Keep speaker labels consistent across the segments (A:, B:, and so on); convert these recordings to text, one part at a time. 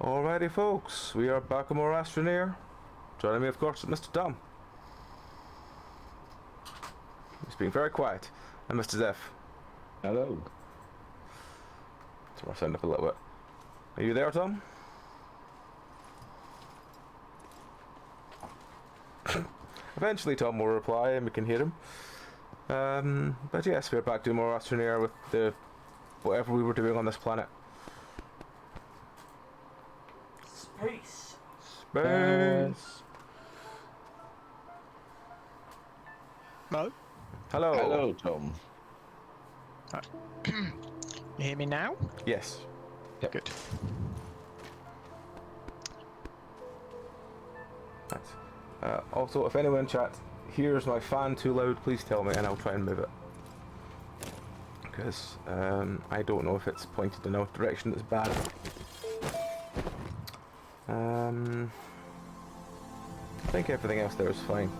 A: Alrighty folks, we are back with more Astroneer. Joining me of course is Mr. Tom. He's being very quiet. And Mr. Zephy.
B: Hello.
A: So I'll sound up a little bit. Are you there, Tom? Eventually Tom will reply and we can hear him. But yes, we're back doing more Astroneer with the whatever we were doing on this planet.
C: Space.
A: Space.
D: Hello?
A: Hello.
B: Hello, Tom.
D: You hear me now?
A: Yes.
B: Yep.
D: Good.
A: Nice. Also, if anyone in chat hears my fan too loud, please tell me and I'll try and move it. Because I don't know if it's pointed in a direction that's bad. I think everything else there is fine.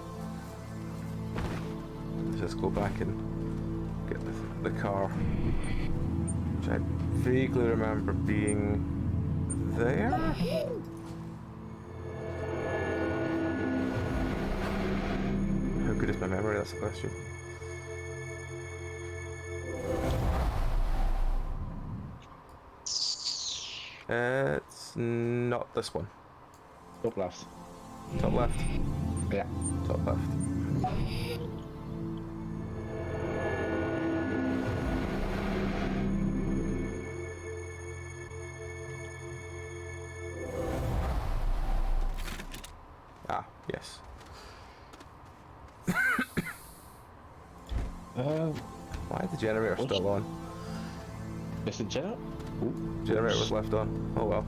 A: Let's just go back and get the car, which I vaguely remember being there. How good is my memory? That's the question. It's not this one.
B: Top left.
A: Top left.
B: Yeah.
A: Top left. Ah, yes. Why is the generator still on?
B: Is it generator?
A: Generator was left on. Oh well.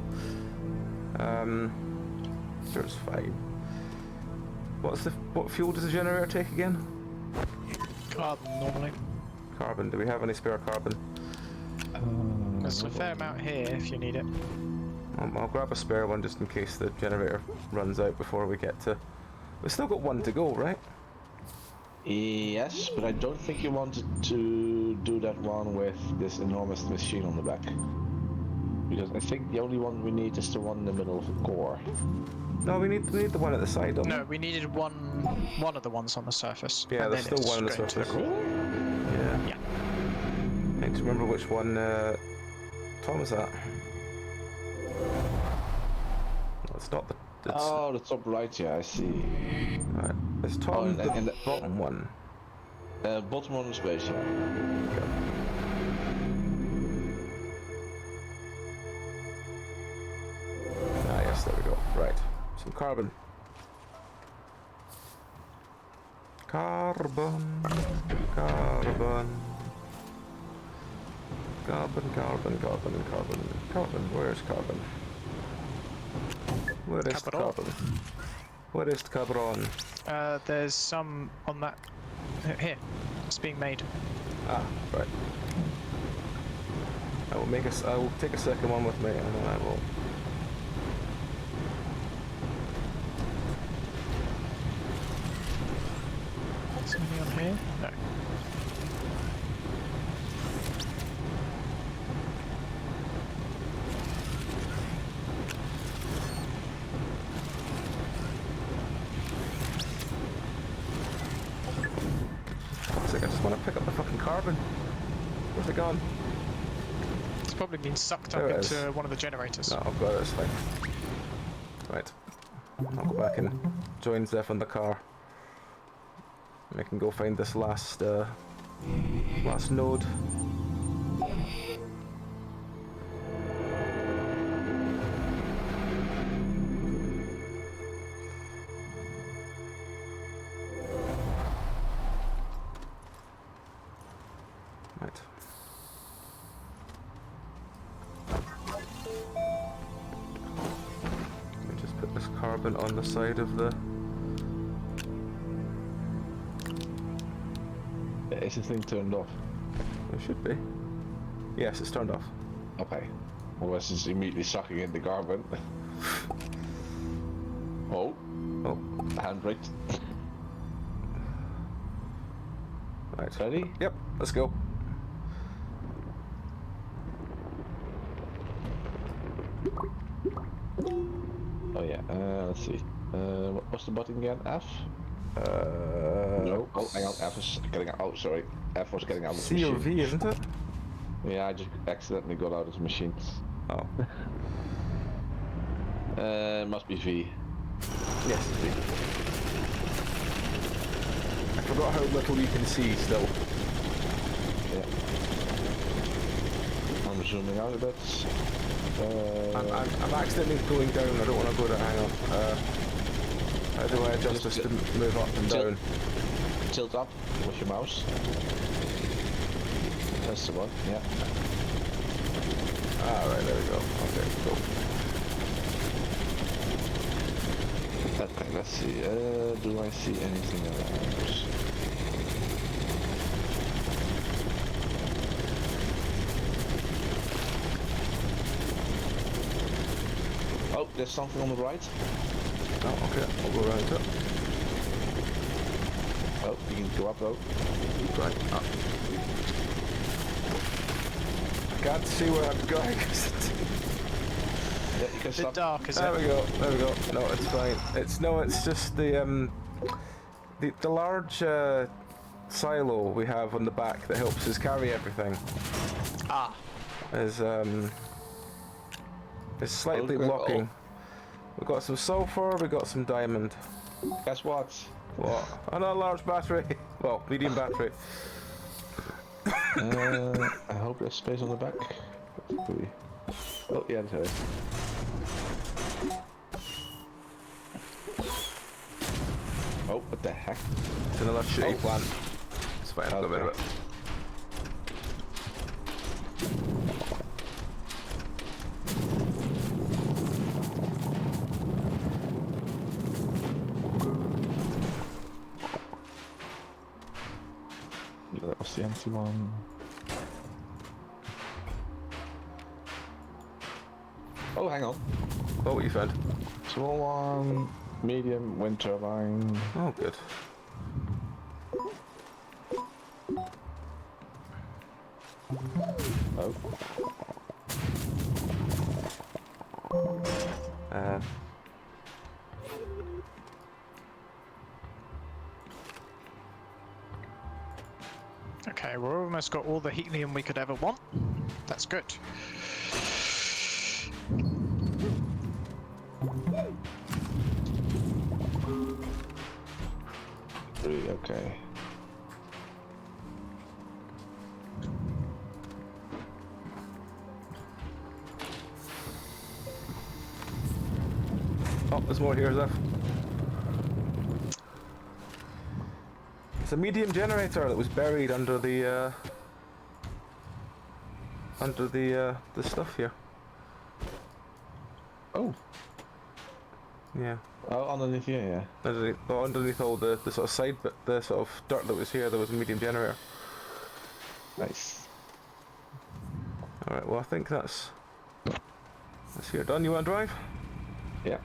A: Sure, it's fine. What fuel does the generator take again?
D: Carbon, normally.
A: Carbon. Do we have any spare carbon?
D: There's a fair amount here if you need it.
A: I'll grab a spare one just in case the generator runs out before we get to... We've still got one to go, right?
B: Yes, but I don't think you wanted to do that one with this enormous machine on the back. Because I think the only one we need is the one in the middle of the core.
A: No, we need the one at the side, don't we?
D: No, we needed one of the ones on the surface.
A: Yeah,
D: and
A: there's
D: then
A: still
D: it's
A: one on the
D: straight to
A: surface.
D: core.
A: Yeah.
D: Yeah.
A: I need to remember which one Tom is at. No, it's not the...
B: Oh, the top right, yeah, I see.
A: Right. Is Tom the bottom one?
B: Bottom one of space, yeah.
A: Okay. Ah, yes, there we go. Right. Some carbon. Carbon. Carbon. Carbon, carbon, carbon, carbon. Carbon. Where's carbon? Where is the carbon? Where is the carbon?
D: There's some on that... Here. It's being made.
A: Ah, right. I will take a second one with me and then I will...
D: Is there any on here? No.
A: I just want to pick up the fucking carbon. Where's it gone?
D: It's probably been sucked
A: There
D: up
A: it is.
D: into one of the generators.
A: No, I've got it, it's fine. Right. I'll go back and join Zeph in the car. And I can go find this last node. Right. Let me just put this carbon on the side of the...
B: Is the thing turned off?
A: It should be. Yes, it's turned off.
B: Okay. Otherwise it's immediately sucking in the carbon. Oh.
A: Oh.
B: Handbrake.
A: Right.
B: Ready?
A: Yep, let's go.
B: Let's see. What was the button again? F?
A: Uh,
B: No. Oh, hang on. F is getting out. Oh, sorry. F was getting out of the
A: C or
B: machine.
A: V, isn't it?
B: Yeah, I just accidentally got out of the machine.
A: Oh.
B: Must be V.
A: Yes, V. I forgot how little you can see still.
B: Yeah. I'm zooming out a bit.
A: I'm accidentally going down. I don't want to go down. Hang on. How do I adjust this to move up and down?
B: Tilt up with your mouse. That's the one, yeah.
A: Ah, right, there we go. Okay, cool.
B: Okay, let's see. Do I see anything else? Oh, there's something on the right.
A: Oh, okay. I'll go around it.
B: Oh, you can go up though.
A: Right, up. I can't see where I'm going.
B: Yeah, you can
D: Bit
B: stop.
D: dark, is
A: There
D: it?
A: we go. There we go. No, it's fine. It's just the large silo we have on the back that helps us carry everything
D: Ah,
A: is slightly
B: Okay,
A: blocking. We've got some sulfur. We got some diamond.
B: Guess what?
A: What? Another large battery. Well, medium battery.
B: I hope there's space on the back. Oh, yeah, there is. Oh, what the heck?
A: It's another shitty
B: Oh.
A: plant. It's fine. I've got rid of it.
B: That was the empty one. Oh, hang on.
A: Oh, what you found?
B: Small one, medium, wind turbine.
A: Oh, good.
B: Oh,
A: Uh,
D: okay, we've almost got all the helium we could ever want. That's good.
B: really? Okay.
A: oh, there's more here, Zeph. It's a medium generator that was buried under the stuff here.
B: Oh.
A: Yeah.
B: Oh, underneath here, yeah.
A: Underneath all the sort of side bit, the sort of dirt that was here, there was a medium generator.
B: Nice.
A: Alright, well I think that's here done. You want to drive?
B: Yeah.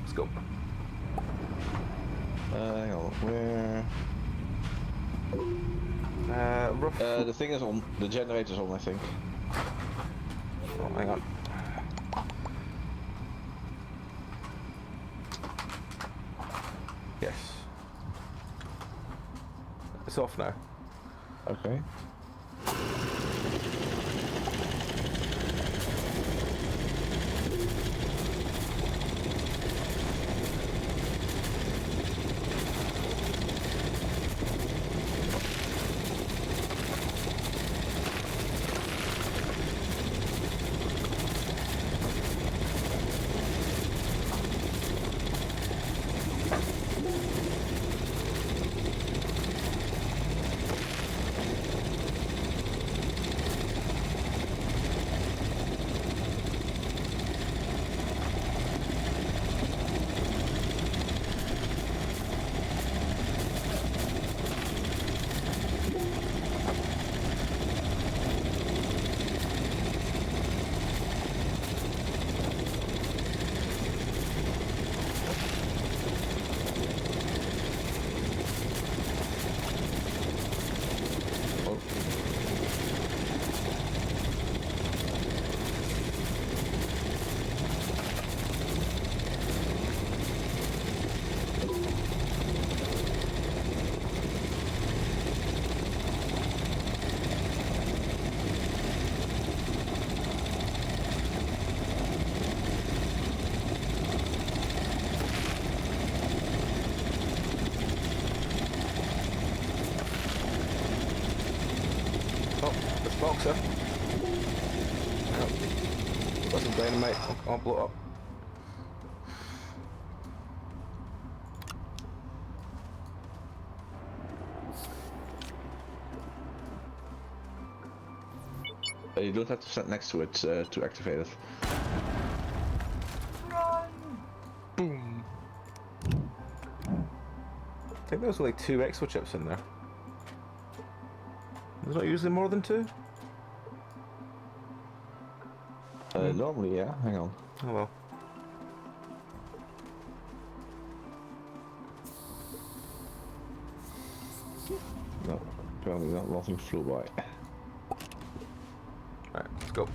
A: Let's go.
B: Hang on, where?
A: Rough.
B: The thing is on, the generator's on, I think.
A: Oh, hang on. Yes. It's off now.
B: Okay.
A: Got some dynamite. I'll blow it up.
B: You don't have to stand next to it to activate it.
D: Boom.
A: I think there's like 2 exo chips in there. There's not usually more than 2?
B: Normally, yeah. Hang on.
A: Oh well.
B: No, apparently not. Nothing flew by.
A: Right, let's go.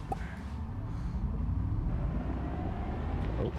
B: Oh.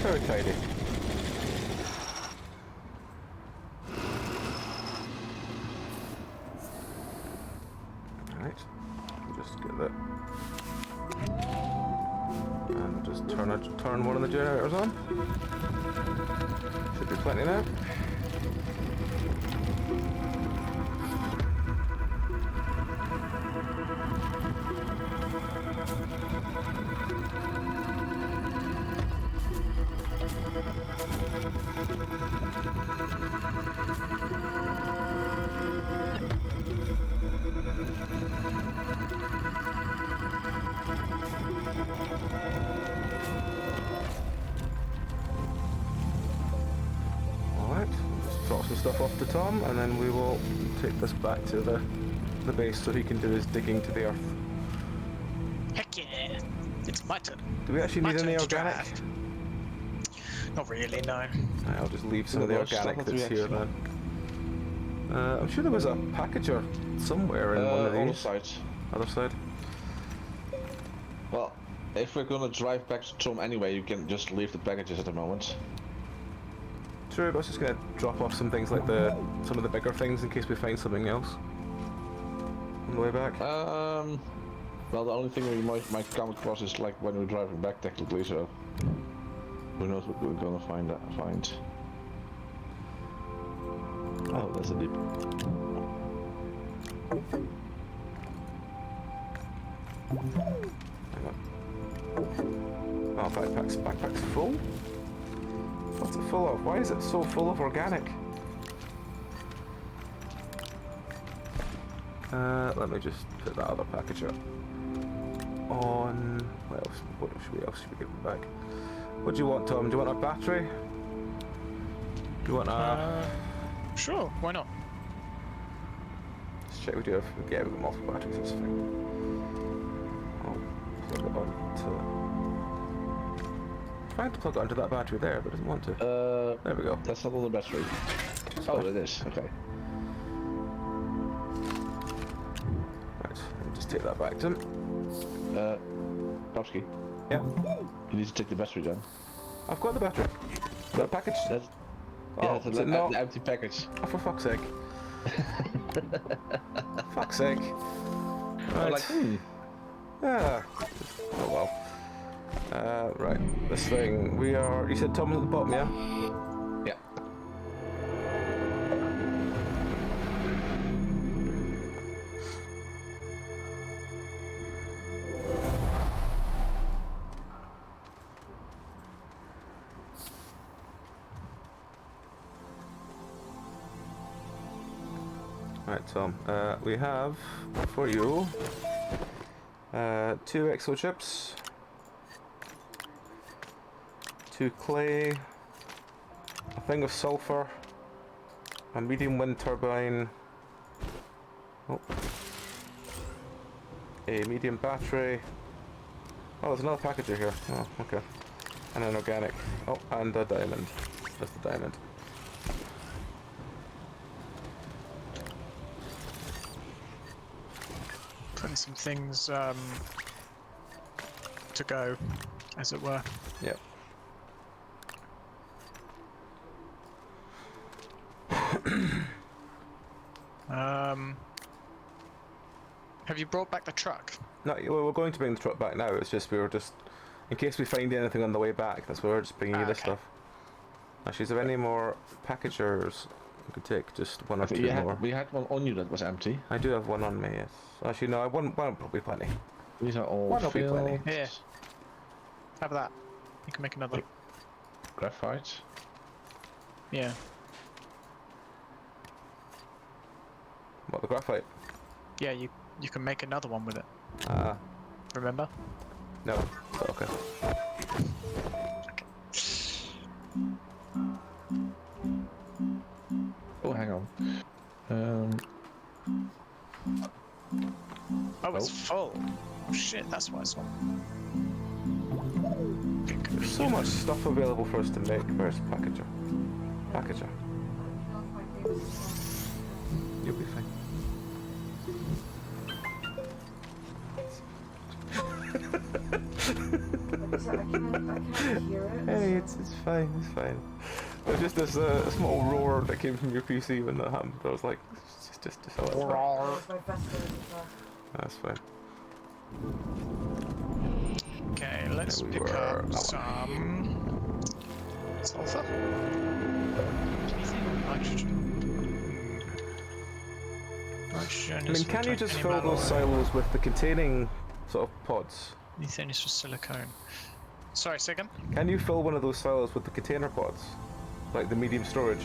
A: Very tidy. Alright, just get that. And just turn one of the generators on. Should be plenty now. Alright, just drop some stuff off to Tom and then we will take this back to the base so he can do his digging to the earth.
D: Heck yeah! It's my turn.
A: Do we actually
D: My
A: need any
D: turn to
A: organic?
D: drive. Not really, no.
A: Right, I'll just leave some of the
B: Well, stuff
A: organic
B: that we
A: that's here
B: actually-
A: then. I'm sure there was a packager somewhere in one of
B: Other
A: these.
B: side.
A: Other side.
B: Well, if we're gonna drive back to Tom anyway, you can just leave the packages at the moment.
A: True, but I was just gonna drop off some things like some of the bigger things in case we find something else on the way back.
B: Well, the only thing we might come across is like when we're driving back, technically. So who knows what we're gonna find? Oh, that's a deep.
A: Hang on. Oh, backpack's full? What's it full of? Why is it so full of organic? Let me just put that other package up. On... What else should we give back? What do you want, Tom? Do you want a battery? Do you want a...
D: Sure, why not?
A: Let's check we do have... Yeah, we've got multiple batteries, that's fine. I'll plug it onto... Trying to plug it onto that battery there, but it doesn't want to.
B: There
A: we go.
B: That's not on the battery. Oh, it is. Okay.
A: Right, let me just take that back to him.
B: Popsky,
A: Yeah,
B: you need to take the battery down.
A: I've got the battery. That package.
B: That's,
A: Oh,
B: yeah, that's
A: is it
B: an
A: not?
B: empty package.
A: Oh, for fuck's sake. Fuck's sake. Right.
B: I'm like,
A: Yeah. Oh well. Right. This thing. We are. You said Tom's at the bottom, yeah?
B: yeah.
A: Right, Tom. We have for you 2 exo chips, 2 clay, a thing of sulfur, a medium wind turbine, oh, a medium battery. Oh, there's another packager here. Oh, okay. And an organic. Oh, and a diamond. That's the diamond.
D: Putting some things to go, as it were.
A: Yep.
D: Have you brought back the truck?
A: No, we're going to bring the truck back now. It's just we were just, in case we find anything on the way back. That's why we're just bringing you this
D: okay.
A: stuff. Actually, is there any more packagers? We could take just 1 or 2 more.
B: We had one on you that was empty.
A: I do have one on me. Yes. Actually, no. One will be plenty.
B: These are all
A: One will be
B: filled.
A: plenty.
D: Here. Have that. You can make another.
B: Graphite.
D: Yeah.
A: What, the graphite?
D: Yeah, you can make another one with it.
A: No.
D: Remember?
A: But okay.
B: Oh, hang on.
D: Oh, it's full. Oh shit, that's why it's not.
A: There's so much stuff available for us to make. Where's packager? Packager. You'll be fine.
C: I can't hear it.
A: Hey, it's fine. It's fine. There's just this small roar that came from your PC when that happened. I was like, it's just oh, it's fine.
C: It's my best friend as well.
A: That's fine.
D: Okay, let's
A: There we
D: pick
A: were.
D: up
A: That
D: some sulfur. Anything? Nitrogen. Nitrogen.
A: I mean, can you just fill those silos with the containing sort of pods?
D: Methane is for silicone. Sorry, second.
A: Can you fill one of those silos with the container pods? Like the medium storage?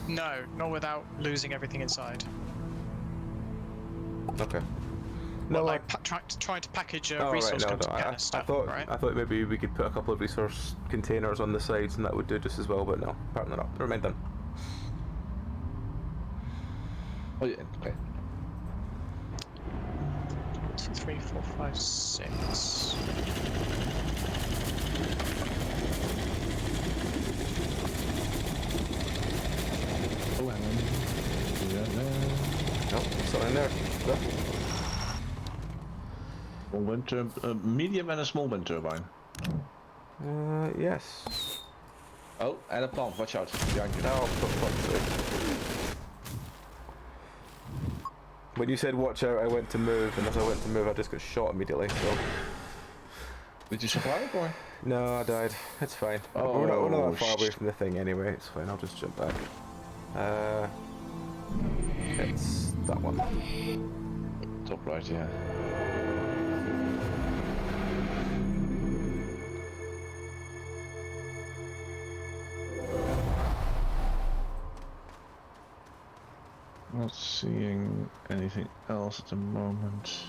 D: No, not without losing everything inside.
A: Okay.
D: No,
A: No,
D: like trying to package a
A: oh,
D: resource
A: right, no,
D: container
A: I
D: stuff,
A: thought
D: right?
A: I thought maybe we could put a couple of resource containers on the sides and that would do just as well, but no, apparently not. Never mind then.
B: Oh yeah, okay.
D: 2, 3, 4, 5, 6.
B: Oh, hang on. Yeah, there.
A: Nope, something there. There.
B: One wind a medium and a small wind turbine.
A: Yes.
B: Oh, and a plant. Watch out behind you.
A: Oh, for fuck's sake. When you said watch out, I went to move, and as I went to move, I just got shot immediately, so...
B: Did you survive, or?
A: No, I died. It's fine. We're not that far away from the thing anyway, it's fine, I'll just jump back. one.
B: Top right, yeah. Not seeing anything else at the moment.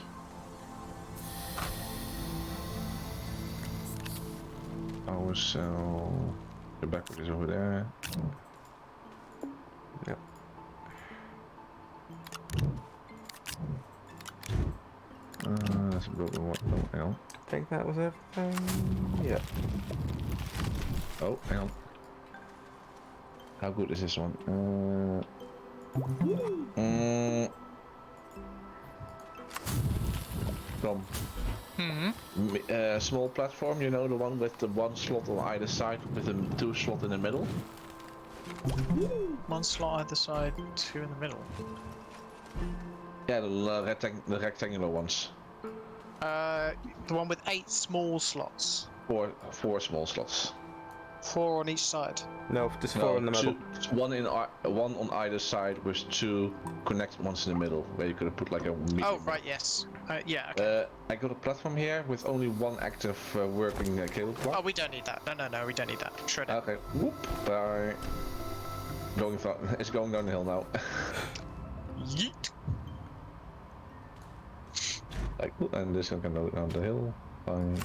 B: Our cell. The backward is over there.
A: Yep.
B: That's a broken one. Oh, hang on.
A: I think that was everything. Yep.
B: Oh, hang on. How good is this one? From small platform, you know, the one with the one slot on either side with the two slot in the middle.
D: One slot either side, two in the middle.
B: Yeah, the rectangular ones.
D: The one with 8 small slots.
B: Four small slots.
D: 4 on each side.
A: No, just four in the middle.
B: One on either side with two connected ones in the middle, where you could have put like a medium.
D: Oh, right, yes. Yeah, okay.
B: I got a platform here with only one active working cable block.
D: Oh, we don't need that. No, we don't need that. Shred it.
B: Okay, whoop, bye. It's going down the hill now.
D: Yeet.
B: Like, and this one can go down the hill. Fine.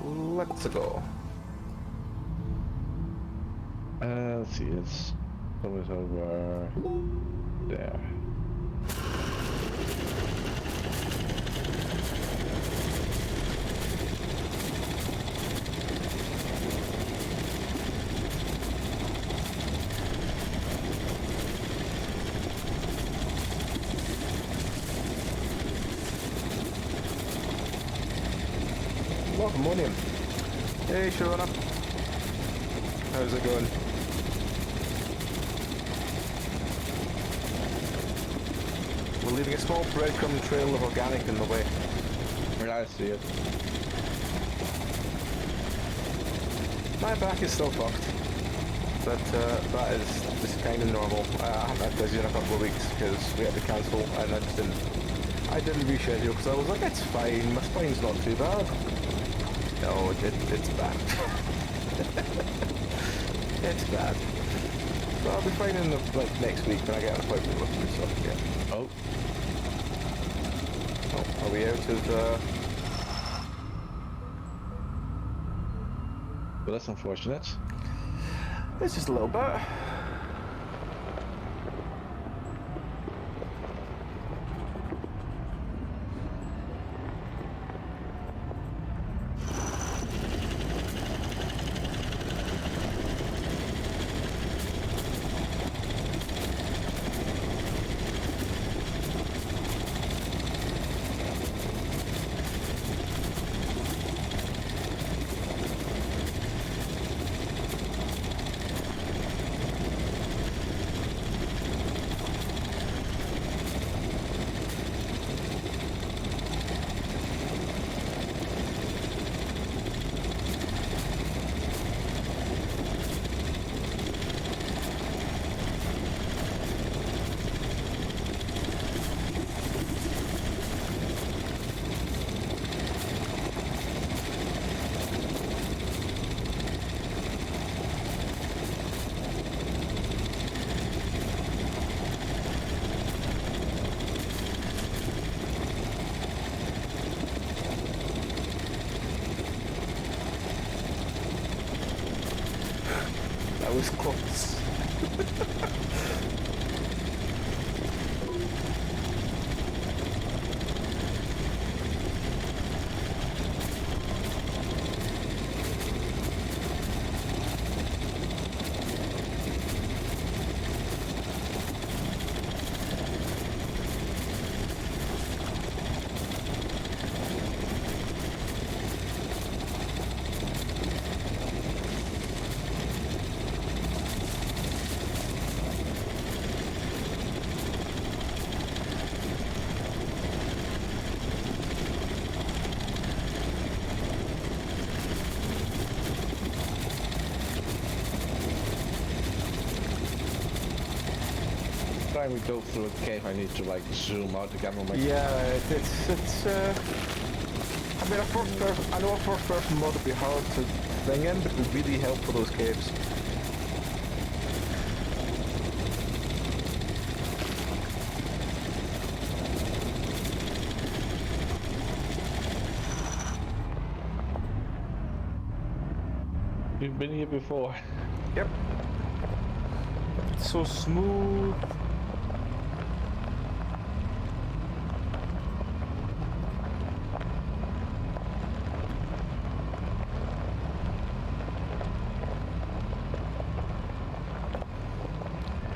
A: Let's go.
B: Let's see, it's always over there.
A: Welcome, morning. Hey, Sharona. How's it going? We're leaving a small breadcrumb trail of organic in the way.
B: Yeah, I see it.
A: My back is still fucked, but that is just kind of normal. I haven't had physio in a couple of weeks because we had to cancel, and I didn't reschedule because I was like, it's fine, my spine's not too bad. No, it's bad. It's bad. So I'll be fine in the next week when I get an appointment with them. So yeah.
B: Oh.
A: Oh, are we out of?
B: Well, that's unfortunate.
A: It's just a little bit. That was close.
B: time we go through a cave, I need to like zoom out the camera.
A: Yeah, it's I mean, I know a first person mod would be hard to bring in, but it would really help for those caves.
B: You've been here before.
A: Yep. So smooth.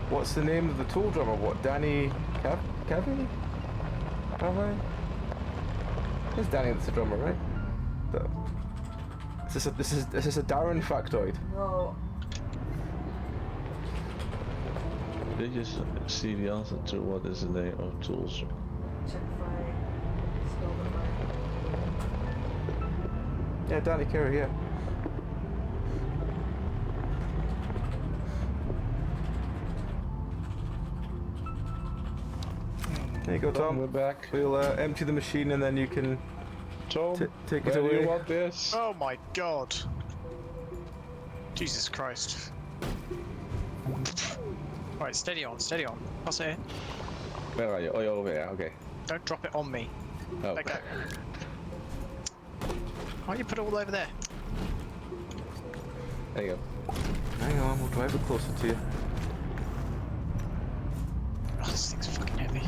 A: What's the name of the tool drummer? What, Danny Cavey? It's Danny that's the drummer, right? This is a Darren factoid.
C: No.
B: Did you see the answer to what is the name of tools?
C: Check if I spelled it right.
A: Yeah, Danny Carey, yeah. There you go, Tom.
B: We're back.
A: We'll empty the machine and then you can
B: Tom,
A: take
B: where
A: it
B: do
A: away.
B: you want this?
D: Oh my god. Jesus Christ. Right, steady on, steady on. Pass it in.
B: Where are you? Oh, you're over here. Okay.
D: Don't drop it on me.
B: Oh.
D: Let go. Why don't you put it all over there?
B: There you go.
A: Hang on, we'll drive it closer to you.
D: Oh, this thing's fucking heavy.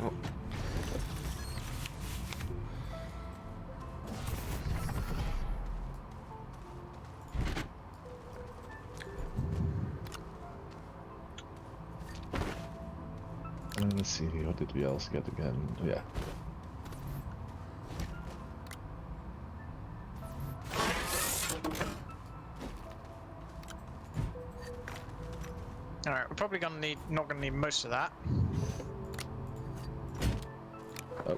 A: Oh.
B: Let's see, what did we else get again? Yeah.
D: Alright, we're probably not gonna need most of that.
B: Oh.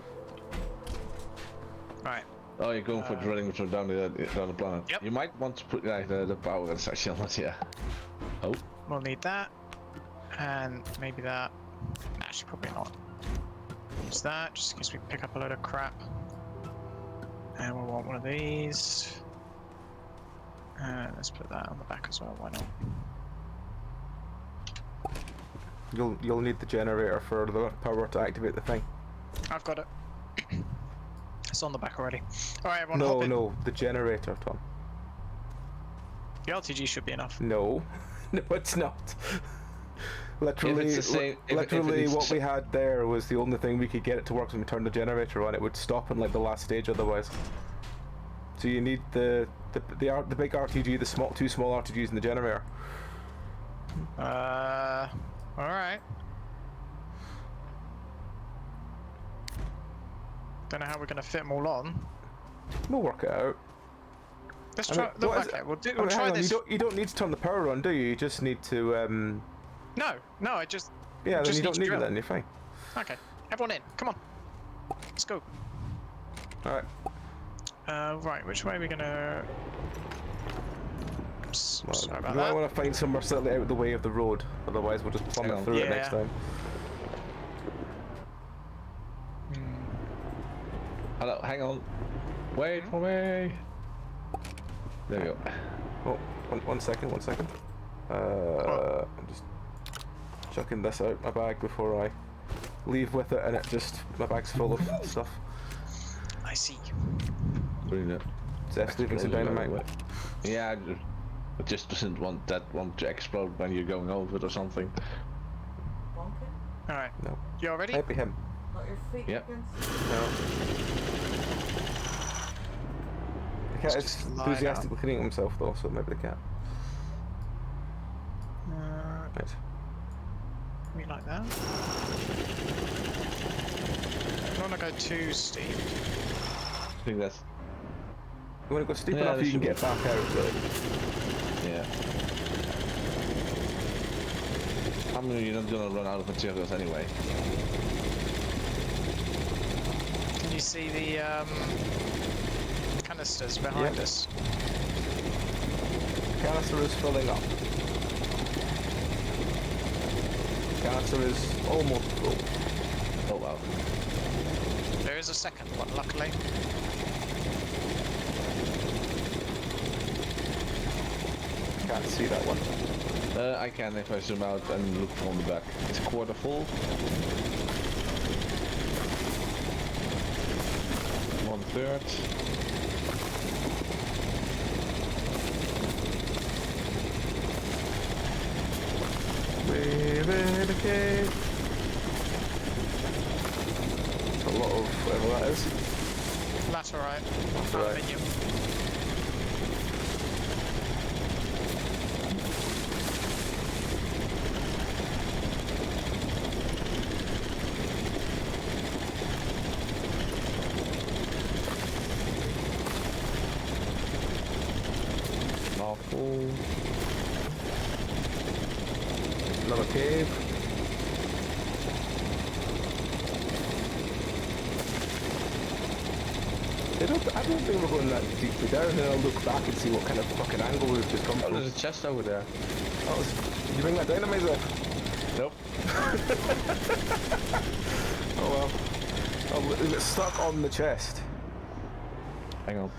D: Right.
B: Oh, you're going for drilling from down the planet.
D: Yep.
B: You might want to put the power section on it, yeah. Oh.
D: We'll need that. And maybe that. Actually, probably not. Use that, just in case we pick up a load of crap. And we'll want one of these. Let's put that on the back as well, why not?
A: You'll need the generator for the power to activate the thing.
D: I've got it. It's on the back already. Alright, everyone hop in.
A: No, the generator, Tom.
D: The RTG should be enough.
A: No, no, it's not. Literally,
B: If it's the same- if it
A: literally,
B: needs
A: what
B: to-
A: we had there was the only thing we could get it to work when we turned the generator on. It would stop in like the last stage otherwise. So you need the big RTG, the two small RTGs in the generator.
D: Alright. Don't know how we're gonna fit them all on.
A: We'll work it out.
D: Let's
A: I
D: try.
A: mean,
D: Look,
A: what is
D: okay,
A: it?
D: we'll
A: I mean,
D: try
A: hang on,
D: this.
A: you don't need to turn the power on, do you? You just need to.
D: No, I just.
A: Yeah, then
D: just
A: you don't
D: to
A: need it.
D: drill.
A: Then you're fine.
D: Okay, everyone in. Come on. Let's go.
A: All right.
D: Right, which way are we gonna?
A: Well,
D: Sorry
A: we
D: about
A: might
D: that.
A: want to find somewhere slightly out of the way of the road. Otherwise, we'll just plumb
B: Hang
A: it
B: on.
A: through it
D: Yeah.
A: next time.
B: Hello, hang on. Wait for me. There we go.
A: Oh, one second. I'm just chucking this out my bag before I leave with it, and my bag's full of stuff.
D: I see.
B: Doing that.
A: Zeph's leaving some dynamite.
B: Yeah, I just doesn't want that one to explode when you're going over it or something.
C: Bonking?
D: All right.
A: No,
D: You all ready?
A: might be him.
C: Not your feet
B: Yep.
C: against.
A: No. The cat is
D: just lie
A: enthusiastically cleaning himself though, so maybe the cat. Right.
D: Me like that. You wanna go too steep.
B: I think that's.
A: You want to go steep
B: Yeah,
A: enough
B: that
A: you can
B: should
A: get back out, really.
B: Yeah. I mean, you're not gonna run out of materials anyway.
D: Can you see the canisters behind
A: Yep.
D: us?
A: Canister is filling up. Canister is almost full.
B: Oh wow.
D: There is a second one, luckily.
A: Can't see that one.
B: I can if I zoom out and look from the back. It's a quarter full. 1/3.
A: We're in a cave. That's a lot of whatever that is.
D: That's alright.
A: That's alright.
D: Aluminium.
B: Half full.
A: Another cave. I don't think we're going that deeply down, and I'll look back and see what kind of fucking angle we've just come
B: Oh,
A: from.
B: there's a chest over there.
A: Did you bring that dynamite there?
B: Nope.
A: Oh well. Oh, is it stuck on the chest?
B: Hang on.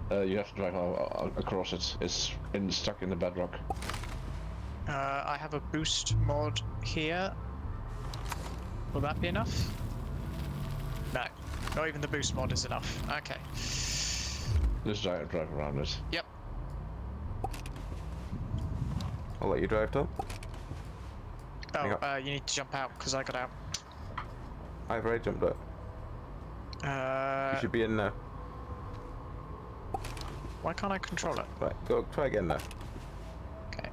B: You have to drive across it. It's stuck in the bedrock.
D: I have a boost mod here. Will that be enough? No, not even the boost mod is enough. Okay.
B: Just drive around it.
D: Yep.
A: I'll let you drive, Tom. Hang
D: Oh,
A: up.
D: you need to jump out because I got out.
A: I've already jumped out. You should be in now.
D: Why can't I control it?
A: Right, go try again now.
D: Okay.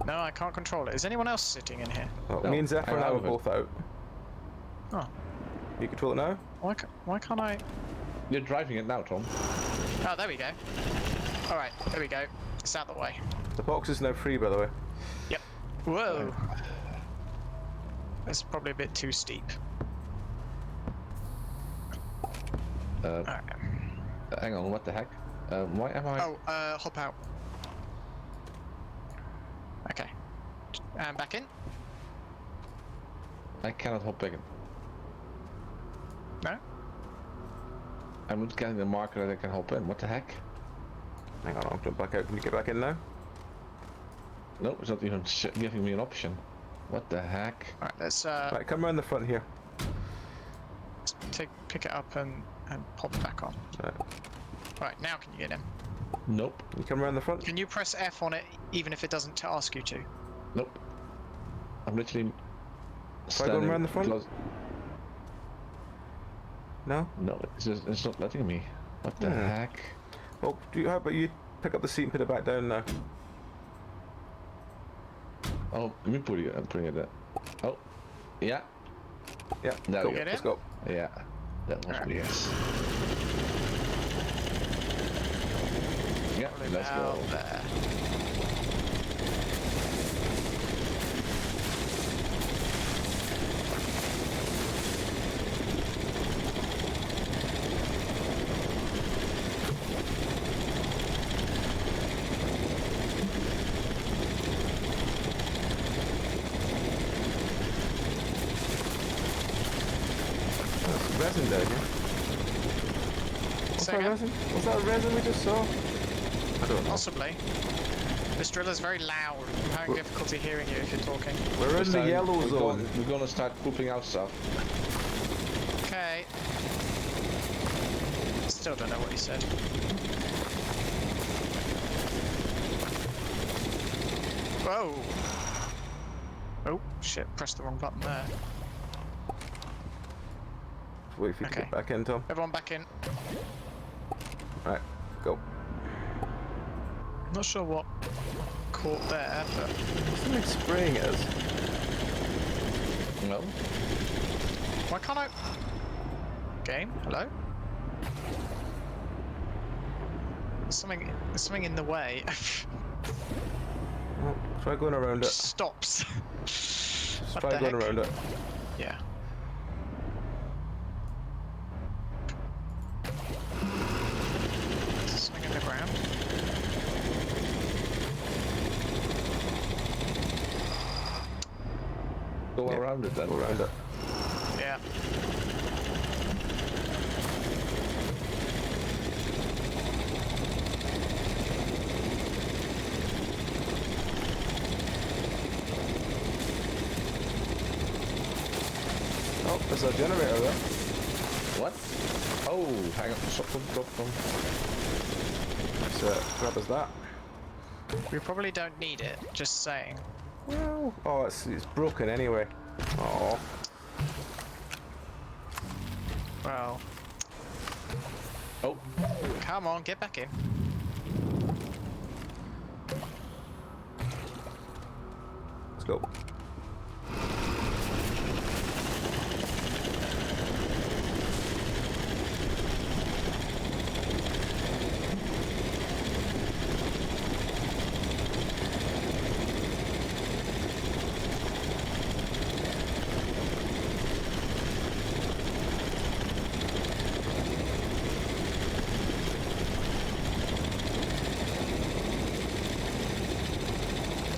D: No, I can't control it. Is anyone else sitting in here?
A: Oh,
B: No,
A: me and Zephy
B: I'm
A: now
B: out
A: are
B: of it.
A: both out.
D: Oh,
A: You control it now?
D: why can't I?
B: You're driving it now, Tom.
D: Oh, there we go. All right, there we go. It's out of the way.
A: The box is now free, by the way.
D: Yep. Whoa. That's probably a bit too steep. Alright.
B: Hang on, what the heck? Why am I?
D: Oh, hop out. Okay. And back in?
B: I cannot hop back in.
D: No?
B: I'm not getting the marker that I can hop in. What the heck?
A: Hang on, I'll jump back out. Can you get back in now?
B: No, it's not even giving me an option. What the heck?
D: Alright, let's
A: Right, come around the front here.
D: pick it up and pop it back on.
A: Right.
D: Right, now can you get in?
B: Nope.
A: You come around the front?
D: Can you press F on it even if it doesn't ask you to?
B: Nope. I'm literally
A: Try going around the front?
B: close.
A: No?
B: No, it's not letting me. What the
A: Hmm.
B: heck?
A: Well, how about you pick up the seat and put it back down now?
B: Oh, let me put it. I'm putting it there. Oh, yeah,
A: Yeah,
B: There
A: go.
B: we go.
A: Let's go.
B: yeah. That was
D: Alright.
B: yes. Yeah,
D: Probably
B: let's go.
D: about there.
A: There's resin down here. What's
D: Say
A: that
D: again?
A: resin? Was that resin we just saw? I don't know.
D: Possibly. This driller's very loud. I'm having difficulty hearing you if you're talking.
A: We're in the yellow zone.
B: We're gonna start pooping out stuff.
D: Okay. Still don't know what he said. Whoa! Oh, shit, pressed the wrong button there.
A: Wait if you can
D: Okay.
A: get back in, Tom.
D: Everyone back in.
A: Right, go.
D: Not sure what caught there, but
A: Something spraying us.
B: No.
D: why can't I? Game, hello? There's something in the way.
A: Oh, try going around it.
D: Stops.
A: Just
D: What
A: try
D: the
A: going
D: heck?
A: around it.
D: Yeah. Something in the ground.
B: Go
A: Yeah.
B: around it then.
A: Go around it.
D: Yeah.
A: Oh, there's a generator there.
B: What? Oh, hang on. Stop.
A: Let's grab us that.
D: We probably don't need it, just saying.
A: Well, oh, it's broken anyway. Oh,
D: Well,
B: Oh,
D: come on, get back in.
A: let's go.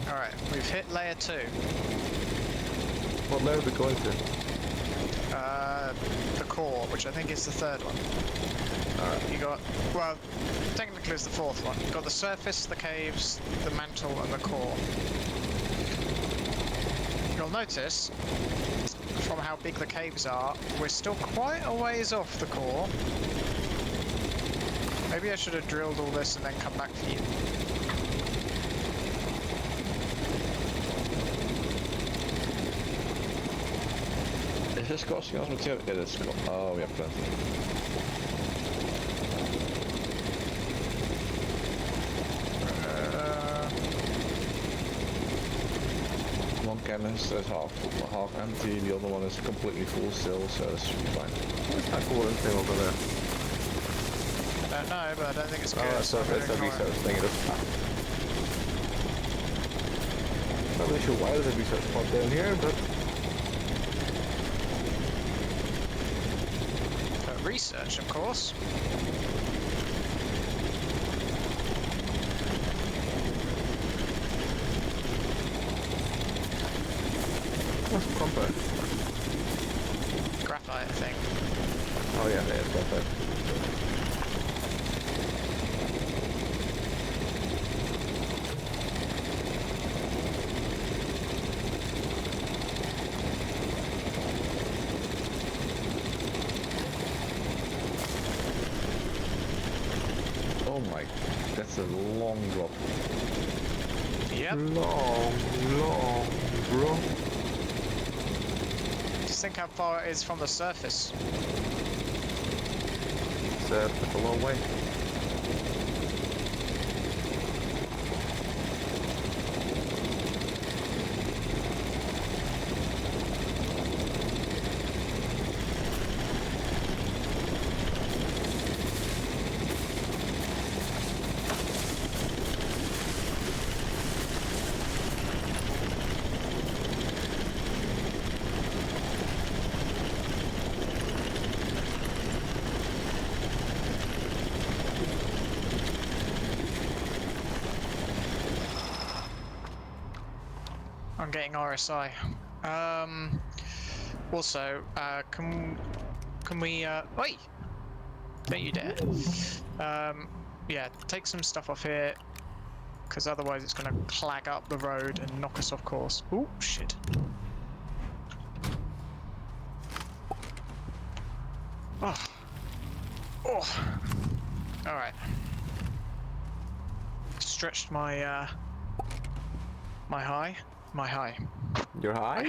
D: Alright, we've hit layer 2.
A: What layer are we going to?
D: The core, which I think is the third one.
A: Alright.
D: You got, well, technically it's the fourth one. You got the surface, the caves, the mantle, and the core. You'll notice, from how big the caves are, we're still quite a ways off the core. Maybe I should have drilled all this and then come back for you.
B: is this costing us material? It is. Oh, we have plenty. One canister is half empty, the other one is completely full still, so this should be fine.
A: What's that golden thing over there?
D: I don't know, but I don't think it's
A: Oh,
D: good.
A: that's
D: so I'm
A: a
D: gonna
A: research
D: ignore it.
A: thing. It is. Not really sure why there's a research pod down here, but
D: Research, of course.
A: what's the compound?
D: Graphite, I think.
A: Oh yeah, there's graphite.
B: Oh my, that's a long drop.
D: Yep.
A: Long, bro.
D: Just think how far it is from the surface.
A: It's a long way.
D: I'm getting RSI. Also, can we, oi! Don't you dare. Yeah, take some stuff off here, because otherwise it's going to clag up the road and knock us off course. Ooh, shit. Oh. Oh. Alright. Stretched my, my high.
A: You're high?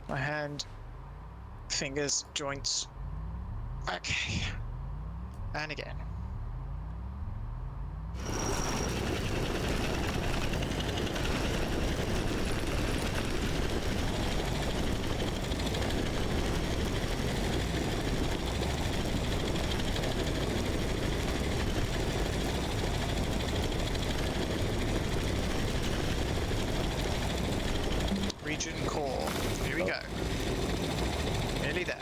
D: My hand, fingers, joints. Okay. And again. region core. Here we go. Nearly there.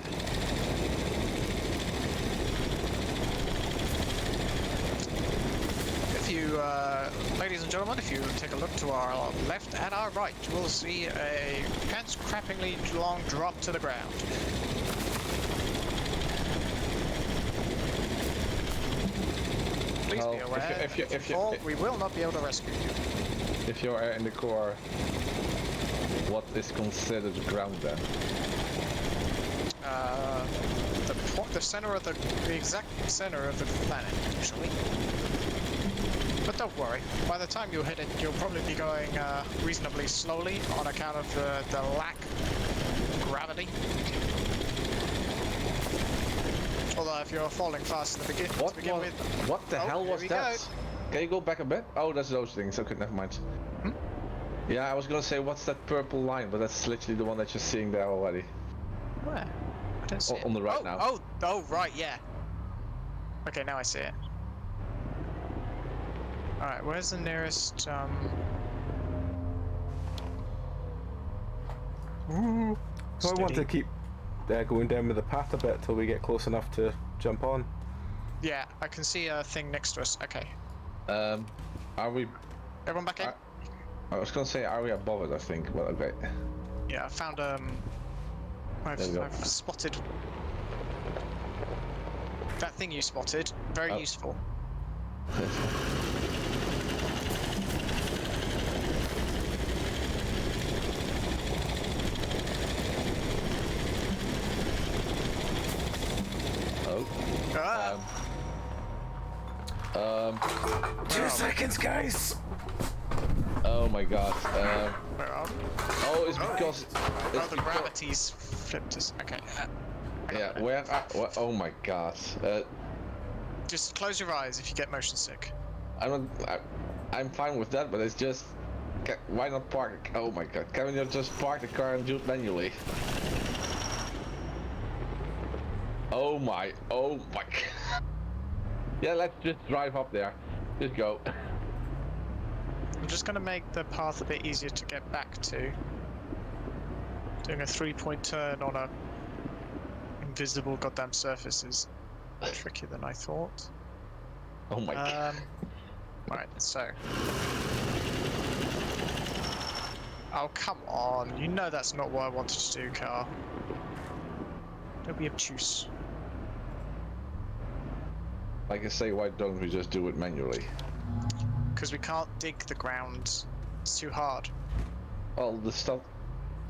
D: If you, ladies and gentlemen, if you take a look to our left and our right, you will see a pants-crappingly long drop to the ground. Please be aware, if you fall, we will not be able to rescue you.
B: If you're in the core, what is considered ground then?
D: The center of the exact center of the planet, usually. But don't worry, by the time you hit it, you'll probably be going reasonably slowly on account of the lack of gravity. Although if you're falling fast to begin with...
B: What the hell was that? Can you go back a bit? Oh, that's those things. Okay, never mind.
D: Hmm?
B: Yeah, I was gonna say, what's that purple line? But that's literally the one that you're seeing there already.
D: Where? I don't see it.
B: On the right now.
D: Oh, right, yeah. Okay, now I see it. Alright, where's the nearest,
A: Ooh. So I want to
D: steady.
A: keep going down with the path a bit till we get close enough to jump on.
D: Yeah, I can see a thing next to us. Okay.
B: Are we...
D: Everyone back in?
B: I was gonna say, are we above it, I think, but okay.
D: Yeah, I found,
B: There we go.
D: I've spotted... That thing you spotted, very useful.
B: Oh.
D: Ah!
A: 2 seconds, guys!
B: Oh my god.
D: Where are we?
B: Oh, it's because...
D: Oh, the gravity's flipped us. Okay.
B: Yeah, where are... Oh my god.
D: Just close your eyes if you get motion sick.
B: I'm fine with that, but it's just... Why not park... Oh my god. Can we not just park the car and do it manually? Oh my... Yeah, let's just drive up there. Just go.
D: I'm just gonna make the path a bit easier to get back to. Doing a 3-point turn on a invisible goddamn surface is trickier than I thought.
B: Oh my god.
D: Right, so. Oh, come on. You know that's not what I wanted to do, car. Don't be obtuse.
B: Like I say, why don't we just do it manually?
D: Because we can't dig the ground. It's too hard.
B: Well, the stuff...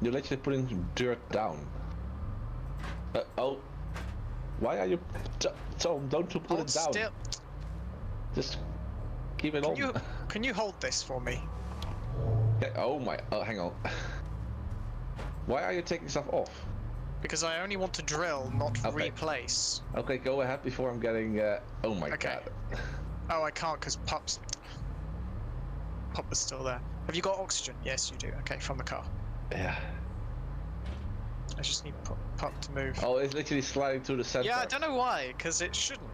B: You're literally putting dirt down. Oh. Why are you... Tom, don't you put
D: Hold
B: it down.
D: still.
B: Just keep it on.
D: Can you hold this for me?
B: Yeah, oh my... Oh, hang on. Why are you taking stuff off?
D: Because I only want to drill, not replace.
B: Okay, go ahead before I'm getting... Oh my god.
D: Oh, I can't because Pop was still there. Have you got oxygen? Yes, you do. Okay, from the car.
B: Yeah.
D: I just need Pop to move.
B: Oh, it's literally sliding to the center.
D: Yeah, I don't know why, because it shouldn't.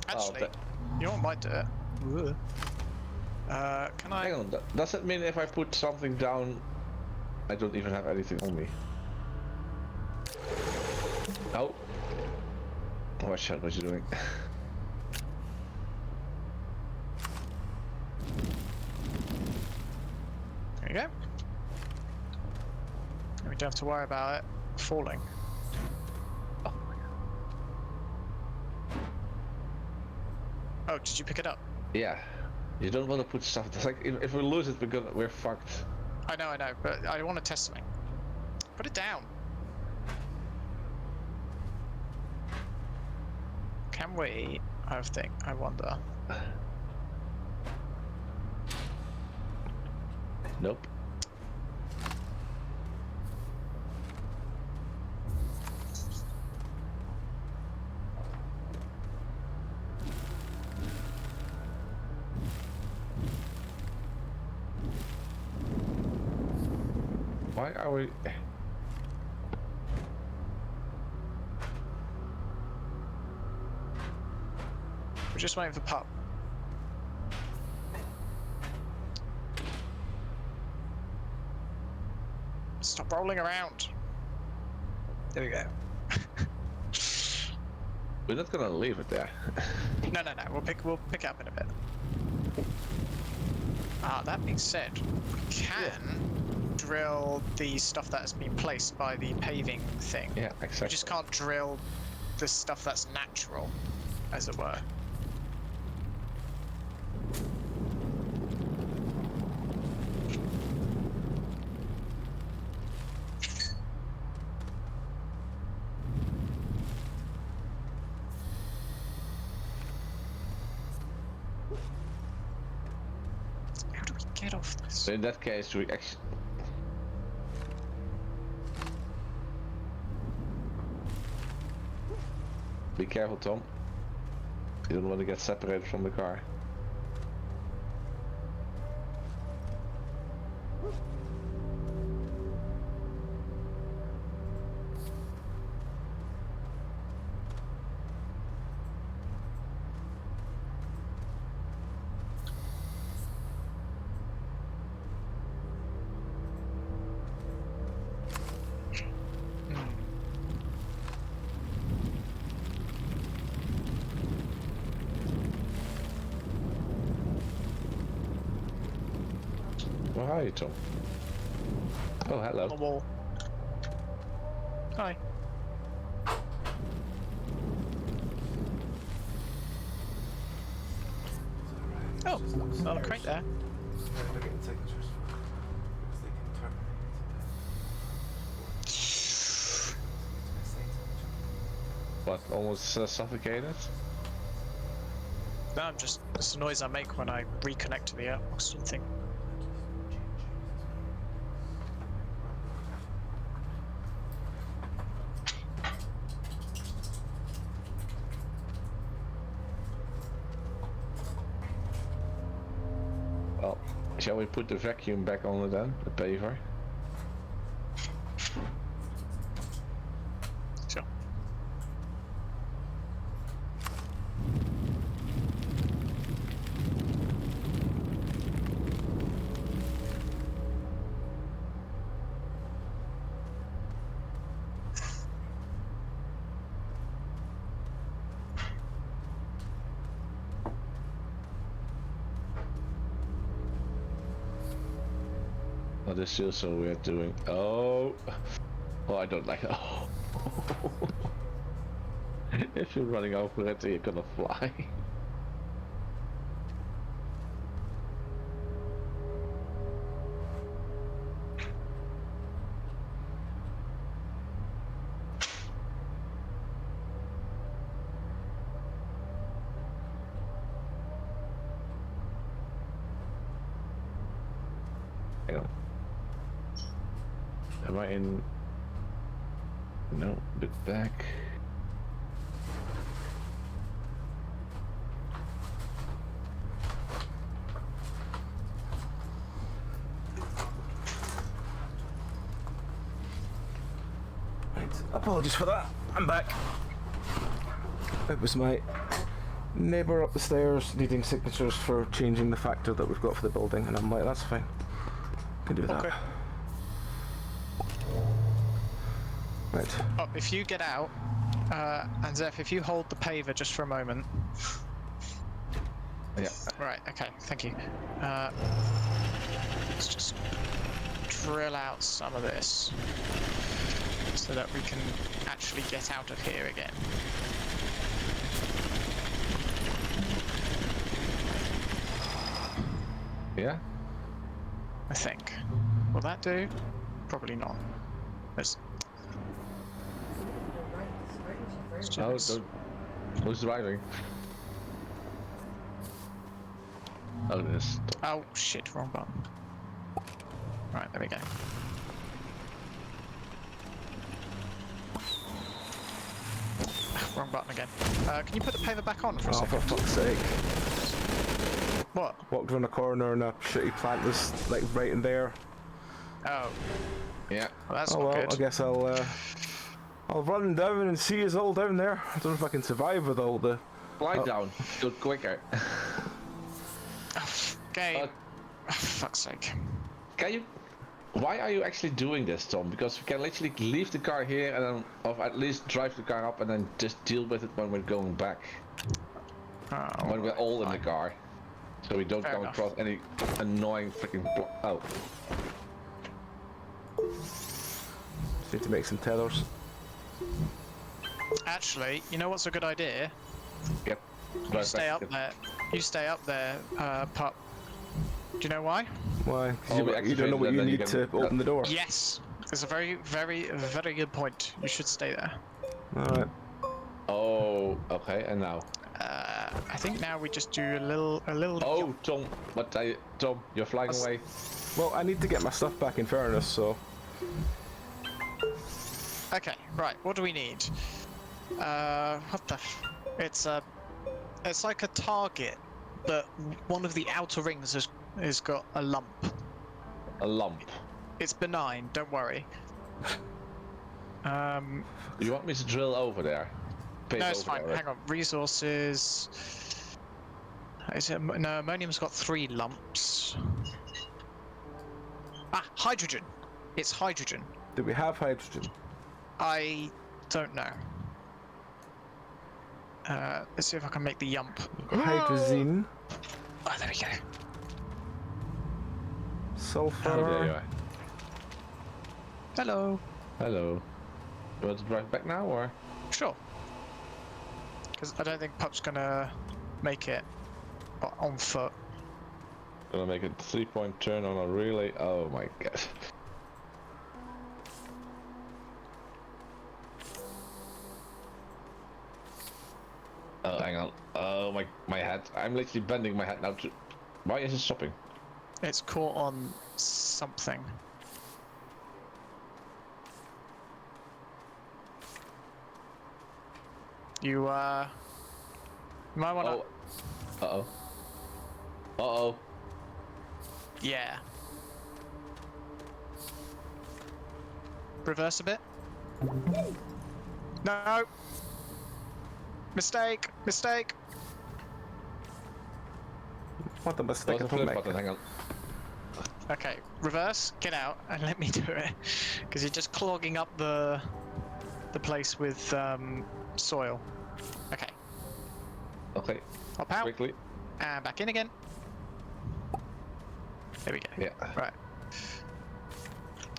D: Actually, you know what might do it? Can I...
B: Hang on, does it mean if I put something down, I don't even have anything on me? Oh. Watch out what you're doing.
D: There you go. And we don't have to worry about it falling.
B: Oh my god.
D: Oh, did you pick it up?
B: Yeah. You don't want to put stuff. It's like if we lose it, we're fucked.
D: I know, but I want to test something. Put it down. Can we? I wonder.
B: Nope. Why are we...
D: We're just waiting for Pup. Stop rolling around. There we go.
B: We're not gonna leave it there.
D: No. We'll pick it up in a bit. That being said, we can drill the stuff that has been placed by the paving thing.
B: Yeah, exactly.
D: We just can't drill the stuff that's natural, as it were. How do we get off this?
B: So in that case, we actually. Be careful, Tom. You don't want to get separated from the car. Where are you, Tom? Oh, hello.
D: The wall. Hi. Oh, not a crate there.
A: They're getting signatures because they can terminate
B: What? Almost suffocated?
D: No, I'm just. It's the noise I make when I reconnect to the oxygen thing.
B: Well, shall we put the vacuum back on it then? The paver?
D: Sure.
B: Oh, this feels so weird doing. Oh, I don't like it. Oh. If you're running over it, you're gonna fly. Hang on. Am I in? No, a bit back.
A: Right, apologies for that. I'm back. It was my neighbour up the stairs needing signatures for changing the factor that we've got for the building, and I'm like, that's fine. Can do that.
D: Okay.
A: Right.
D: Oh, if you get out, and Zeph, if you hold the paver just for a moment.
B: Yeah.
D: Right, okay, thank you. Let's just drill out some of this so that we can actually get out of here again.
B: Yeah.
D: I think. Will that do? Probably not. Let's
B: Oh, don't. Who's driving? Oh, this.
D: Oh shit, wrong button. Right, there we go. Wrong button again. Can you put the paver back on for a
A: Oh,
D: second?
A: for fuck's sake.
D: What?
A: Walked around a corner and a shitty plant was like right in there.
D: Oh,
B: Yeah.
D: well, that's
A: Oh
D: not
A: well,
D: good.
A: I guess I'll run down and see us all down there. I don't know if I can survive with all the...
B: Fly
A: Oh.
B: down. Do it quicker.
D: Game. Oh, fuck's sake.
B: Can you? Why are you actually doing this, Tom? Because we can literally leave the car here and then, or at least drive the car up and then just deal with it when we're going back. When we're all in the car. So we don't
D: Fair
B: come
D: enough.
B: across any annoying freaking oh.
A: Just need to make some tethers.
D: Actually, you know what's a good idea?
B: Yep.
D: You
B: Drive
D: stay
B: back.
D: up there. You stay up there, pup. Do you know why?
A: Why? 'Cause
B: Oh, we
A: you don't know
B: activated
A: what
B: and
A: you
B: then you
A: need
B: can-
A: to open the door.
D: Yes. It's a very, very, very good point. You should stay there.
A: Alright.
B: Oh, okay, and now?
D: I think now we just do a little.
B: Oh, Tom, Tom, you're flying
D: Us-
B: away.
A: Well, I need to get my stuff back in fairness, so...
D: Okay, right. What do we need? What the? It's like a target, but one of the outer rings has got a lump.
B: A lump.
D: It's benign. Don't worry.
B: You want me to drill over there? Paint
D: No, it's
B: over
D: fine.
B: there, right?
D: Hang on. Resources. Is it, no, ammonium's got 3 lumps. Ah, hydrogen. It's hydrogen.
A: Do we have hydrogen?
D: I don't know. Let's see if I can make the yump.
A: Hydrazine,
D: Oh, there we go.
A: sulfur.
B: Oh, there you are.
D: Hello.
B: Hello. You want to drive back now, or?
D: Sure. Because I don't think Pup's gonna make it on foot.
B: Gonna make a 3-point turn on a relay. Oh my god. Oh, hang on. Oh, my head. I'm literally bending my head now to... Why is it stopping?
D: It's caught on something. You might wanna.
B: Oh. Uh-oh. Uh-oh.
D: Yeah. Reverse a bit. No. Mistake. Mistake.
A: What a mistake
B: There's a
A: I
B: flip
A: make.
B: button, hang on.
D: Okay. Reverse. Get out and let me do it, because you're just clogging up the place with soil. Okay.
B: Okay,
D: Hop out
B: quickly.
D: and back in again. There we go.
B: Yeah.
D: Right.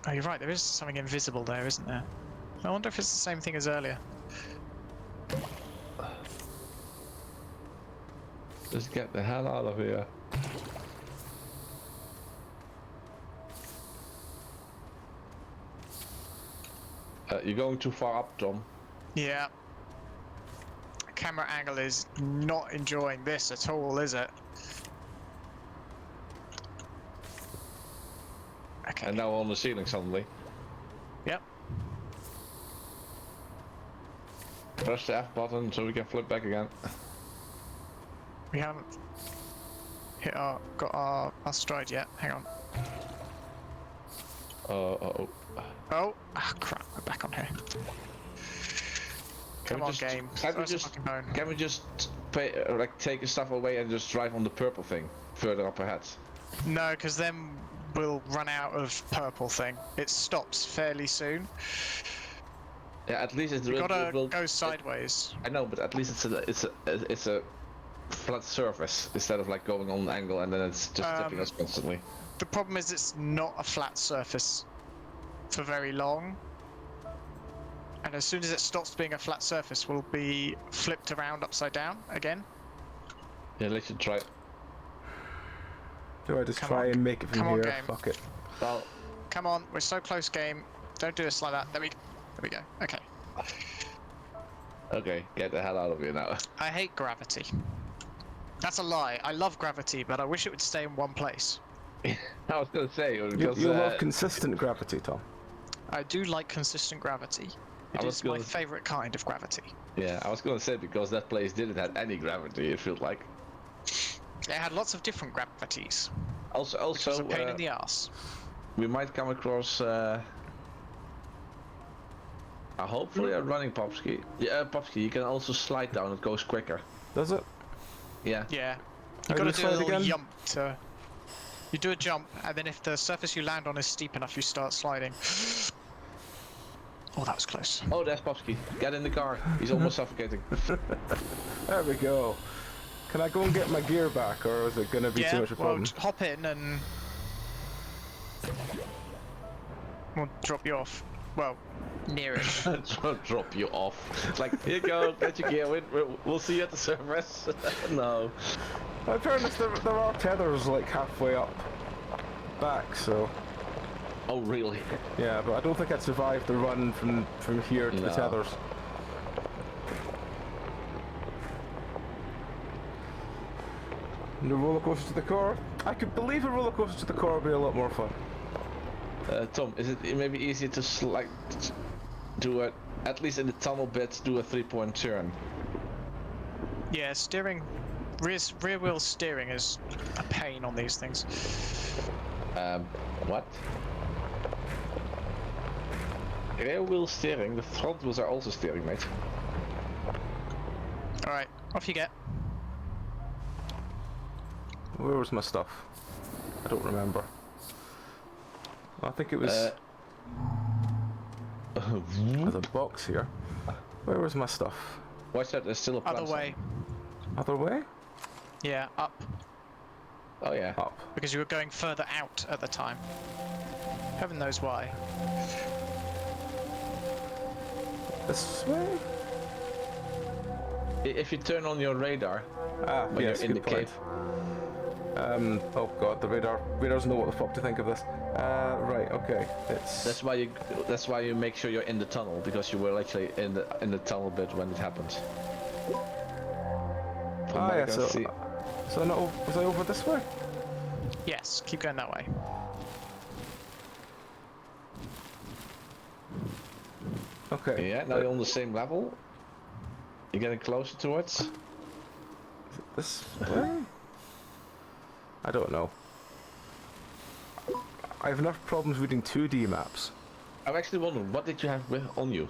D: Oh, you're right. There is something invisible there, isn't there? I wonder if it's the same thing as earlier.
B: Just get the hell out of here. You're going too far up, Tom.
D: Yeah. Camera angle is not enjoying this at all, is it? Okay.
B: And now on the ceiling suddenly.
D: Yep.
B: Press the F button so we can flip back again.
D: We haven't got our stride yet. Hang on.
B: Uh-oh.
D: Oh, crap. We're back on here. Come on, game.
B: Can
D: Throw
B: we
D: us a
B: just,
D: fucking bone.
B: can we just take the stuff away and just drive on the purple thing further up ahead?
D: No, because then we'll run out of purple thing. It stops fairly soon.
B: Yeah, at least
D: We gotta
B: will
D: go sideways.
B: I know, but at least it's a flat surface instead of like going on an angle and then it's just tipping us constantly.
D: The problem is it's not a flat surface for very long. And as soon as it stops being a flat surface, we'll be flipped around upside down again.
B: Yeah, let's try.
A: Do I just
D: Come
A: try
D: on.
A: and make it from
D: Come on,
A: here?
D: game.
A: Fuck it.
B: Well,
D: Come on, we're so close, game. Don't do us like that. There we go. Okay.
B: okay, get the hell out of here now.
D: I hate gravity. That's a lie. I love gravity, but I wish it would stay in one place.
B: I was gonna say
A: You
B: because
A: love consistent gravity, Tom.
D: I do like consistent gravity. It
B: was
D: is my
B: gonna-
D: favorite kind of gravity.
B: yeah, I was gonna say because that place didn't have any gravity. It felt like.
D: It had lots of different gravities.
B: Also,
D: Which was a pain in the ass.
B: we might come across hopefully a running Popsky. Yeah, Popsky, you can also slide down, it goes quicker.
A: Does it?
B: Yeah.
D: Yeah.
A: How
D: You
A: do
D: gotta
A: you
D: do a
A: slide
D: little
A: again?
D: jump to. You do a jump, and then if the surface you land on is steep enough, you start sliding. Oh, that was close.
B: Oh, there's Popsky. Get in the car. He's almost suffocating.
A: There we go. Can I go and get my gear back, or is it going to be too much of a problem?
D: Hop in and we'll drop you off. Well, near-ish.
B: Drop you off. It's like, here you go, get your gear in. We'll see you at the surface. No.
A: In fairness, there are tethers like halfway up back, so
B: Oh, really?
A: yeah, but I don't think I'd survive the run from here to the
B: No.
A: tethers. And the roller coaster to the car. I could believe a roller coaster to the car would be a lot more fun.
B: Tom, is it maybe easier to do a, at least in the tunnel bit, do a 3-point turn?
D: Yeah, steering, rear wheel steering is a pain on these things.
B: What? Rear wheel steering, the front wheels are also steering, mate.
D: Alright, off you get.
A: Where was my stuff? I don't remember. I think it was... There's a box here. Where was my stuff?
B: Watch that, there's still a plant.
D: Other way.
A: Other way?
D: Yeah, up.
B: Oh yeah.
A: Up.
D: Because you were going further out at the time. Heaven knows why.
A: This way?
B: If you turn on your radar, when
A: yes,
B: you're in the
A: good point.
B: cave.
A: Oh god, the radars know what the fuck to think of this. Right, okay.
B: That's why you make sure you're in the tunnel, because you were actually in the tunnel bit when it happened.
A: yeah, so was I over this way?
D: Yes, keep going that way.
A: Okay.
B: Yeah, now you're on the same level. You're getting closer towards.
A: Is it this way? I don't know. I have enough problems reading 2D maps.
B: I'm actually wondering, what did you have on you?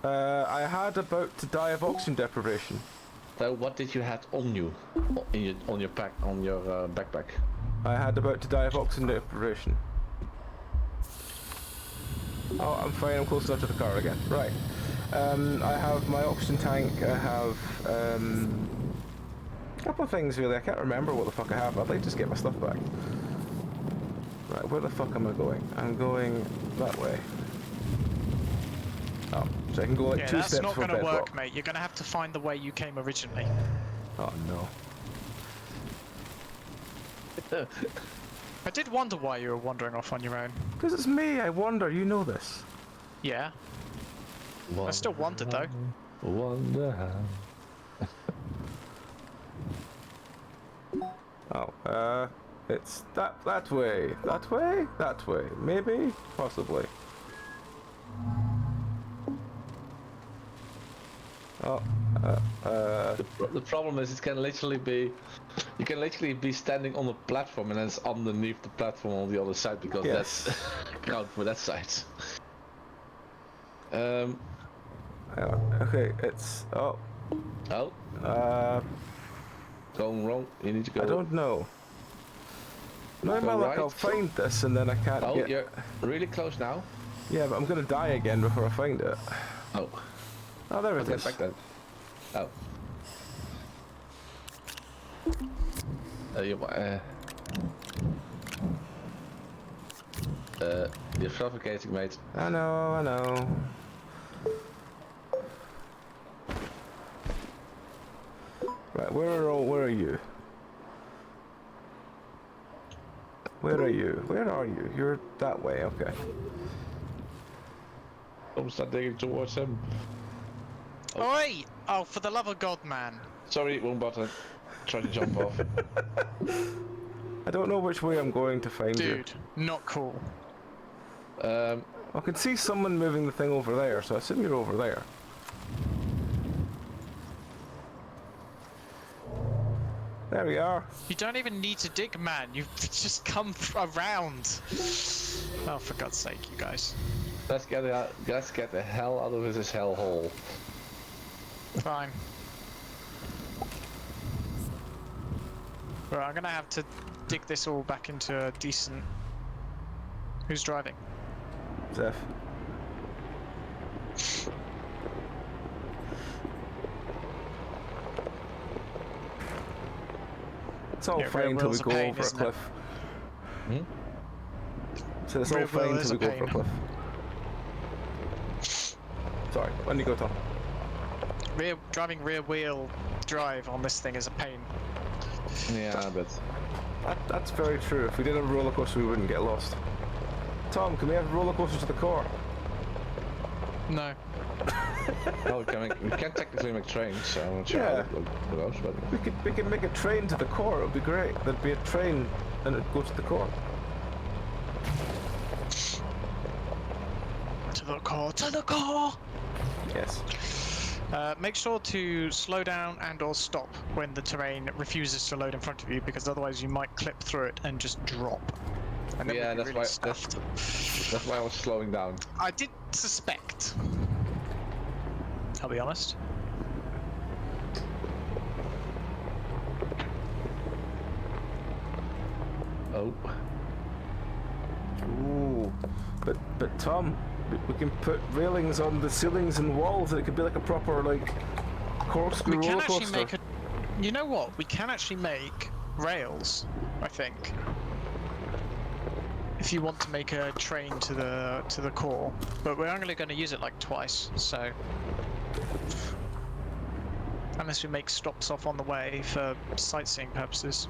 A: I had about to die of oxygen deprivation.
B: So what did you have on you, on your backpack?
A: I had about to die of oxygen deprivation. Oh, I'm fine. I'm close enough to the car again. Right. I have my oxygen tank. I have a couple of things really. I can't remember what the fuck I have. I'd like to just get my stuff back. Right, where the fuck am I going? I'm going that way. Oh, so I can go like
D: Yeah,
A: 2
D: that's
A: steps
D: not
A: from
D: going to
A: bedrock.
D: work, mate. You're going to have to find the way you came originally.
A: Oh no.
D: I did wonder why you were wandering off on your own.
A: Because it's me. I wander. You know this.
D: Yeah. I still wanted though.
B: Wonder how.
A: Oh, it's that way. That way? That way. Maybe? Possibly. Oh,
B: The problem is it can literally be, you can literally be standing on the platform and then it's underneath the platform on the other side, because
A: Yes.
B: that's count for that side.
A: okay, it's... Oh.
B: Going wrong. You need to go.
A: I don't know. No,
B: Go
A: my luck,
B: right.
A: I'll find this and then I can't
B: Oh,
A: get...
B: you're really close now.
A: Yeah, but I'm gonna die again before I find it.
B: Oh,
A: Oh, there it
B: okay,
A: is.
B: back then. Oh. You're suffocating, mate.
A: I know. Right, where are you? Where are you? Where are you? You're that way, okay.
B: I'm start digging towards him.
D: Oi! Oh, for the love of God, man.
B: Sorry, wrong button. Try to jump off.
A: I don't know which way I'm going to find you.
D: Dude, not cool.
A: I can see someone moving the thing over there, so I assume you're over there. There we are.
D: You don't even need to dig, man. You've just come around. Oh, for God's sake, you guys.
B: Let's get the hell out of this hellhole.
D: Fine. Well, I'm gonna have to dig this all back into a decent... Who's driving?
A: Zeph. It's all
D: Yeah, rear
A: fine till we
D: wheel's a
A: go
D: pain,
A: over a
D: isn't it?
A: cliff.
B: Hmm?
A: So it's all
D: Rear wheel
A: fine
D: is
A: till we
D: a
A: go over a
D: pain.
A: cliff. Sorry, when you go, Tom.
D: Driving rear wheel drive on this thing is a pain.
B: Yeah, but
A: That's very true. If we did a roller coaster, we wouldn't get lost. Tom, can we have roller coasters to the core?
D: No.
B: well, we can technically make trains, so I'm not sure
A: Yeah.
B: how that goes, but
A: We could make a train to the core. It would be great. There'd be a train, and it'd go to the core.
D: To the core. To the core!
A: Yes.
D: Make sure to slow down and or stop when the terrain refuses to load in front of you, because otherwise you might clip through it and just drop. And then
B: yeah,
D: we'd be
B: that's
D: really
B: why
D: stuffed.
B: that's why I was slowing down.
D: I did suspect. I'll be honest.
B: Oh,
A: Ooh. But Tom, we can put railings on the ceilings and walls. And it could be like a proper like corkscrew
D: We can
A: roller
D: actually
A: coaster.
D: make a... You know what? We can actually make rails, I think. If you want to make a train to the core. But we're only going to use it like twice, so... Unless we make stops off on the way for sightseeing purposes.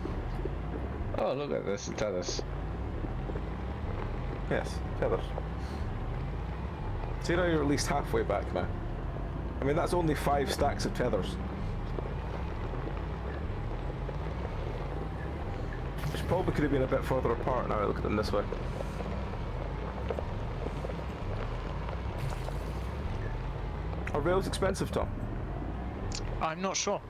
B: oh, look at this, tell us.
A: Yes, tethers. See, now you're at least halfway back now. I mean, that's only 5 stacks of tethers. Which probably could have been a bit further apart now I look at them this way. Are rails expensive, Tom?
D: I'm not sure.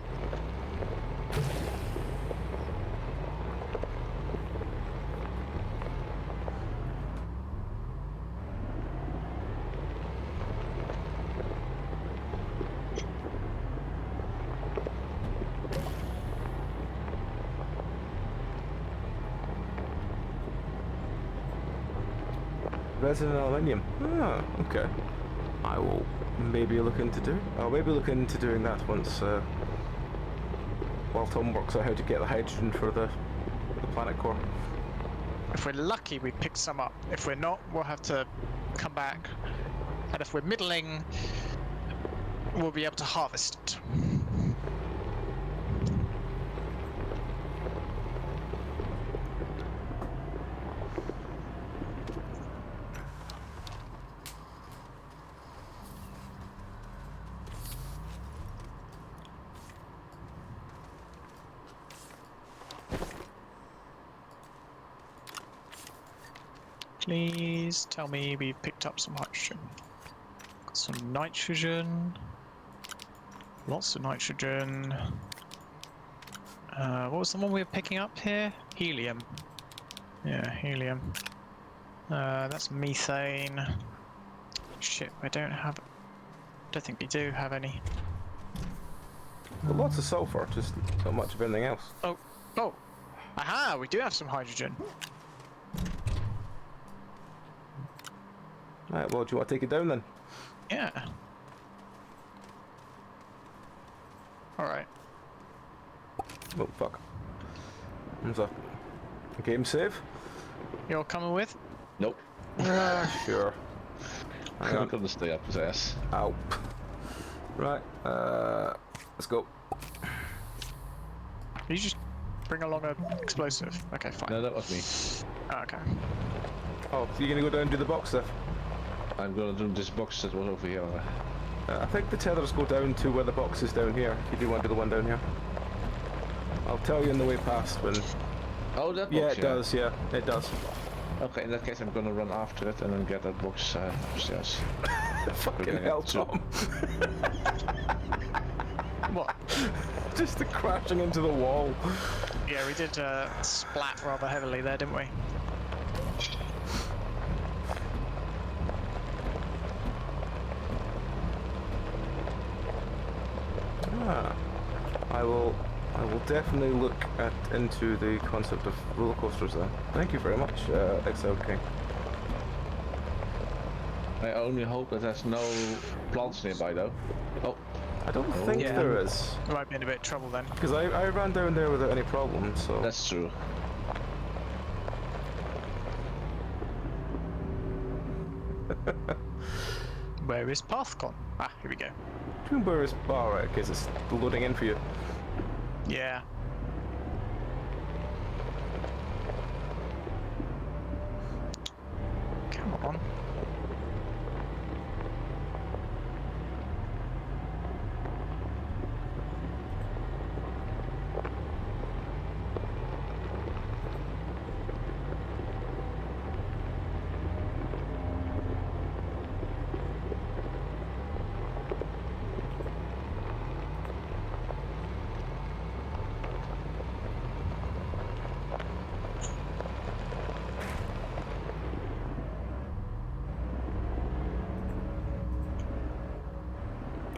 A: Resin and aluminium. Ah, okay. I will maybe look into I'll maybe look into doing that once while Tom works out how to get the hydrogen for the planet core.
D: If we're lucky, we pick some up. If we're not, we'll have to come back. And if we're middling, we'll be able to harvest it. Please tell me we picked up some hydrogen. Got some nitrogen. Lots of nitrogen. What was the one we were picking up here? Helium. Yeah, helium. That's methane. Shit, I don't think we do have any.
A: But lots of sulfur, just not much of anything else.
D: Oh! Aha! We do have some hydrogen.
A: Right, well, do you want to take it down then?
D: Yeah. Alright.
A: Oh, fuck. There's a game save?
D: You're coming with?
B: Nope.
A: Sure. Hang
B: I'm
A: on.
B: gonna stay up his ass.
A: Ow. Right, let's go.
D: You just bring along an explosive. Okay, fine.
B: No, that was me.
D: Oh, okay.
A: Oh, so you're gonna go down and do the box stuff?
B: I'm gonna do this box that was over here.
A: I think the tethers go down to where the box is down here, if you do want to do the one down here. I'll tell you on the way past when...
B: Oh, that box,
A: Yeah, it does, yeah, it does.
B: Okay, in that case I'm gonna run after it and then get that box upstairs.
A: Fucking hell, Tom.
D: What?
A: Just the crashing into the wall.
D: Yeah, we did splat rather heavily there, didn't we?
A: Ah, I will definitely look into the concept of roller coasters then. Thank you very much, XL King.
B: I only hope that there's no plants nearby though. Oh,
A: I don't think
D: Yeah.
A: there is.
D: We might be in a bit of trouble then.
A: Because I ran down there without any problem, so...
B: that's true.
D: Where is path gone? Ah, here we go.
A: Where is... Alright, okay, it's loading in for you.
D: Yeah. Come on.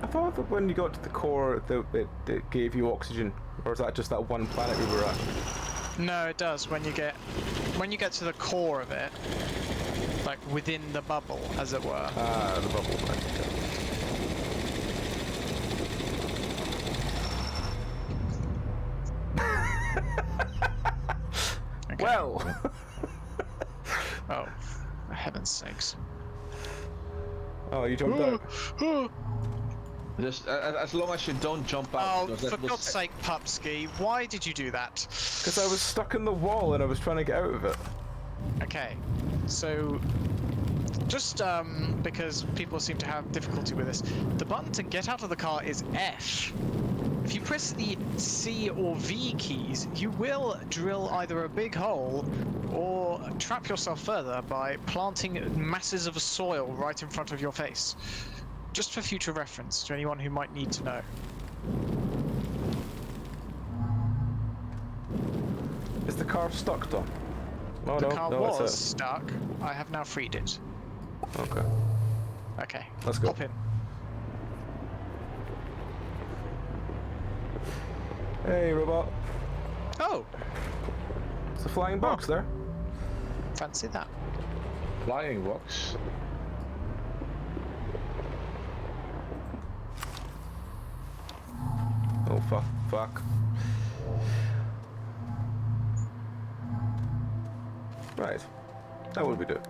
A: I thought that when you got to the core, it gave you oxygen. Or is that just that one planet we were at?
D: No, it does. When you get to the core of it, like within the bubble, as it were.
A: Ah, the bubble. Right.
D: Okay.
A: Well!
D: Oh, for heaven's sakes.
A: Oh, you jumped out.
B: Just as long as you don't jump out.
D: Oh,
B: because that
D: for
B: will
D: God's sake, Pupski, why did you do that?
A: Because I was stuck in the wall and I was trying to get out of it.
D: Okay, so just because people seem to have difficulty with this, the button to get out of the car is F. If you press the C or V keys, you will drill either a big hole or trap yourself further by planting masses of soil right in front of your face. Just for future reference to anyone who might need to know.
A: Is the car stuck, Tom? Oh,
D: The
A: no,
D: car
A: no,
D: was
A: it's
D: stuck. I have now freed it.
A: Okay.
D: Okay.
A: Let's go.
D: Hop in.
A: Hey, robot.
D: Oh,
A: It's a flying box there.
D: fancy that.
B: flying box.
A: Oh, fuck. Right. That would be do.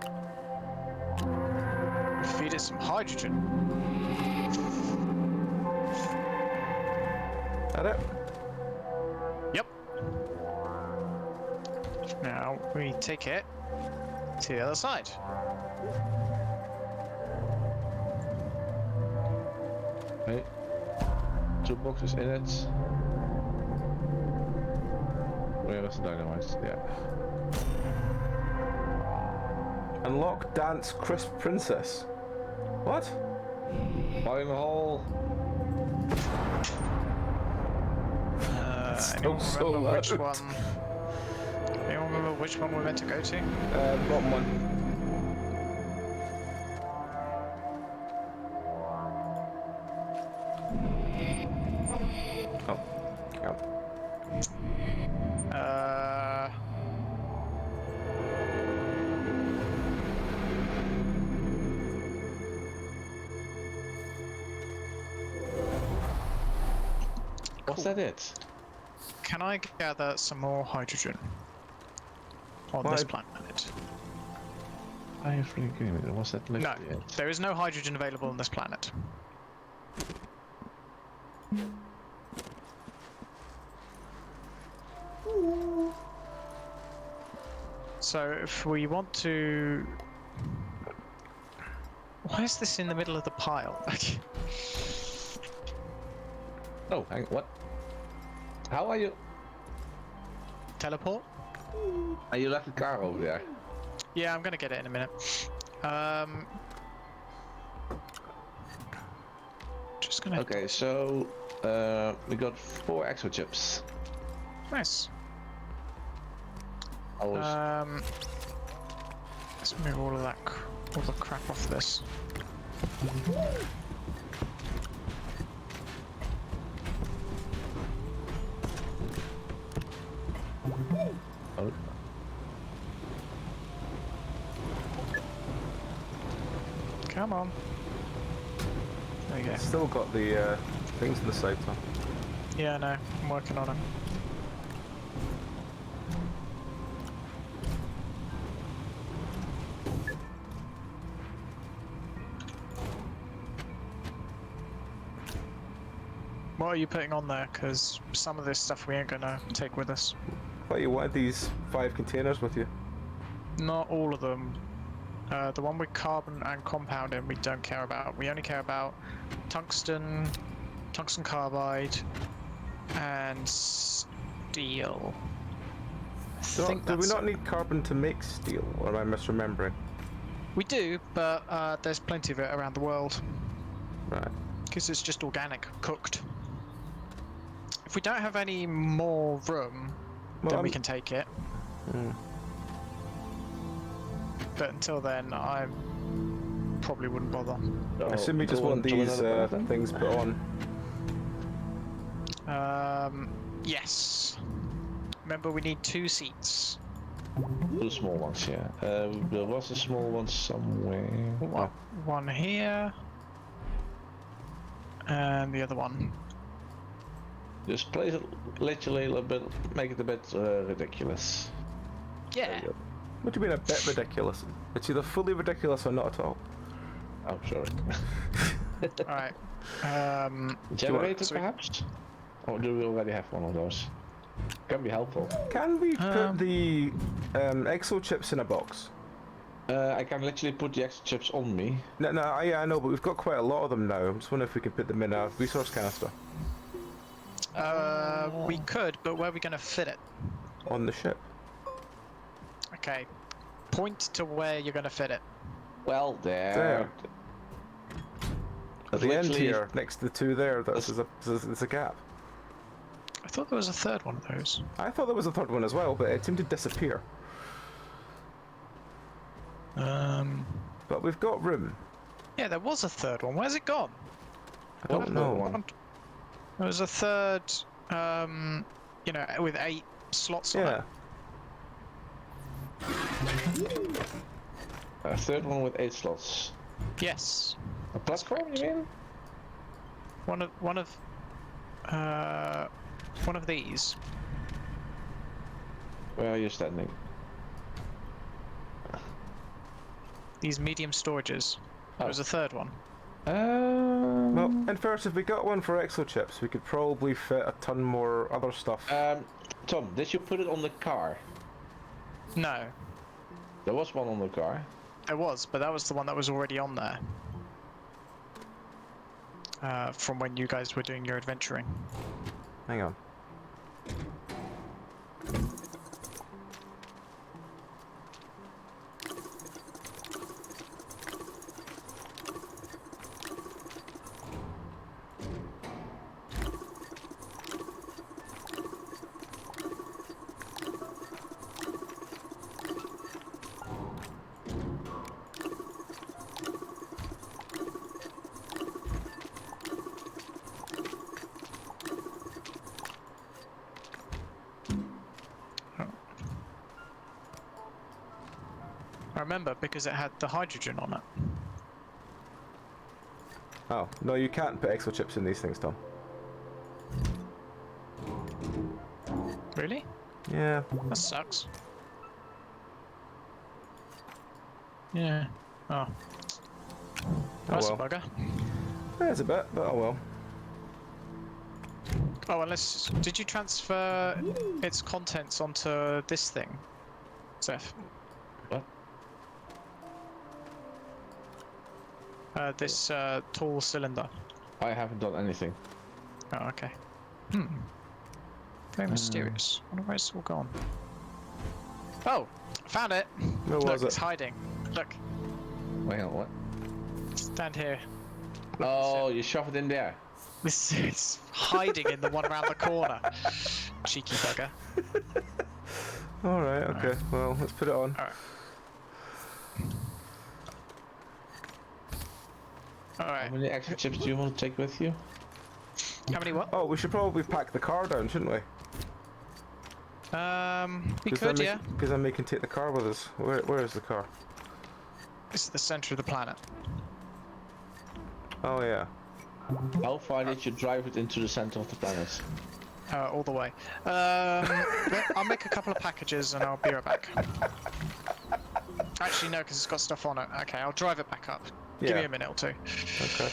D: Feed it some hydrogen.
A: That it?
D: Yep. Now we take it to the other side.
B: Okay. 2 boxes in it. Where is the dynamite? Yeah.
A: Unlock Dance Crisp Princess. What?
B: Flying hole.
A: Still so
D: remember which
A: loud.
D: one? Anyone remember which one we're meant to go to?
A: Bottom one. Oh, count.
B: Was that it?
D: Can I gather some more hydrogen on this
A: Why-
D: planet?
B: I have really kidding me. Was that
D: No,
B: literally it?
D: there is no hydrogen available on this planet. So if we want to... Why is this in the middle of the pile?
B: Oh, hang what? How are you?
D: Teleport?
B: Are you left the car over there?
D: Yeah, I'm gonna get it in a minute. Just gonna...
B: Okay, so we got 4 extra chips.
D: Nice.
B: I was
D: Let's move all of that, all the crap off this. Come on. There you go.
A: Still got the things in the side, Tom.
D: Yeah, I know. I'm working on it. What are you putting on there? Because some of this stuff we ain't gonna take with us.
A: Thought you wanted these 5 containers with you.
D: Not all of them. The one with carbon and compound in we don't care about. We only care about tungsten, tungsten carbide, and steel.
A: Do we not need carbon to make steel, or am I misremembering?
D: We do, but there's plenty of it around the world.
A: Right.
D: Because it's just organic, cooked. If we don't have any more room, then we can take it. But until then, I probably wouldn't bother.
A: I assume we just want these things put on.
D: Yes. Remember, we need 2 seats.
B: 2 small ones, yeah. There was a small one somewhere.
D: One here. And the other one.
B: Just place it literally a little bit, make it a bit ridiculous.
D: Yeah.
A: What do you mean a bit ridiculous? It's either fully ridiculous or not at all.
B: I'm sorry.
D: Alright.
B: Generator perhaps? Or do we already have one of those? Can be helpful.
A: Can we put the exo chips in a box?
B: I can literally put the extra chips on me.
A: No, I know, but we've got quite a lot of them now. I'm just wondering if we can put them in a resource canister.
D: We could, but where are we going to fit it?
A: On the ship.
D: Okay. Point to where you're going to fit it.
B: Well,
A: There. At the end here, next to the 2 there, there's a gap.
D: I thought there was a third one of those.
A: I thought there was a 3rd one as well, but it seemed to disappear. But we've got room.
D: Yeah, there was a third one. Where's it gone?
A: I don't know.
D: There was a third, you know, with 8 slots on it.
B: A 3rd one with 8 slots.
D: Yes.
B: A platform, you mean?
D: One of these.
B: Where are you standing?
D: These medium storages. There was a third one.
A: Well, and first, if we got one for exo chips, we could probably fit a ton more other stuff.
B: Tom, did you put it on the car?
D: No.
B: There was one on the car.
D: There was, but that was the one that was already on there. From when you guys were doing your adventuring.
A: Hang on.
D: I remember because it had the hydrogen on it.
A: Oh, no, you can't put exo chips in these things, Tom.
D: Really?
A: Yeah.
D: That sucks. Yeah. Oh. That's
A: well.
D: a bugger.
A: There's a bit, but oh well.
D: Oh, unless... Did you transfer its contents onto this thing, Zeph?
B: What?
D: This tall cylinder.
B: I haven't done anything.
D: Oh, okay. Very mysterious. I wonder where it's all gone. Oh! Found it!
A: Where was
D: Look,
A: it?
D: it's hiding. Look.
B: Wait, hang on, what?
D: Stand here.
B: Oh, you shove it in there.
D: This is hiding in the one around the corner. Cheeky bugger.
A: Alright, okay. Well, let's put it on.
D: Alright.
B: How many extra chips do you want to take with you?
D: How many what?
A: Oh, we should probably pack the car down, shouldn't we?
D: We could, yeah.
A: Because then we can take the car with us. Where is the car?
D: This is the center of the planet.
A: Oh yeah.
B: How far did you drive it into the center of the planet?
D: All the way. I'll make a couple of packages and I'll be right back. Actually, no, because it's got stuff on it. Okay, I'll drive it back up. Give
A: Yeah.
D: me a minute or two.
A: Okay.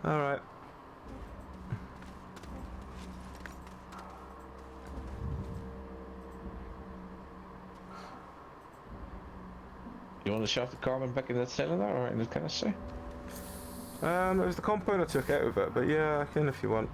A: All right.
B: You want to shove the carbon back in that cylinder or in the canister?
A: It was the compound I took out of it, but yeah, I can if you want.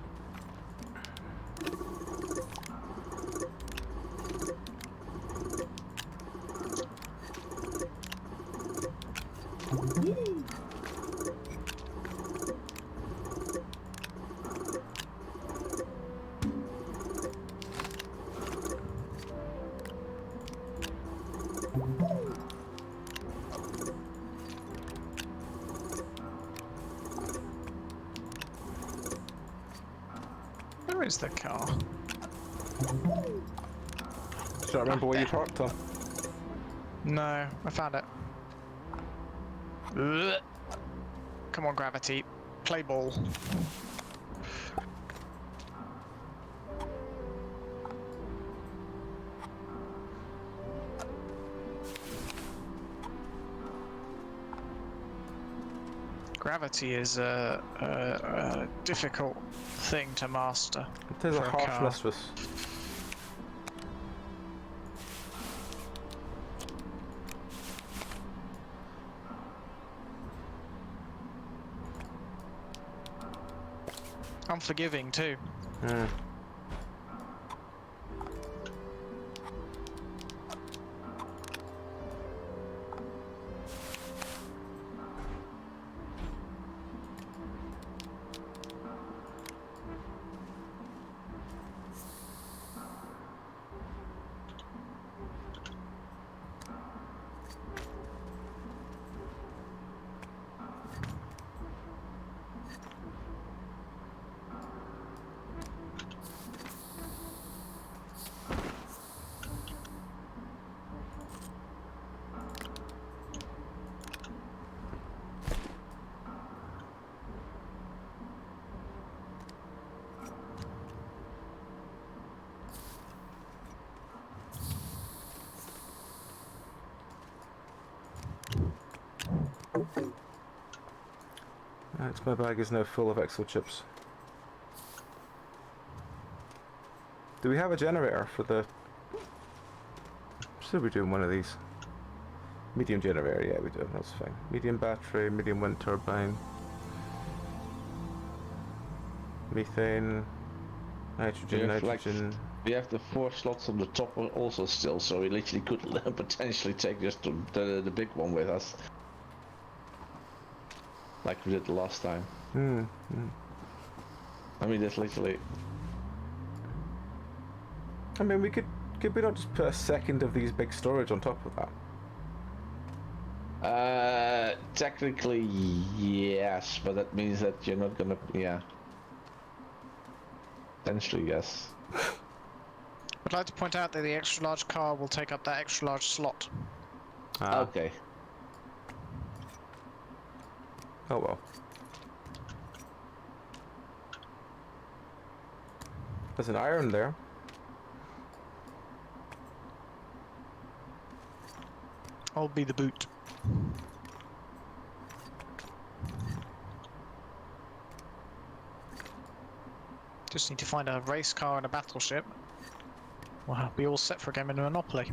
D: Where is the car?
A: Do you remember where you parked, Tom?
D: No, I found it. Ugh. Come on, Gravity. Play ball. Gravity is a difficult thing to master.
A: It is a
D: for car.
A: harsh mistress.
D: Unforgiving too.
A: Hmm. Right, my bag is now full of exo chips. Do we have a generator for the... Should we do one of these? Medium generator, yeah we do, that's fine. Medium battery, medium wind turbine. Methane, nitrogen, nitrogen.
B: We have the 4 slots on the top also still, so we literally could potentially take just the big one with us. Like we did the last time. I mean, that's literally...
A: I mean, could we not just put a second of these big storage on top of that?
B: Technically, yes, but that means that you're not gonna, yeah. Potentially, yes.
D: I'd like to point out that the extra large car will take up that extra large slot.
B: Okay.
A: Oh well. There's an iron there.
D: I'll be the boot. Just need to find a race car and a battleship. We'll be all set for a game of Monopoly.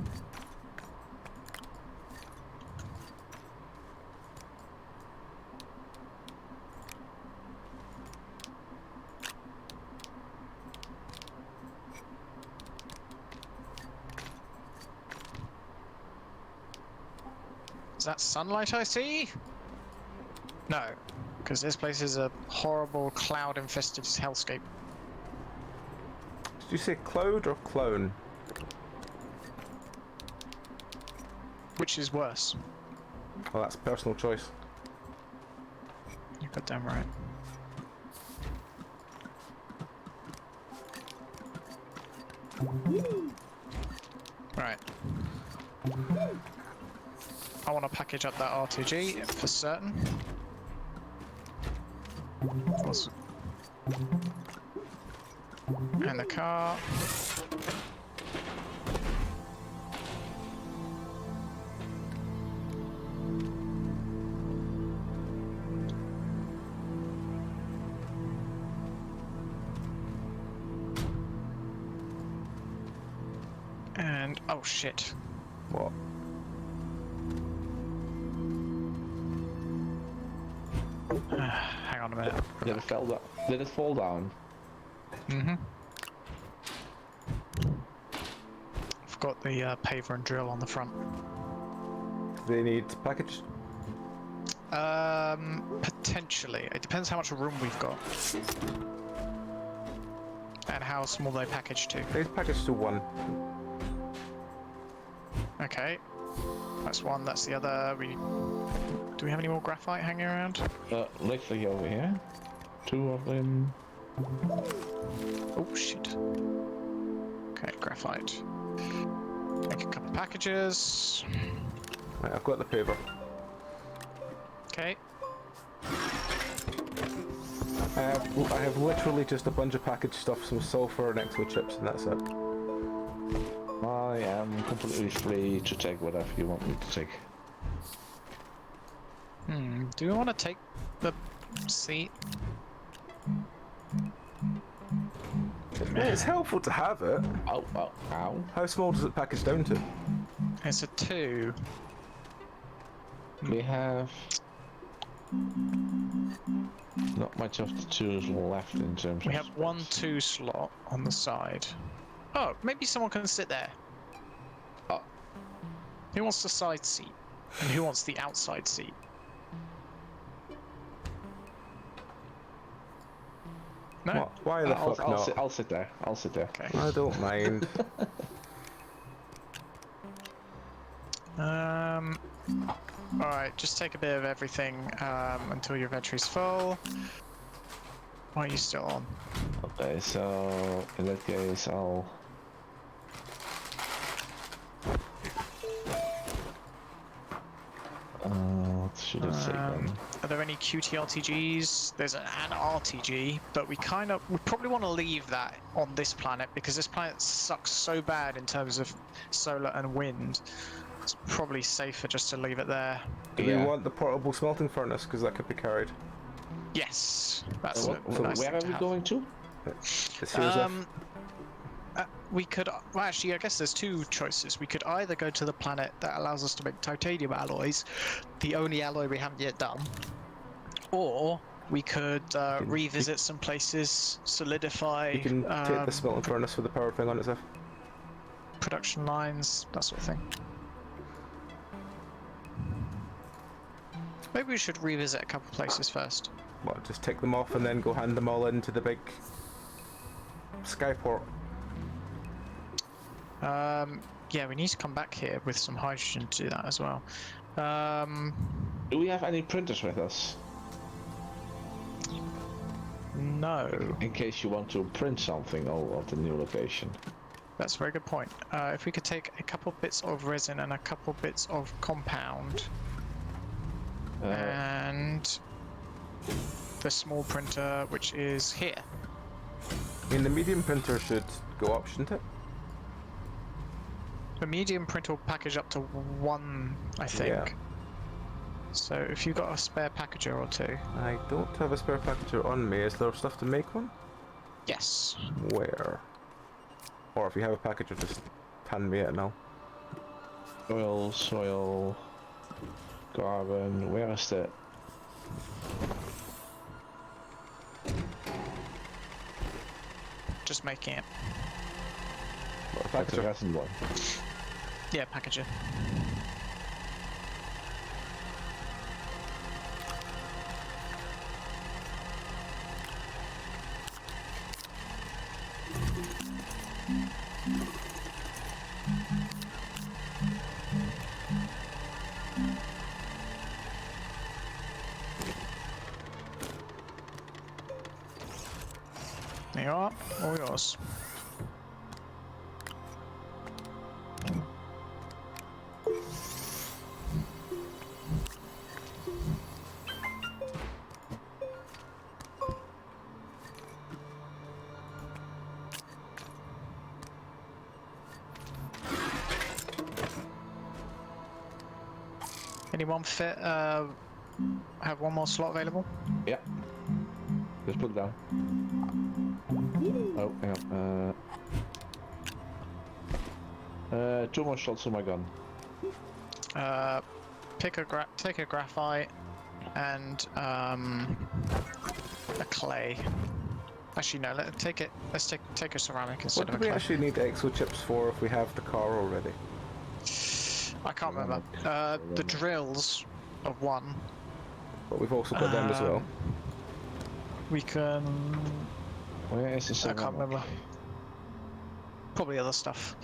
D: Is that sunlight I see? No, because this place is a horrible cloud-infested hellscape.
A: Did you say cloud or clone?
D: Which is worse?
A: Well, that's personal choice.
D: You're goddamn right. Right. I want to package up that R2G for certain. Was- And the car. And oh shit.
A: What?
D: Hang on a minute.
B: Did it fall down? Did it fall down?
D: Mm-hmm. I've got the paver and drill on the front.
A: They need package.
D: Potentially. It depends how much room we've got. And how small they package to.
A: They package to 1.
D: Okay. That's one, that's the other. Do we have any more graphite hanging around?
B: Literally over here. 2 of them.
D: Oh shit. Okay, graphite. Make a couple packages.
A: Right, I've got the paper.
D: Okay.
A: I have literally just a bunch of packaged stuff, some sulfur and exo chips, and that's it.
B: I am completely free to take whatever you want me to take.
D: Do we want to take the seat?
A: It's helpful to have it.
B: Ow, ow, ow.
A: How small does it package down to?
D: It's a 2.
B: We have not much of the 2s left in terms
D: We
B: of
D: have 1 2 slot on the side. Oh, maybe someone can sit there.
B: Oh.
D: Who wants the side seat? And who wants the outside seat? No?
A: What? Why the fuck not?
B: I'll sit there. I'll sit there.
D: Okay.
A: I don't mind.
D: Alright, just take a bit of everything until your inventory's full. Why are you still on?
B: Okay, so in that case, I'll. What should I say then?
D: Are there any QTRTGs? There's an RTG, but we probably want to leave that on this planet because this planet sucks so bad in terms of solar and wind. It's probably safer just to leave it there.
A: Do we want the portable smelting furnace? Because that could be carried.
D: Yes, that's
B: So
D: a nice
B: where
D: thing
B: are
D: to
B: we
D: have.
B: going to?
A: It's here, Zeph.
D: We could, well actually I guess there's 2 choices. We could either go to the planet that allows us to make titanium alloys, the only alloy we haven't yet done, or we could revisit some places, solidify
A: You can take the smelting furnace with the power thing on it, Zeph.
D: production lines, that sort of thing. Maybe we should revisit a couple places first.
A: What, just take them off and then go hand them all into the big skyport?
D: Yeah, we need to come back here with some hydrogen to do that as well.
B: Do we have any printers with us?
D: No.
B: In case you want to print something of the new location.
D: That's a very good point. If we could take a couple bits of resin and a couple bits of compound, and the small printer, which is here.
A: I mean, the medium printer should go up, shouldn't it?
D: The medium printer will package up to 1, I think.
A: Yeah.
D: So if you've got a spare packager or 2.
A: I don't have a spare packager on me. Is there stuff to make one?
D: Yes.
A: Where? Or if you have a packager, just hand me it now.
B: Oil, soil, carbon. Where is that?
D: Just making it.
A: What, a
B: That's the
A: packager?
B: resin one.
D: Yeah, packager. There you are, all yours. Anyone fit? Have one more slot available?
B: Yeah. Just put it down. Oh, hang on. 2 more shots on my gun.
D: Take a graphite and a clay. Actually, no. Let's take a ceramic instead
A: What do
D: of a
A: we
D: clay.
A: actually need exo chips for if we have the car already?
D: I can't remember. The drills of 1.
A: But we've also got them as well.
D: We can.
B: Where is the
D: I
B: ceramic?
D: can't remember. Probably other stuff.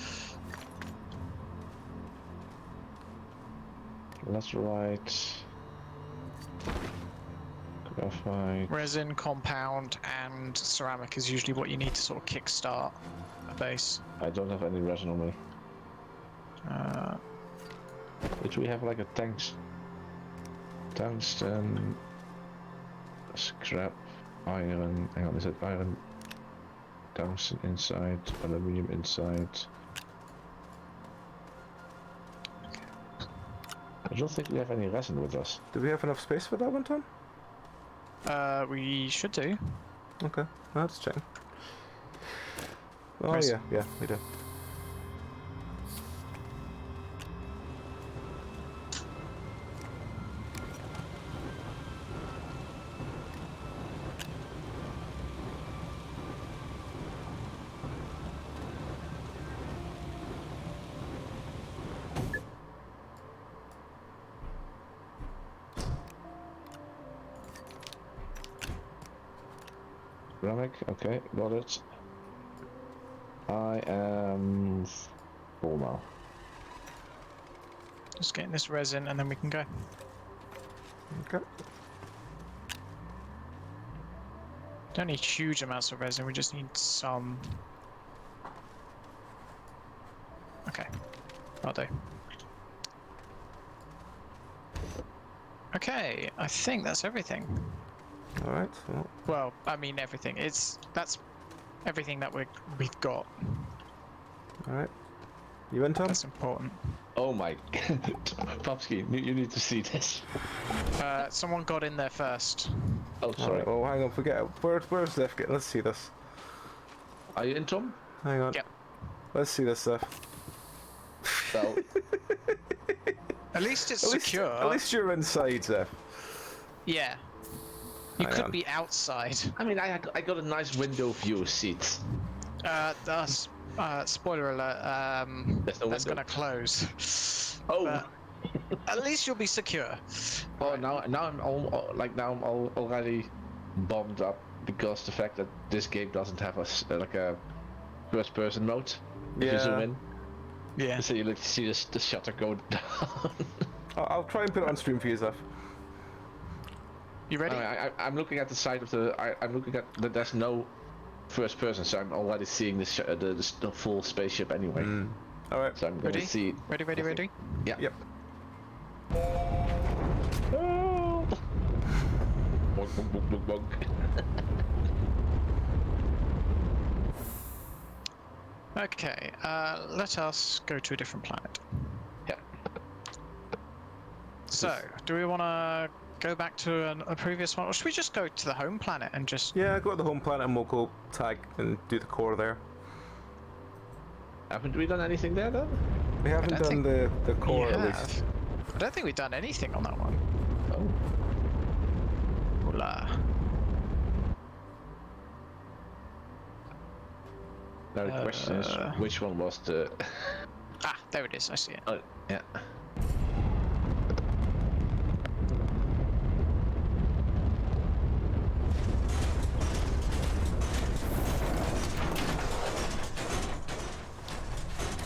B: Laterite. Graphite.
D: Resin, compound, and ceramic is usually what you need to sort of kickstart a base.
B: I don't have any resin on me. Which we have like a tungsten, scrap, iron. Hang on, is it iron? Tungsten inside, aluminium inside. I don't think we have any resin with us.
A: Do we have enough space for that one, Tom?
D: We should do.
A: Okay, let's check. Oh
D: Where's-
A: yeah, we do.
B: Ceramic, okay, got it. I am full now.
D: Just getting this resin and then we can go.
A: Okay.
D: Don't need huge amounts of resin, we just need some. Okay, I'll do. Okay, I think that's everything.
A: All right. Well,
D: Well, I mean everything. That's everything that we've got.
A: all right. You in, Tom?
D: That's important.
B: Oh my Popsky, you need to see this.
D: Someone got in there first.
B: Oh,
A: All
B: sorry.
A: right. Oh, hang on. Forget. Where's Zephy? Let's see this.
B: Are you in, Tom?
A: Hang on.
D: Yep.
A: Let's see this, Zeph.
B: So,
D: At least it's
A: At least,
D: secure.
A: at least you're inside, Zeph.
D: Yeah. You
A: Hang
D: could
A: on.
D: be outside.
B: I mean, I got a nice window view seat.
D: That's spoiler alert.
B: There's no
D: That's
B: window.
D: gonna close.
B: Oh.
D: But at least you'll be secure.
B: Oh, now I'm already bombed up because the fact that this game doesn't have like a first-person mode. If you zoom in,
D: Yeah.
B: so you see the shutter go down.
A: I'll try and put it on stream for you, Zeph.
D: You ready?
B: I'm looking at the side of the. I'm looking at that. There's no first person, so I'm already seeing the full spaceship anyway.
A: All right.
B: So I'm going
D: Ready?
B: to see.
D: Ready?
B: Yeah.
A: Yep.
B: Oh. Bonk, bonk, bonk, bonk, bonk.
D: Okay. Let us go to a different planet.
B: Yeah.
D: So, do we want to go back to a previous one, or should we just go to the home planet and just?
A: Yeah, go to the home planet and we'll go tag and do the core there.
B: Haven't we done anything there though?
A: We haven't
D: don't
A: done the core
D: We
A: at
D: have.
A: least.
D: I don't think we've done anything on that one.
B: Oh.
D: Hola.
B: Now the question is, which one was the?
D: Ah, there it is. I see it.
B: Oh, yeah.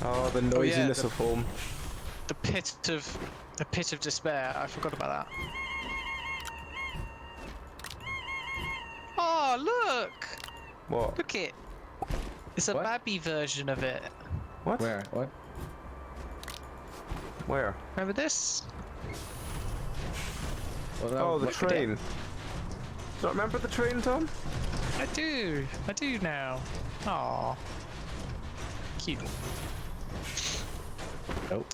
A: Oh, the noisiness of home.
D: The pit of despair. I forgot about that. Oh, look!
A: What?
D: Look it. It's a
B: What?
D: babby version of it.
A: What?
B: Where? What?
A: Where?
D: Remember this?
B: Well,
A: Oh, the
B: what-
A: train. Do you remember the train, Tom?
D: I do now. Aw. Cute.
B: Nope.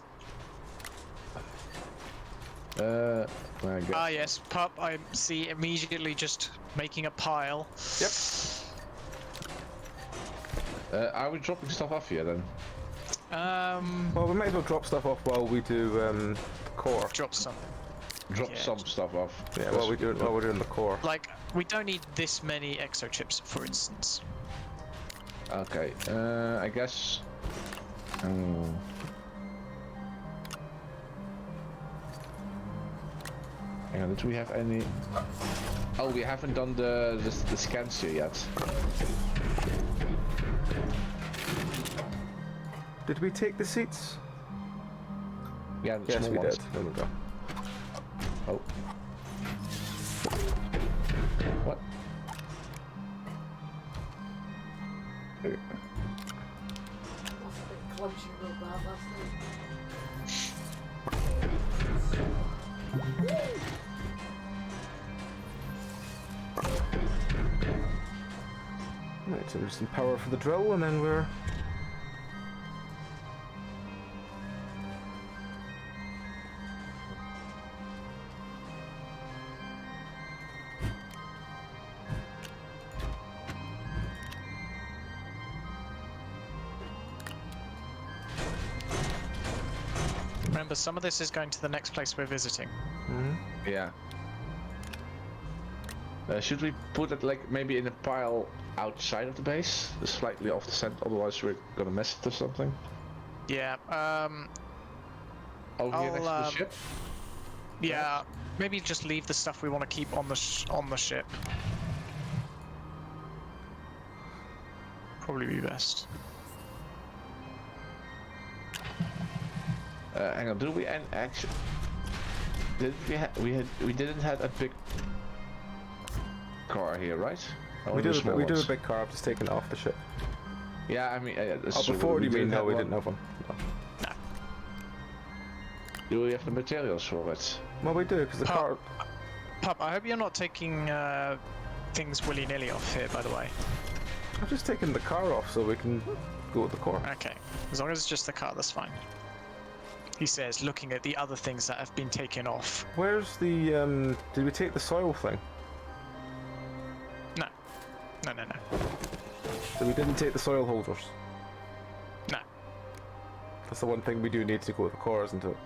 B: I guess.
D: Ah yes, pup. I see immediately just making a pile.
A: Yep.
B: Are we dropping stuff off here then?
A: Well, we might as well drop stuff off while we do the core.
D: Drop some.
B: Drop
D: Yeah.
B: some stuff off.
A: Yeah, while we're doing the core.
D: Like, we don't need this many exochips, for instance.
B: Okay, I guess... Hang on, did we have any... Oh, we haven't done the scans here yet.
A: Did we take the seats?
B: Yeah, the
A: Yes,
B: small
A: we
B: ones.
A: did. There we go.
B: Oh. What?
C: That's a bit clumsy real bad last night.
A: Right, so there's some power for the drill, and then we're...
D: Remember, some of this is going to the next place we're visiting.
B: Yeah. Should we put it like maybe in a pile outside of the base? Slightly off the center, otherwise we're gonna miss it or something.
D: Yeah,
B: Over here next to the
D: I'll,
B: ship?
D: yeah, maybe just leave the stuff we want to keep on the ship. Probably be best.
B: Hang on, did we actually... Did we didn't have a big car here, right?
A: We do a big car. I've just taken it off the ship.
B: Yeah, I mean,
A: Oh, before you mean? No, we didn't have one. No.
B: Do we have the materials for it?
A: Well, we do, because the car...
D: Pup, I hope you're not taking things willy-nilly off here, by the way.
A: I've just taken the car off so we can go with the core.
D: Okay, as long as it's just the car, that's fine. He says, looking at the other things that have been taken off.
A: Where's the, did we take the soil thing?
D: No. No.
A: So we didn't take the soil holders?
D: No.
A: That's the one thing we do need to go with the core, isn't it?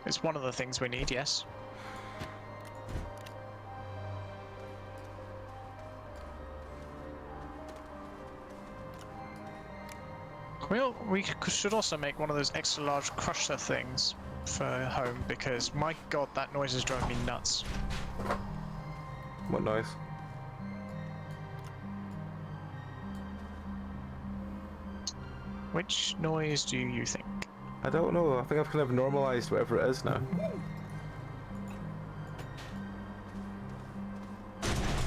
D: It's one of the things we need, yes. We should also make one of those extra large crusher things for home, because my god, that noise is driving me nuts.
A: What noise?
D: Which noise do you think?
A: I don't know. I think I've kind of normalized whatever it is now.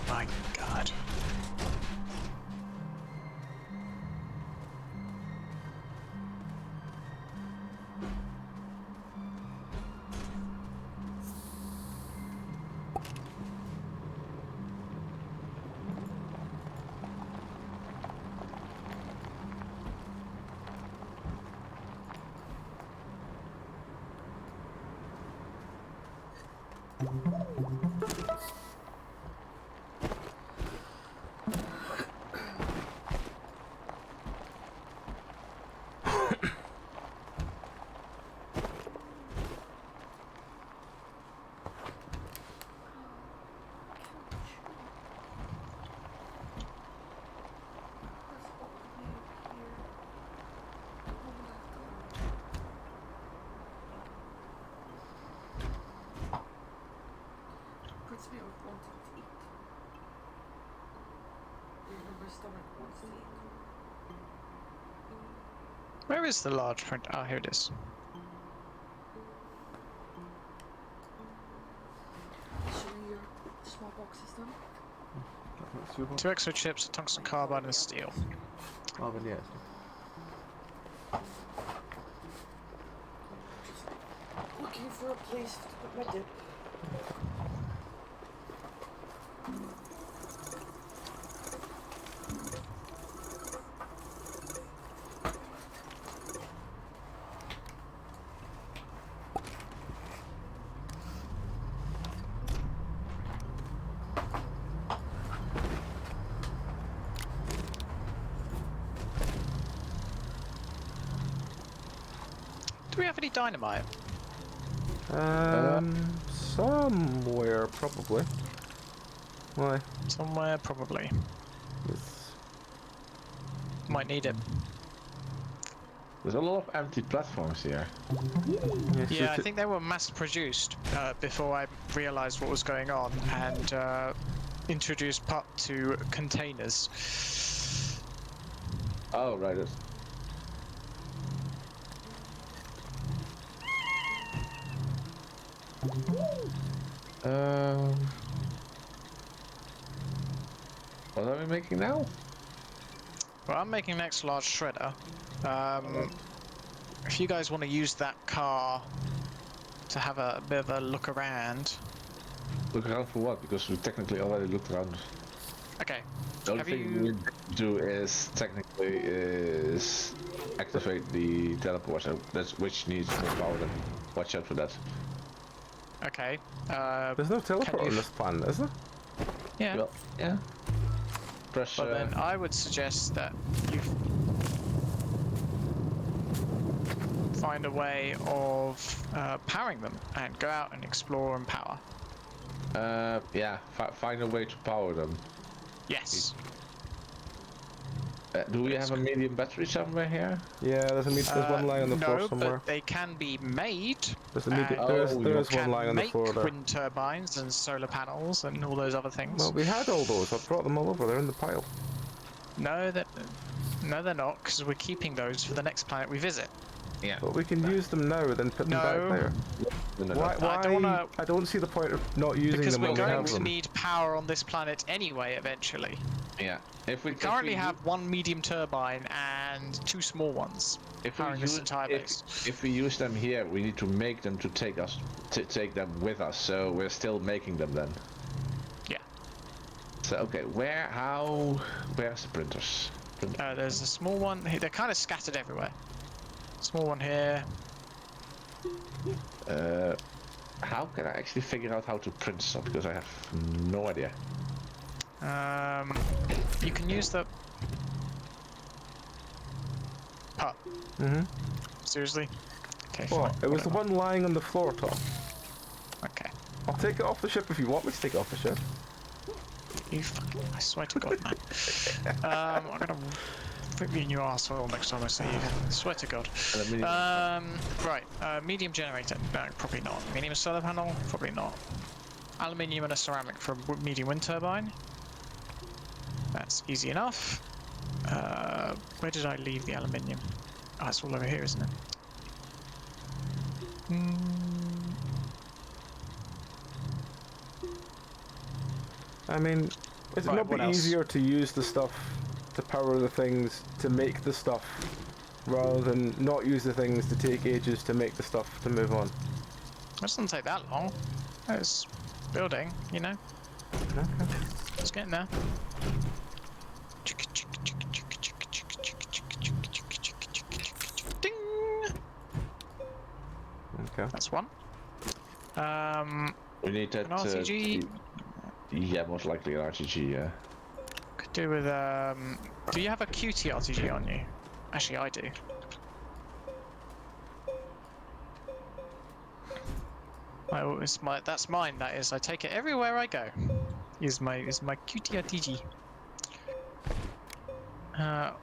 D: My god.
C: Puts me off wanting to eat. My stomach wants to eat.
D: Where is the large print? Ah, here it is.
C: Show me your small boxes done.
D: 2 extra chips, tungsten carbide, and steel.
A: Oh, but yes.
C: Looking for a place to put my dip.
D: Do we have any dynamite?
A: Somewhere probably. Why?
D: Somewhere, probably.
A: It's...
D: Might need it.
B: There's a lot of empty platforms here.
A: Yes,
D: Yeah, I think they were mass-produced before I realised what was going on and introduced pup to containers.
B: Oh, right. What are we making now?
D: Well, I'm making an extra large shredder. If you guys want to use that car to have a bit of a look around.
B: Look around for what? Because we technically already looked around.
D: Okay.
B: The only
D: Have
B: thing
D: you-
B: we do is technically is activate the teleporter. That's which needs more power. Then watch out for that.
D: Okay.
A: There's no teleport
D: you
A: on this planet, is there?
D: Yeah.
B: Well, yeah. Press.
D: But then I would suggest that you find a way of powering them and go out and explore and power.
B: Yeah. Find a way to power them.
D: Yes.
B: Do we have a medium battery somewhere here?
A: Yeah, there's one lying on the floor
D: no,
A: somewhere.
D: but they can be made.
A: There's a medium.
D: and
A: There is
D: can
A: one lying on the
D: make
A: floor there.
D: wind turbines and solar panels and all those other things.
A: Well, we had all those. I brought them all over. They're in the pile.
D: No, they're not, because we're keeping those for the next planet we visit.
B: Yeah.
A: But we can use them now, then put them back
D: No.
A: there. Why?
D: I don't wanna-
A: I don't see the point of not using
D: Because
A: them
D: we're
A: when we
D: going
A: have
D: to
A: them.
D: need power on this planet anyway, eventually.
B: Yeah. If we
D: We currently have one medium turbine and 2 small ones powering this entire base.
B: if we use them here, we need to make them to take them with us. So we're still making them then.
D: Yeah.
B: So okay, where's the printers?
D: There's a small one. They're kind of scattered everywhere. Small one here.
B: How can I actually figure out how to print stuff? Because I have no idea.
D: You can use the pup. Seriously? Okay,
A: What?
D: fine.
A: It was the
D: whatever.
A: one lying on the floor, Tom.
D: Okay.
A: I'll take it off the ship if you want me to take it off the ship.
D: You fucking... I swear to God, man. I'm gonna whip you in your asshole next time I see you. I swear to God. Right. Medium generator. No, probably not. Medium solar panel. Probably not. Aluminium and a ceramic for a medium wind turbine. That's easy enough. Where did I leave the aluminium? Oh, it's all over here, isn't it?
A: I mean, would it
D: Right,
A: not be
D: what else?
A: easier to use the stuff to power the things to make the stuff, rather than not use the things to take ages to make the stuff to move on?
D: It doesn't take that long. It's building, you know?
A: Okay.
D: It's getting there. Ding!
A: Okay.
D: That's one.
B: We need that.
D: An RTG.
B: Yeah, most likely an RTG. Yeah.
D: Could do with do you have a QT RTG on you? Actually, I do. That's mine. That is. I take it everywhere I go. Is my QT RTG.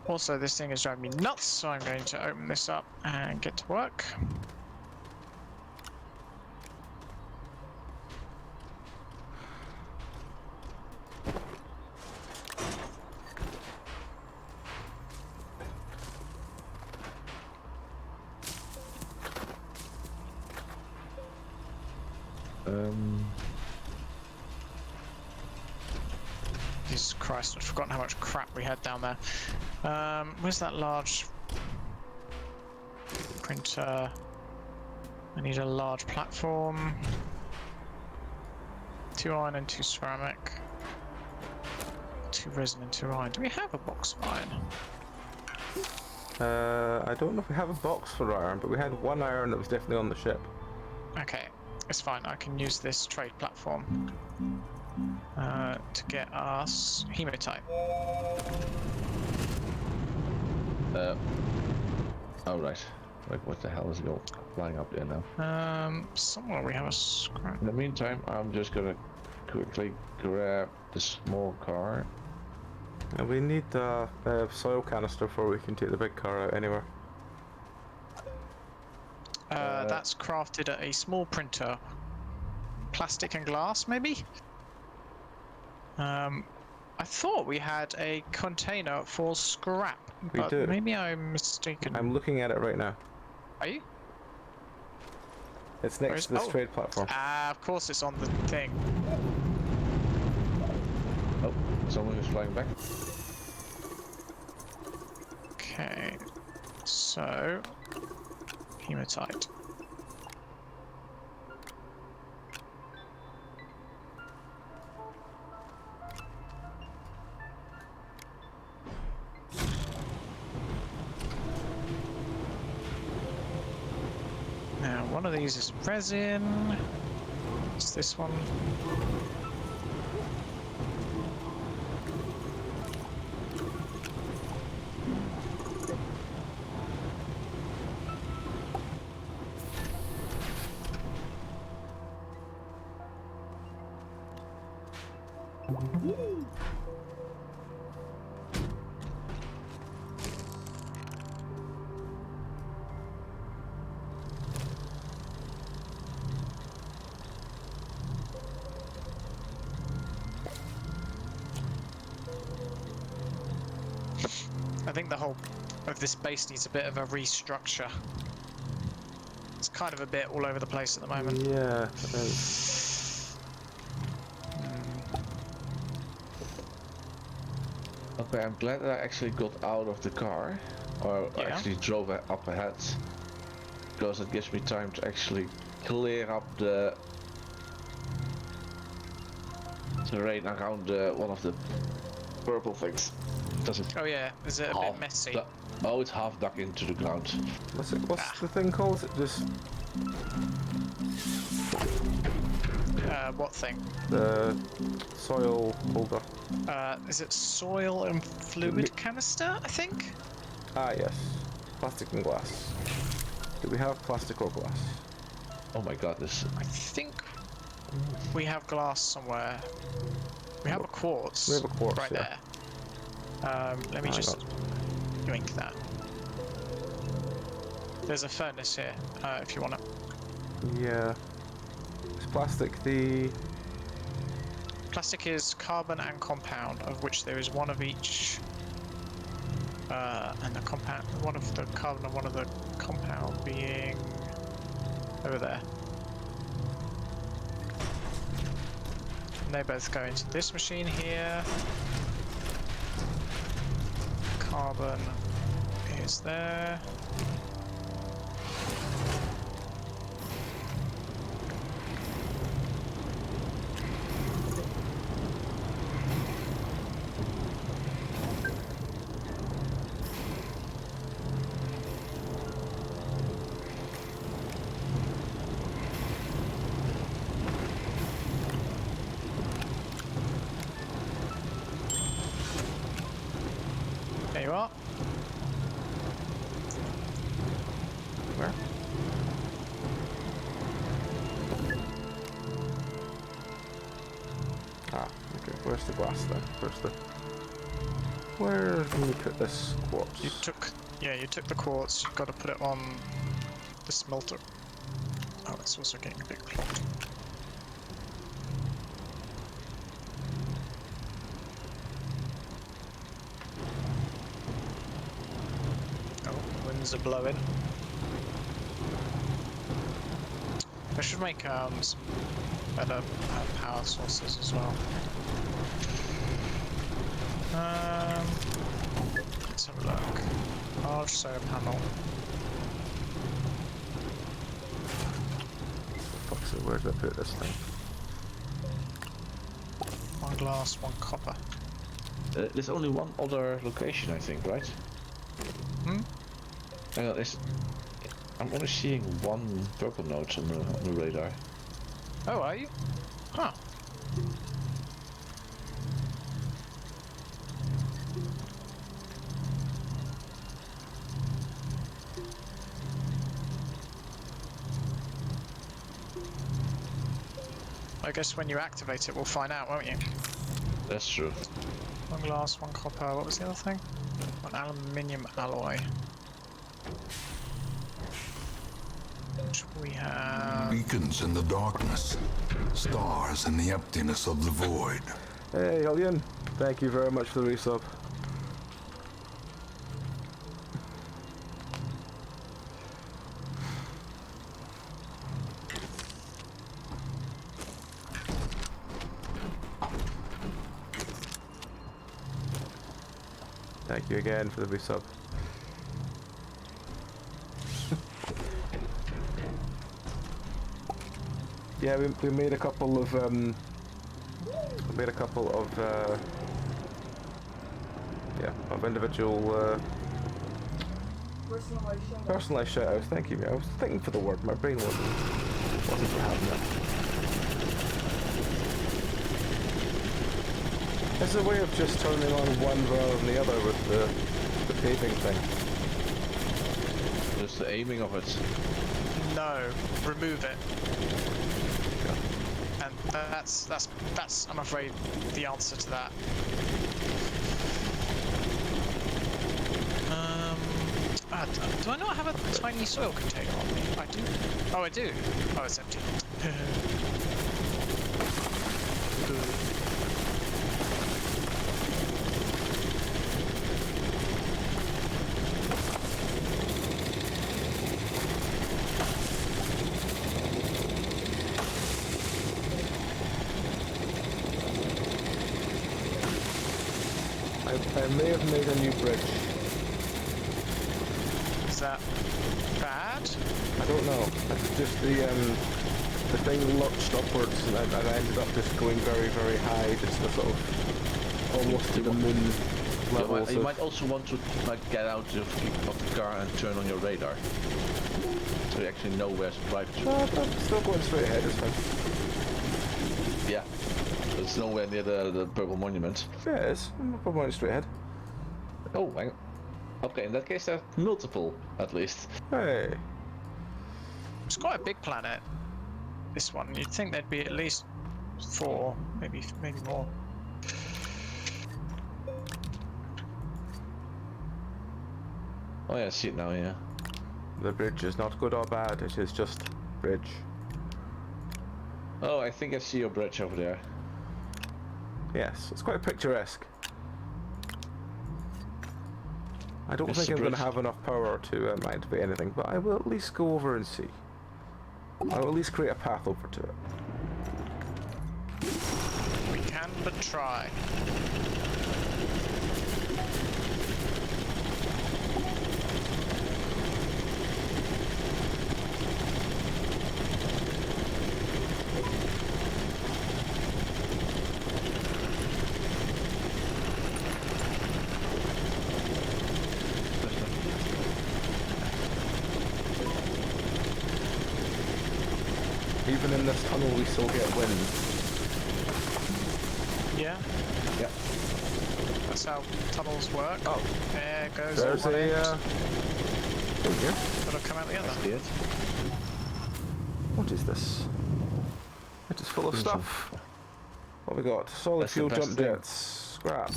D: Also, this thing is driving me nuts, so I'm going to open this up and get to work. Jesus Christ, I'd forgotten how much crap we had down there. Where's that large printer? I need a large platform. 2 iron and 2 ceramic. 2 resin and 2 iron. Do we have a box of iron?
A: I don't know if we have a box for iron, but we had 1 iron that was definitely on the ship.
D: Okay, it's fine. I can use this trade platform to get us hematite.
B: Oh right. Like, what the hell is going flying up there now?
D: Somewhere we have a scrap.
B: In the meantime, I'm just gonna quickly grab the small car.
A: And we need a soil canister before we can take the big car out anywhere.
D: That's crafted at a small printer. Plastic and glass, maybe? I thought we had a container for scrap,
A: We
D: but
A: do.
D: maybe I'm mistaken.
A: I'm looking at it right now.
D: Are you?
A: It's
D: Where
A: next
D: is-
A: to this
D: oh.
A: trade platform.
D: Ah, of course it's on the thing.
B: Oh, someone is flying back.
D: Okay, so hematite. Now, one of these is resin. It's this one. I think the whole of this base needs a bit of a restructure. It's kind of a bit all over the place at the moment.
A: Yeah, it is.
B: Okay, I'm glad that I actually got out of the car, or
D: Yeah.
B: actually drove up ahead, because it gives me time to actually clear up the terrain around one of the purple things. Does it?
D: Oh yeah, is it a bit messy?
B: Oh, it's half dug into the ground.
A: What's the thing called? Is it just
D: What thing?
A: the soil holder?
D: Is it soil and fluid canister, I think?
A: Ah, yes. Plastic and glass. Do we have plastic or glass?
B: Oh my god, this.
D: I think we have glass somewhere. We have a quartz.
A: We have a quartz,
D: right
A: yeah.
D: there. Let me
A: Hang
D: just
A: on.
D: drink that. There's a furnace here, if you want it.
A: Yeah. Is plastic the...
D: Plastic is carbon and compound, of which there is one of each. And the compound, one of the carbon and one of the compound being over there. And they both go into this machine here. Carbon is there. There you are.
A: Where? Ah, okay. Where's the glass then? Where can we put this quartz?
D: You took the quartz. You've got to put it on the smelter. Oh, it's also getting a bit clogged. Oh, winds are blowing. I should make some better power sources as well. Let's have a look. Large solar panel.
A: Fuck's sake, where did I put this thing?
D: One glass, one copper.
B: There's only one other location, I think, right?
D: Hmm?
B: I'm only seeing one purple node on the radar.
D: Oh, are you? Huh. I guess when you activate it, we'll find out, won't you?
B: That's true.
D: One glass, one copper. What was the other thing? One aluminium alloy. Which we have.
E: Beacons in the darkness, stars in the emptiness of the void.
A: Hey, Hillian. Thank you very much for the resub. Thank you again for the resub. Yeah, we made a couple of individual personalized shout-outs. Thank you. I was thinking for the word. My brain wasn't for having it. It's a way of just turning on one rather than the other with the paving thing.
B: Just the aiming of it.
D: No, remove it. And that's I'm afraid the answer to that. Do I not have a tiny soil container on me? I do. Oh, I do. Oh, it's empty.
A: I may have made a new bridge.
D: Is that bad?
A: I don't know. It's just the thing lurched upwards and I ended up just going very, very high, just the sort of almost to the moon levels.
B: You might also want to like get out of the car and turn on your radar, so you actually know where to drive to.
A: No, I'm still going straight ahead. It's fine.
B: Yeah, it's nowhere near the purple monument.
A: Yeah, it is. I'm probably going straight ahead.
B: Oh, hang on. Okay, in that case, there are multiple at least.
A: Hey.
D: It's quite a big planet. This one. You'd think there'd be at least 4, maybe more.
B: Oh yeah, I see it now. Yeah.
A: The bridge is not good or bad. It is just bridge.
B: Oh, I think I see your bridge over there.
A: Yes, it's quite picturesque. I don't
B: It's
A: think
B: the
A: I'm going to
B: bridge.
A: have enough power to activate anything, but I will at least go over and see. I'll at least create a path over to it.
D: We can but try.
A: Even in this tunnel, we still get wind.
D: Yeah,
A: Yep.
D: that's how tunnels work.
A: Oh,
D: There goes
A: there's
D: one
A: a.
D: end.
A: Oh, here.
D: Gotta come out the other.
B: See it?
A: What is this? It is full of stuff. What we got? Solid
B: That's the
A: fuel
B: best
A: jump
B: thing.
A: jets. Scrap.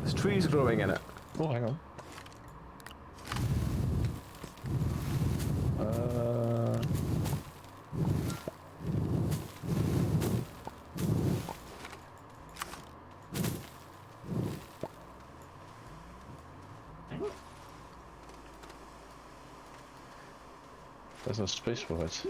A: There's trees growing in it.
B: Oh, hang on. There's no space for it.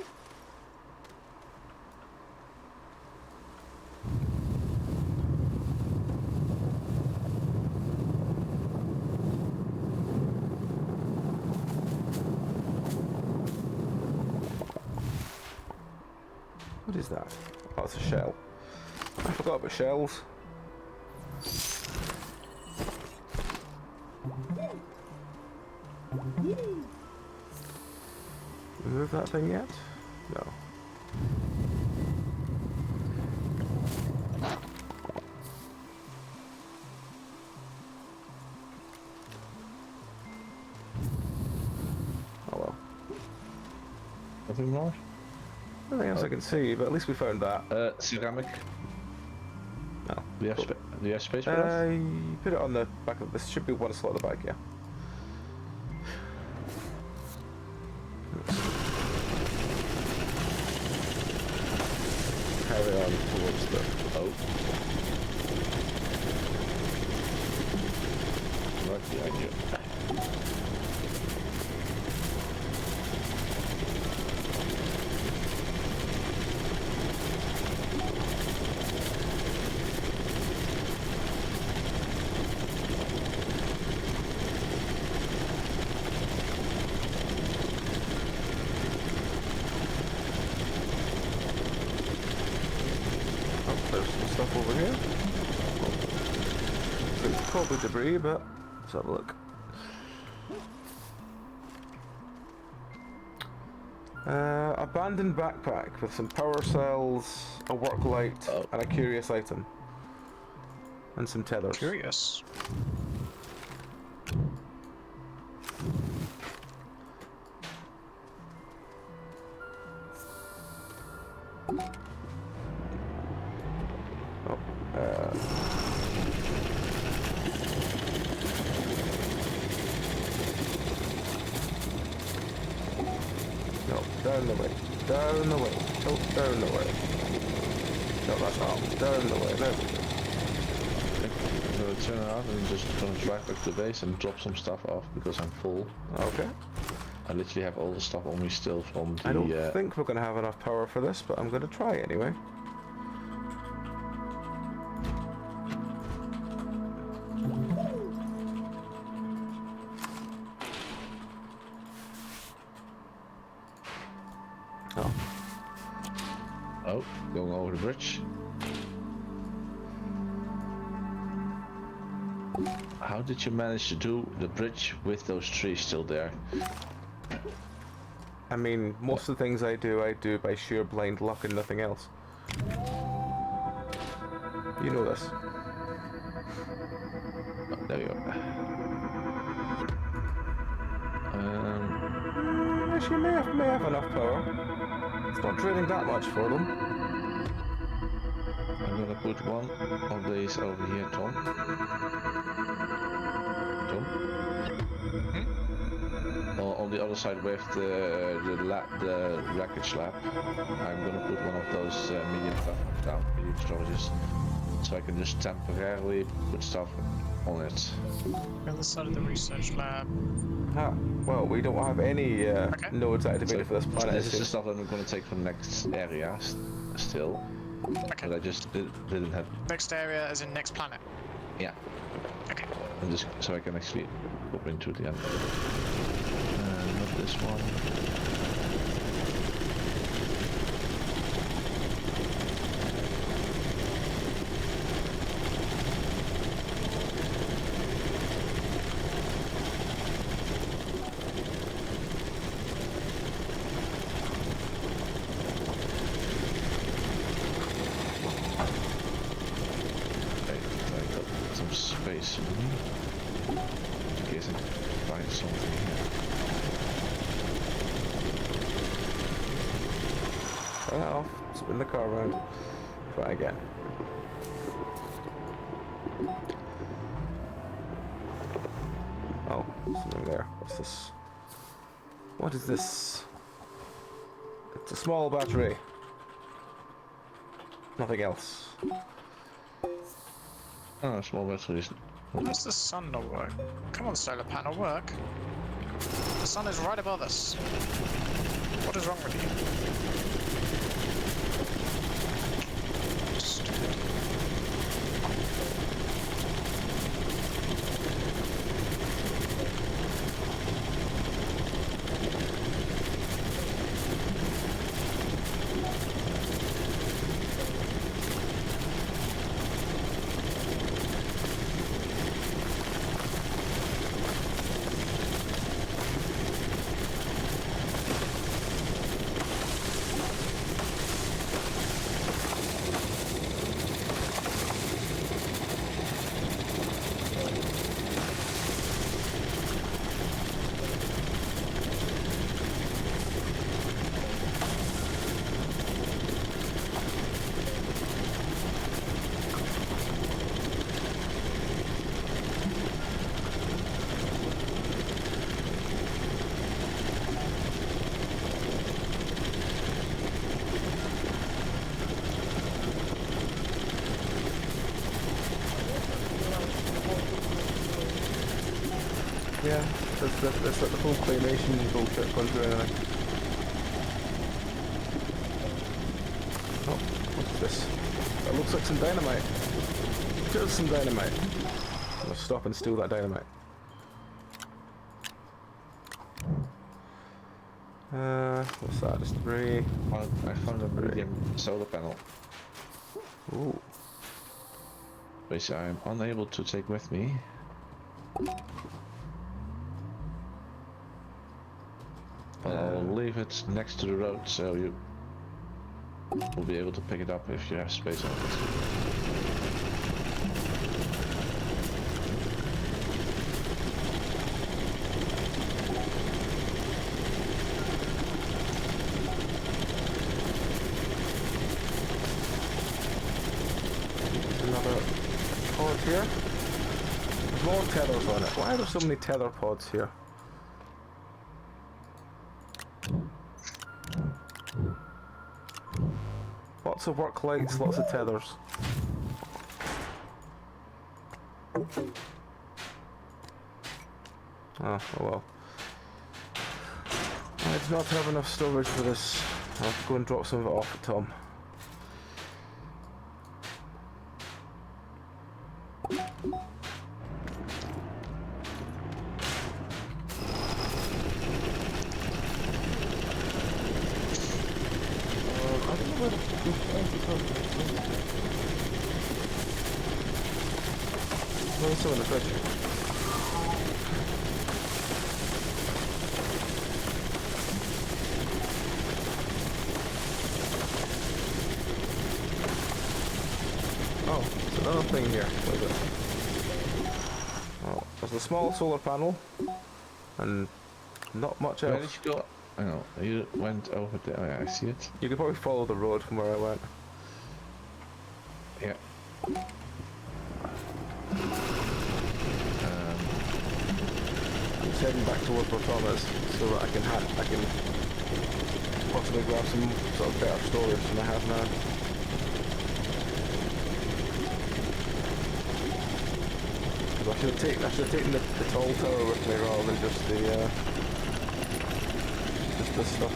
A: What is that? Oh, it's a shell. I forgot about shells. Remove that thing yet? No. Oh well.
B: Nothing more?
A: Nothing else I can see, but at least we found that.
B: Ceramic.
A: No.
B: Do you have space for that?
A: Put it on the back of this. Should be one slot at the back, yeah. Carry on towards the.
B: Oh. Right behind you.
A: There's some stuff over here. It's probably debris, but let's have a look. Abandoned backpack with some power cells, a work light, and a curious item. And some tethers.
D: Curious.
A: Oh, no, down the way. Down the way. Oh, down the way. No, that's not. Down the way. There we go.
B: I'm gonna turn around and just gonna drive back to the base and drop some stuff off because I'm full.
A: Okay.
B: I literally have all the stuff on me still from the.
A: I don't think we're going to have enough power for this, but I'm going to try anyway. Oh.
B: Oh, going over the bridge. How did you manage to do the bridge with those trees still there?
A: I mean, most of the things I do by sheer blind luck and nothing else. You know this.
B: Oh, there you go.
A: Actually, may have enough power. It's not draining that much for them.
B: I'm gonna put one of these over here, Tom. Tom? On the other side with the wreckage lab, I'm gonna put one of those medium storages, so I can just temporarily put stuff on it.
D: On the other side of the research lab.
A: Ah, well, we don't have any nodes activated for this planet.
B: This is the stuff that I'm gonna take from the next area still.
D: Okay.
B: But I just didn't have.
D: Next area as in next planet.
B: Yeah.
D: Okay.
B: And just so I can actually go into the end. Not this one. Space in case I find something here.
A: Turn that off, spin the car around, try again. Oh, something there. What's this? What is this? It's a small battery. Nothing else.
B: Oh, small batteries.
D: Why does the sun not work? Come on, solar panel, work. The sun is right above us. What is wrong with you? Stupid.
A: That's like the full claymation bullshit going through anything. Oh, what's this? That looks like some dynamite. Just some dynamite. I'm gonna stop and steal that dynamite. What's that? Just debris.
B: I found a medium solar panel,
A: Ooh.
B: which I'm unable to take with me. But I'll leave it next to the road, so you will be able to pick it up if you have space on it.
A: Another pod here. There's more tethers on it. Why are there so many tether pods here? Lots of work lights, lots of tethers. Oh well. I do not have enough storage for this. I'll have to go and drop some of it off at Tom. I don't know where the fancy There's some in the fridge. Oh, there's another thing here. What is it? Oh, there's a small solar panel and not much
B: Where
A: else.
B: did you go? I know, you went over there. Oh yeah, I see it.
A: You could probably follow the road from where I went.
B: Yeah.
A: I'm just heading back towards where Tom is, so that I can possibly grab some sort of better storage than I have now. I should have taken the tall tower with me rather than just this stuff.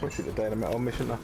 A: We'll shoot the dynamite on me, shouldn't I?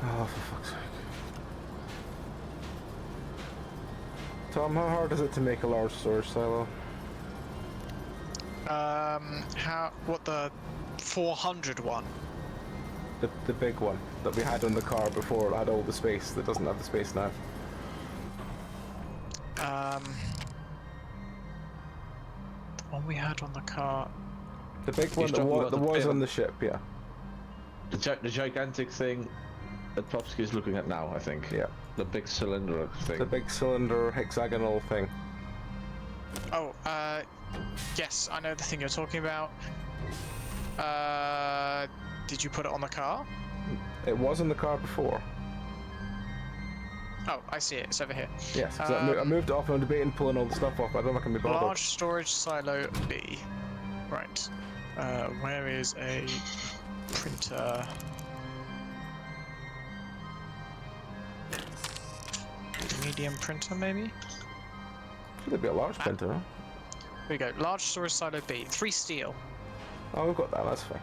A: Oh, for fuck's sake. Tom, how hard is it to make a large storage silo?
D: What, the 400 one?
A: The big one that we had on the car before. It had all the space that doesn't have the space now.
D: One we had on the car.
A: The big one that was on the ship, yeah.
B: The gigantic thing that Popsky is looking at now, I think.
A: Yeah.
B: The big cylinder thing.
A: The big cylinder hexagonal thing.
D: Oh, yes, I know the thing you're talking about. Did you put it on the car?
A: It was in the car before.
D: Oh, I see it. It's over here.
A: Yes, 'cause I moved it off and I'm debating pulling all the stuff off. I don't know if I can be bothered.
D: Large storage silo B. Right. Where is a printer? Medium printer, maybe?
A: Should there be a large printer, huh?
D: Here we go. Large storage silo B. 3 steel.
A: Oh, we've got that. That's fine.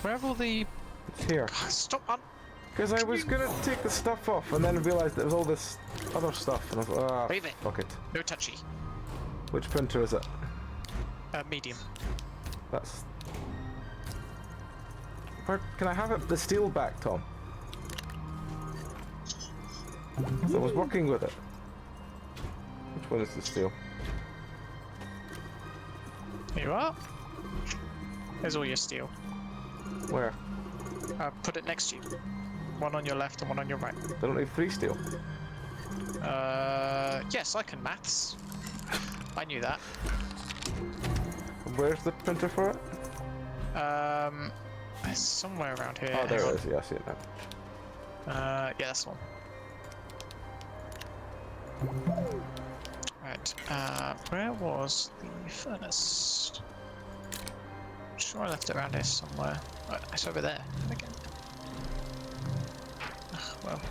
D: Where have all the...
A: It's here.
D: Stop on...
A: Because I was gonna take the stuff off and then realised there was all this other stuff and I was like, ah,
D: Leave it.
A: fuck it.
D: No touchy.
A: Which printer is it?
D: Medium.
A: That's... Where... Can I have the steel back, Tom? I was working with it. Which one is the steel?
D: Here you are. There's all your steel.
A: Where?
D: Put it next to you. One on your left and one on your right.
A: I don't need 3 steel.
D: Yes, I can maths. I knew that.
A: Where's the printer for it?
D: It's somewhere around here.
A: Oh, there
D: Hang
A: it is. Yeah, I see it now.
D: on. Yeah, that's the one. Right, where was the furnace? I'm sure I left it around here somewhere. Right, it's over there. Again. Ugh, well.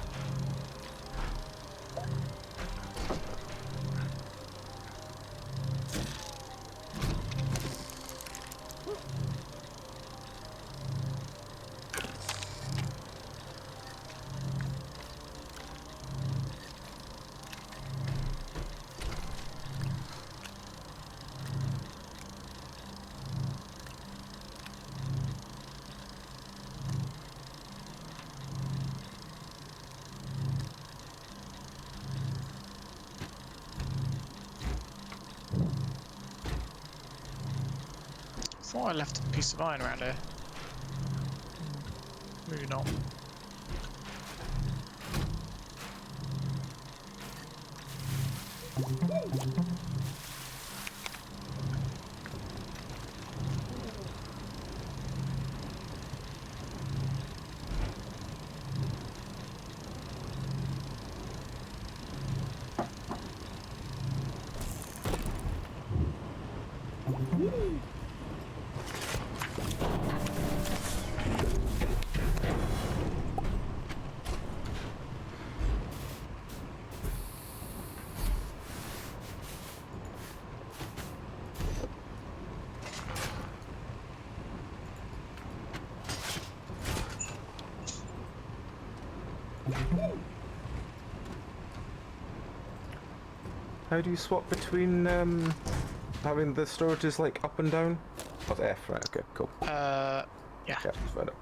D: Thought I left a piece of iron around here. Maybe not.
A: How do you swap between having the storages like up and down? Oh, it's F, right? Okay, cool.
D: Yeah.
A: Yeah, let's find it.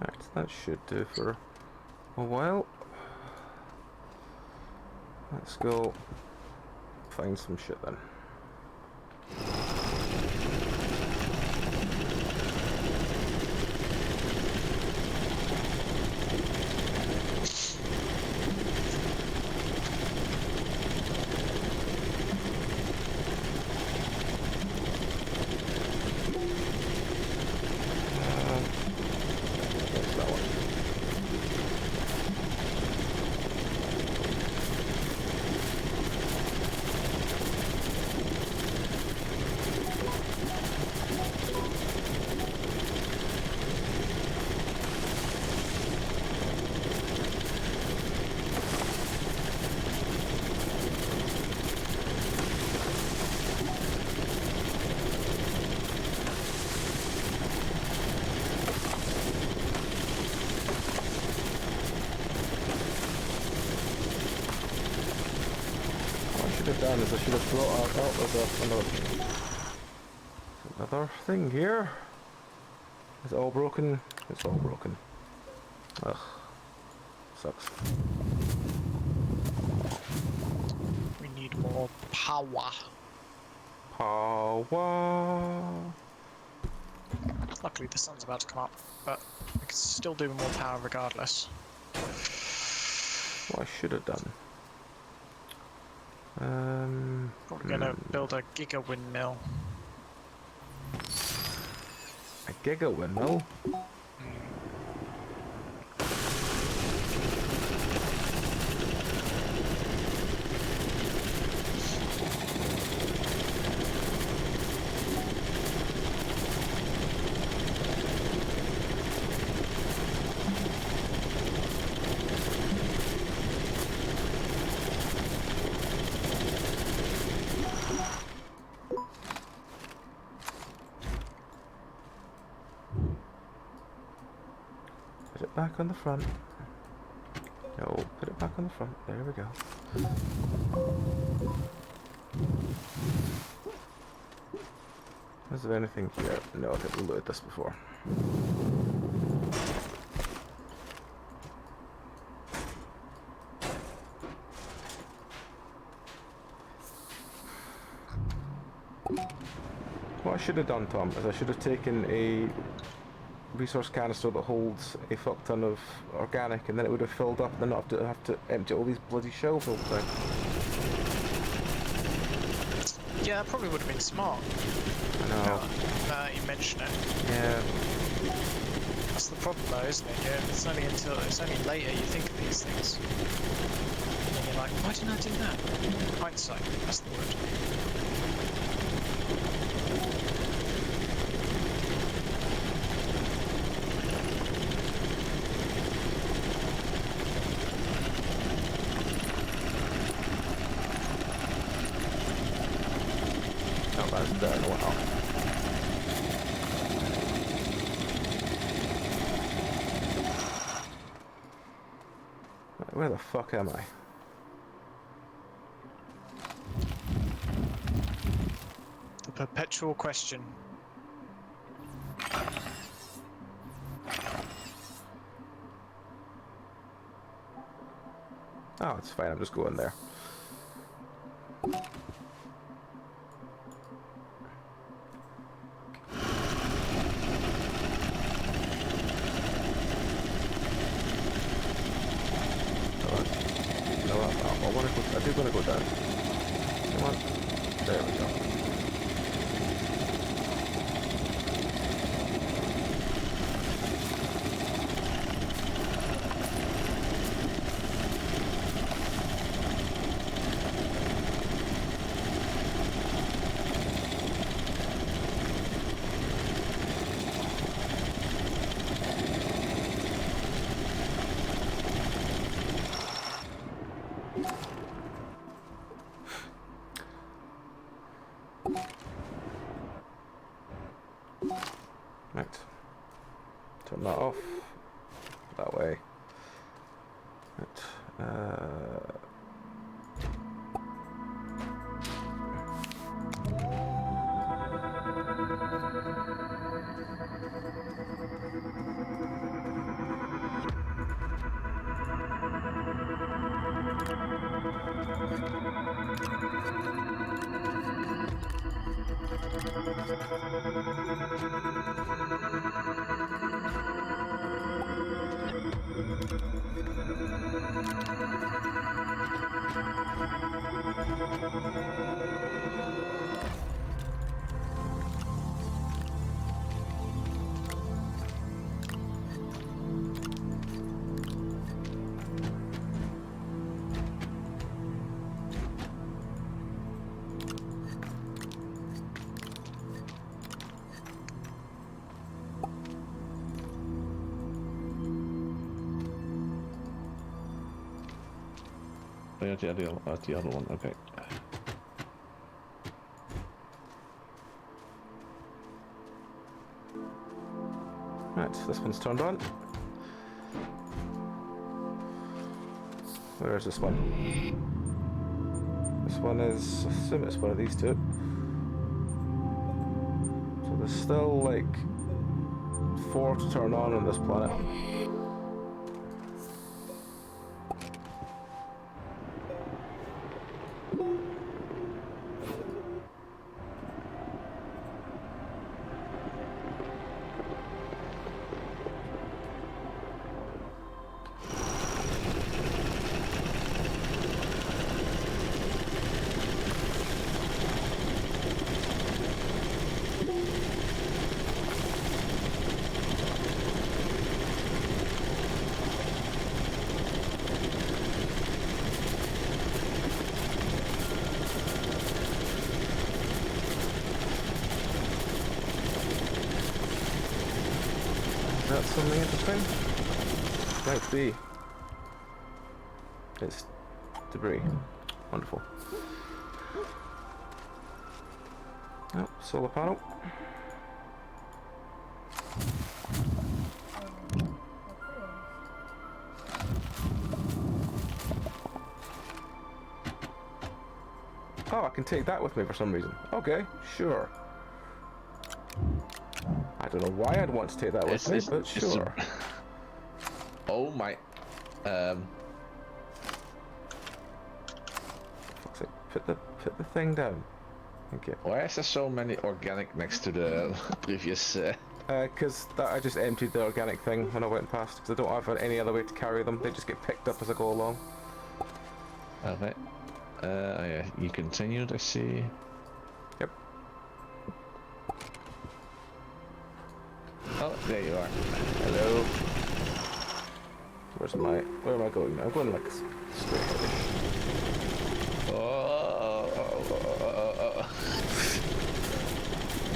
A: Alright, that should do for a while. Let's go find some shit then. What's that one? Done is I should have brought out another thing here. Is it all broken? It's all broken. Ugh. Sucks.
D: We need more power.
A: Power.
D: Luckily the sun's about to come up, but we can still do more power regardless.
A: What I should have done.
D: Probably gonna build a giga windmill.
A: A giga windmill? Put it back on the front. No, put it back on the front. There we go. Is there anything here? No, I think we loaded this before. What I should have done, Tom, is I should have taken a resource canister that holds a fuck ton of organic, and then it would have filled up, and then not have to empty all these bloody shelves all the time.
D: Yeah, that probably would have been smart.
A: I know.
D: Now that you mention it.
A: Yeah.
D: That's the problem though, isn't it? Yeah, it's only later you think of these things. And then you're like, why didn't I do that? Hindsight, that's the word.
A: That's done well. Right, where the fuck am I?
D: The perpetual question.
A: Oh, it's fine, I'm just going there. Right. Turn that off. That way. Right.
B: Oh, yeah, the other one. Okay.
A: Right, this one's turned on. Where is this one? This one is, I assume it's one of these two. So there's still like 4 to turn on this planet. Is that something interesting? Might be. It's debris. Wonderful. Oh, solar panel. Oh, I can take that with me for some reason. Okay, sure. I don't know why I'd want to take that with me, but sure.
B: Oh my.
A: Fuck's sake, put the thing down. Thank you.
B: Why is there so many organic next to the previous?
A: Because I just emptied the organic thing when I went past, because I don't have any other way to carry them. They just get picked up as I go along.
B: Okay. Oh yeah, you continued, I see.
A: Yep.
B: Oh, there you are.
A: Hello. Where am I going now? I'm going like straight ahead.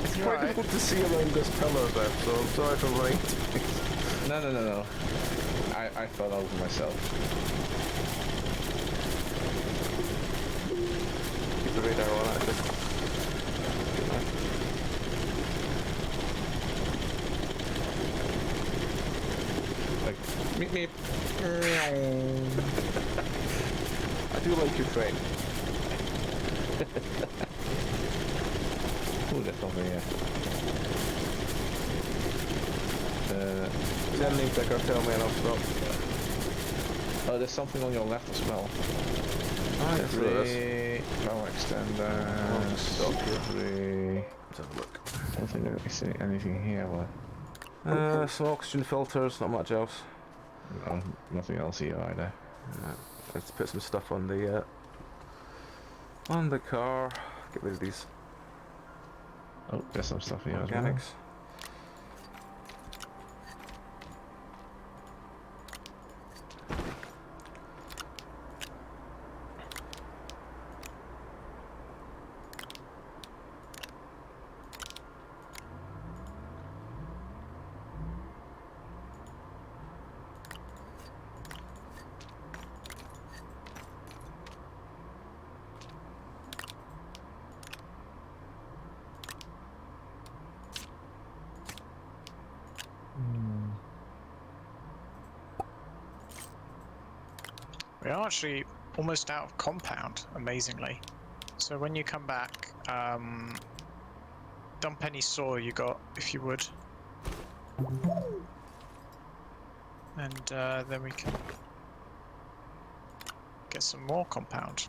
A: It's quite difficult to see around this pillar there, so I'm sorry for running.
B: No. I fell over myself.
A: Keep the radar on actually. Good night.
B: Like, meep.
A: I do like your train.
B: Ooh, that's over here.
A: Is there anything bigger? Tell me and I'll stop.
B: Oh, there's something on your left as well.
A: Ah, yes, there is.
B: Power extender.
A: I'll just stop here.
B: Three.
A: Let's have a look.
B: I don't think I see anything here. What?
A: Some oxygen filters, not much else.
B: No, nothing else here either.
A: Let's put some stuff on the car. Get rid of these
B: Oh, there's some stuff here as well.
A: organics.
D: We are actually almost out of compound, amazingly. So when you come back, dump any soil you got, if you would. And then we can get some more compound.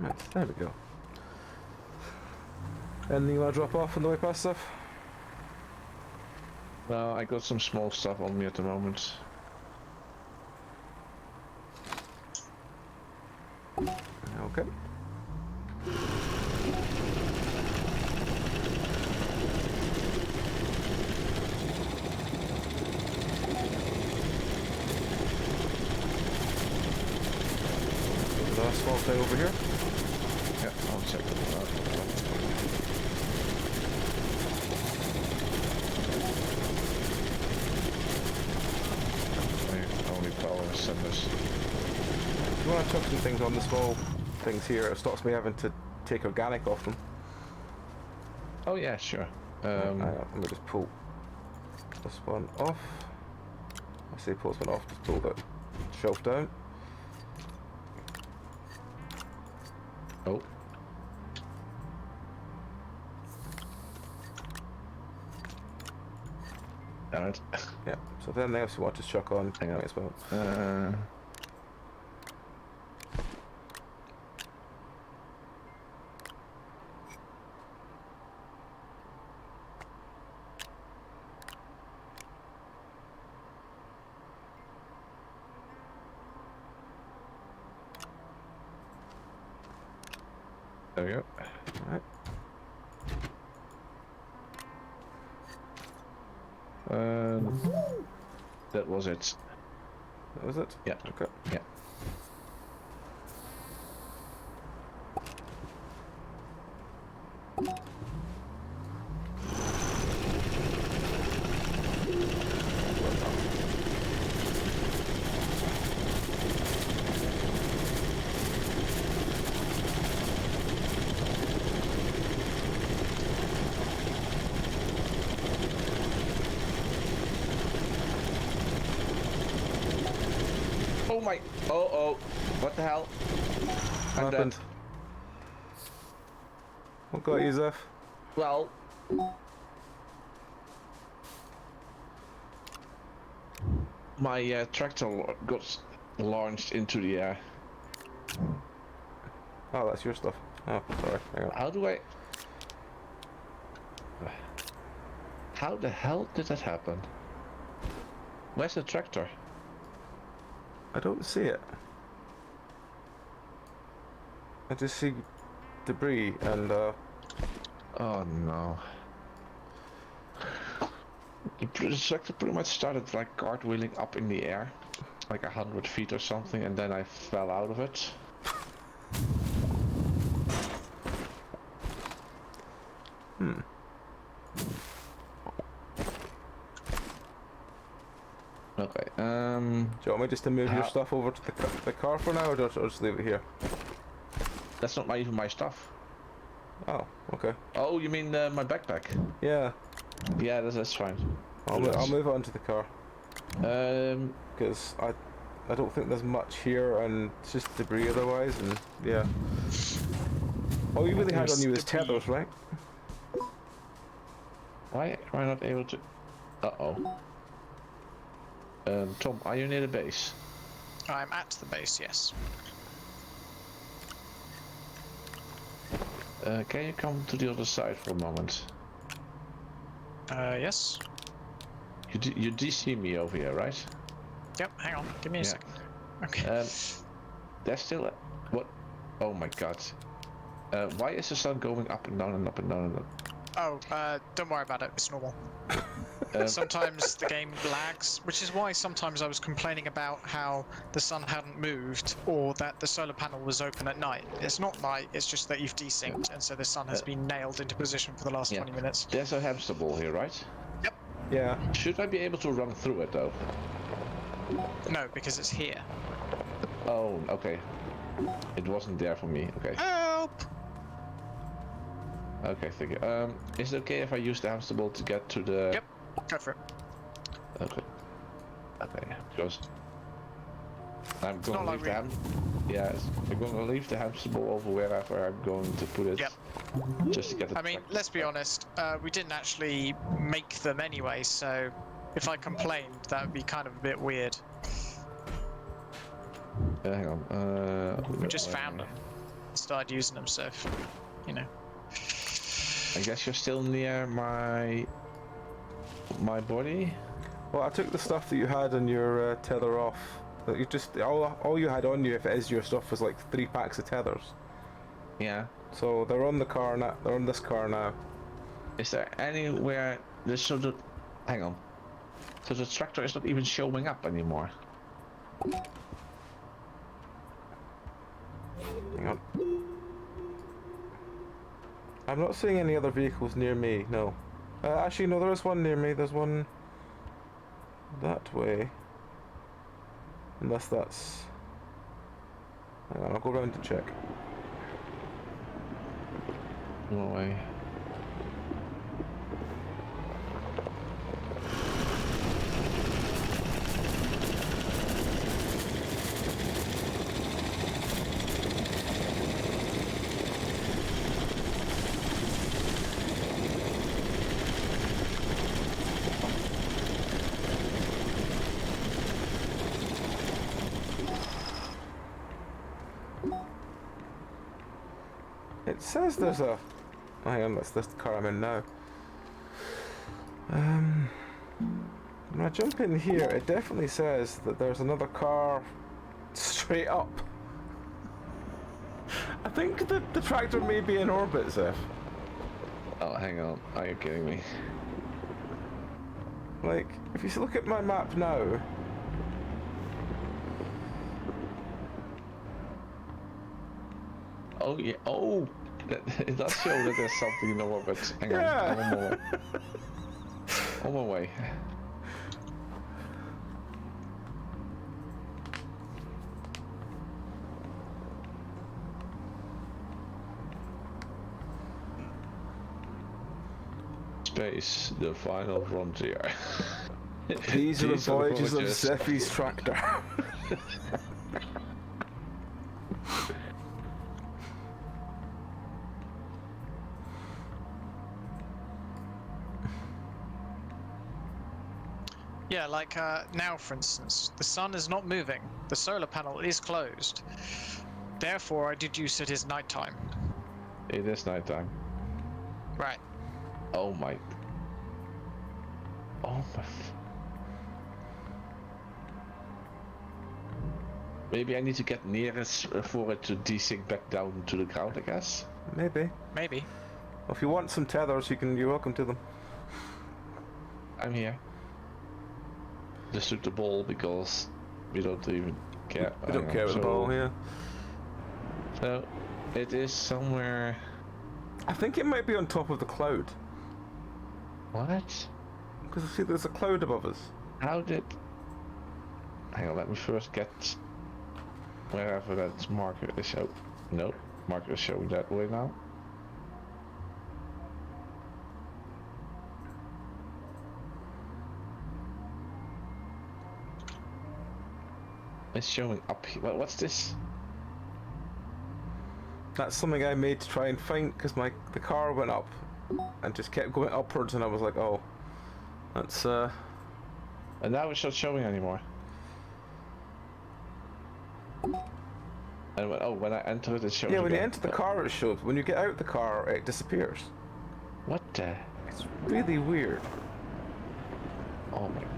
A: Nice, there we go. Anything you want to drop off on the way past stuff?
B: Well, I got some small stuff on me at the moment.
A: Okay. The small thing over here.
B: Yeah, I'll check it out. Only power senders.
A: If you want to chuck some things on the small things here, it stops me having to take organic off them.
B: Oh yeah, sure.
A: Let me just pull this one off. I say pull this one off, just pull that shelf down.
B: Oh. Damn it.
A: Yeah, so then else you want to chuck on, hang on as well.
B: There we go.
A: Alright.
B: That was it.
A: That was it?
B: Yeah.
A: Okay.
B: Yeah. Oh my! Oh! What the hell?
A: What
B: I'm
A: happened?
B: dead.
A: What got you, Zeph?
B: Well, my tractor got launched into the air.
A: Oh, that's your stuff. Oh, sorry. Hang on.
B: How do I? How the hell did that happen? Where's the tractor?
A: I don't see it. I just see debris and
B: Oh no. The tractor pretty much started like cartwheeling up in the air, like 100 feet or something, and then I fell out of it. Okay,
A: do you want me just to move your
B: How-
A: stuff over to the car for now, or just leave it here?
B: that's not even my stuff.
A: Oh, okay.
B: Oh, you mean my backpack?
A: Yeah,
B: Yeah, that's fine.
A: I'll move it onto the car
B: Um,
A: because I don't think there's much here and it's just debris otherwise, and yeah. All you really had on you was
D: Debris.
A: tethers, right?
B: why am I not able to? Uh-oh. Tom, are you near the base?
D: I'm at the base, yes.
B: Can you come to the other side for a moment?
D: Yes.
B: You DC me over here, right?
D: Yep, hang on. Give me a
B: Yeah.
D: second. Okay.
B: There's still a... What? Oh my god. Why is the sun going up and down and up and down and up?
D: Oh, don't worry about it. It's normal. Sometimes the game lags, which is why sometimes I was complaining about how the sun hadn't moved or that the solar panel was open at night. It's not night, it's just that you've desynced, and so the sun has been nailed into position for the last 20 minutes.
B: There's a hamster ball here, right?
D: Yep.
A: Yeah.
B: Should I be able to run through it though?
D: No, because it's here.
B: Oh, okay. It wasn't there for me. Okay.
D: Help!
B: Okay, thank you. Is it okay if I use the hamster ball to get to the...
D: Yep, go for it.
B: Okay. Okay, because... I'm going
D: not
B: to
D: like
B: leave the ham... Yes, I'm going to leave the hamster ball over wherever I'm going to put it.
D: Yep.
B: Just to get the...
D: I mean, let's be honest, we didn't actually make them anyway, so if I complained, that would be kind of a bit weird.
B: hang on.
D: We just found them, started using them, so, you know.
B: I guess you're still near my body.
A: Well, I took the stuff that you had in your tether off. That you just all you had on you, if it is your stuff, was like 3 packs of tethers.
B: Yeah.
A: So they're on the car now. They're on this car now.
B: Is there anywhere this sort of... Hang on. So the tractor is not even showing up anymore.
A: Hang on. I'm not seeing any other vehicles near me. No. Actually, no. There is one near me. There's one that way. Unless that's... Hang on, I'll go around to check.
B: No way.
A: It says there's a... Hang on, that's this car I'm in now. When I jump in here, it definitely says that there's another car straight up. I think the tractor may be in orbit, Zeph.
B: Oh, hang on. Are you kidding me?
A: Like, if you look at my map now...
B: Oh, yeah. Oh! It does show that there's something in the orbit. Hang on.
A: Yeah.
B: I'm on my way. On my way. Space, the final frontier.
A: These are the voyages of Zephy's tractor.
D: Yeah, like now, for instance, the sun is not moving. The solar panel is closed. Therefore, I deduce it is nighttime.
B: It is nighttime.
D: Right.
B: Oh my. Oh my. Maybe I need to get near it for it to desync back down to the ground, I guess.
A: Maybe.
D: Maybe.
A: Well, if you want some tethers, you're welcome to them.
B: I'm here. Just took the ball because we don't even care.
A: We don't care about the ball, yeah.
B: So, it is somewhere...
A: I think it might be on top of the cloud.
B: What?
A: Because I see there's a cloud above us.
B: How did... Hang on, let me first get... wherever that marker is shown. No, marker is showing that way now. It's showing up here. What's this?
A: That's something I made to try and find, because the car went up and just kept going upwards, and I was like, oh, that's
B: And now it's not showing anymore. And when I enter it, it shows.
A: yeah. When you
B: again.
A: enter the car, it shows. When you get out the car, it disappears.
B: What the?
A: It's really weird.
B: Oh my god.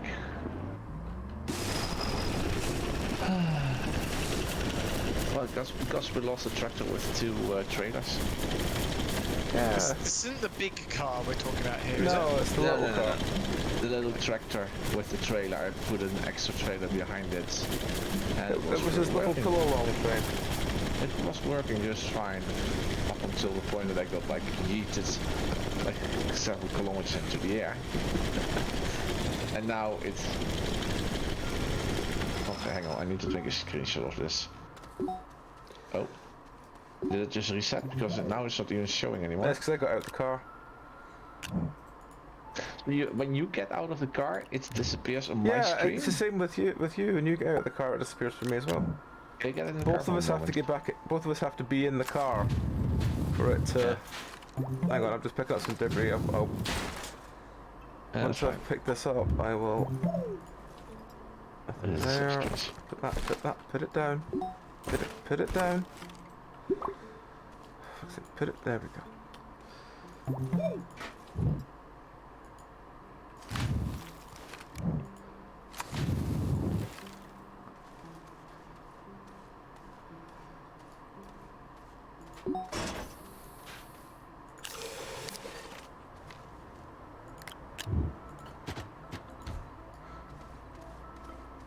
B: Well, because we lost the tractor with 2 trailers.
A: Yeah.
D: This isn't the big car we're talking about here, is
A: No,
D: it?
A: it's the little car.
B: The little tractor with the trailer. I put an extra trailer behind it. And
A: It was his little
B: working.
A: pillow long thing.
B: It was working just fine up until the point that I got like yeeted like several kilometers into the air. And now it's... Okay, hang on, I need to take a screenshot of this. Oh. Did it just reset? Because now it's not even showing anymore.
A: That's because I got out of the car.
B: When you get out of the car, it disappears on my
A: Yeah,
B: screen.
A: it's the same with you. When you get out of the car, it disappears for me as well.
B: Can you get in the car
A: Both
B: for
A: of
B: a
A: us have to
B: moment?
A: get back. Both of us have to be in the car for it to. Hang on, I'm just picking up some debris.
B: Yeah,
A: Once
B: that's
A: I've picked this up, I will.
B: fine.
A: There. Put it down. Put it down. Put it. There we go.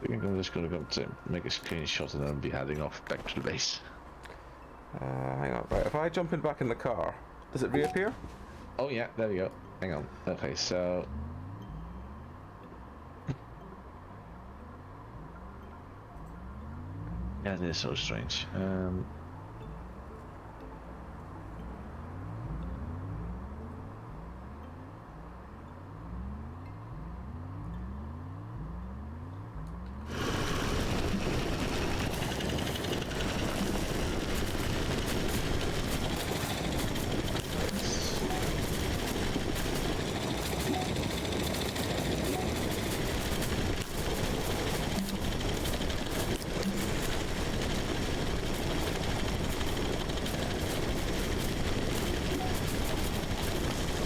B: I think I'm just gonna go to make a screenshot and then be heading off back to the base.
A: Hang on. Right. If I jump in back in the car, does it reappear?
B: Oh yeah, there we go. Hang on. Okay, so yeah, it is so strange.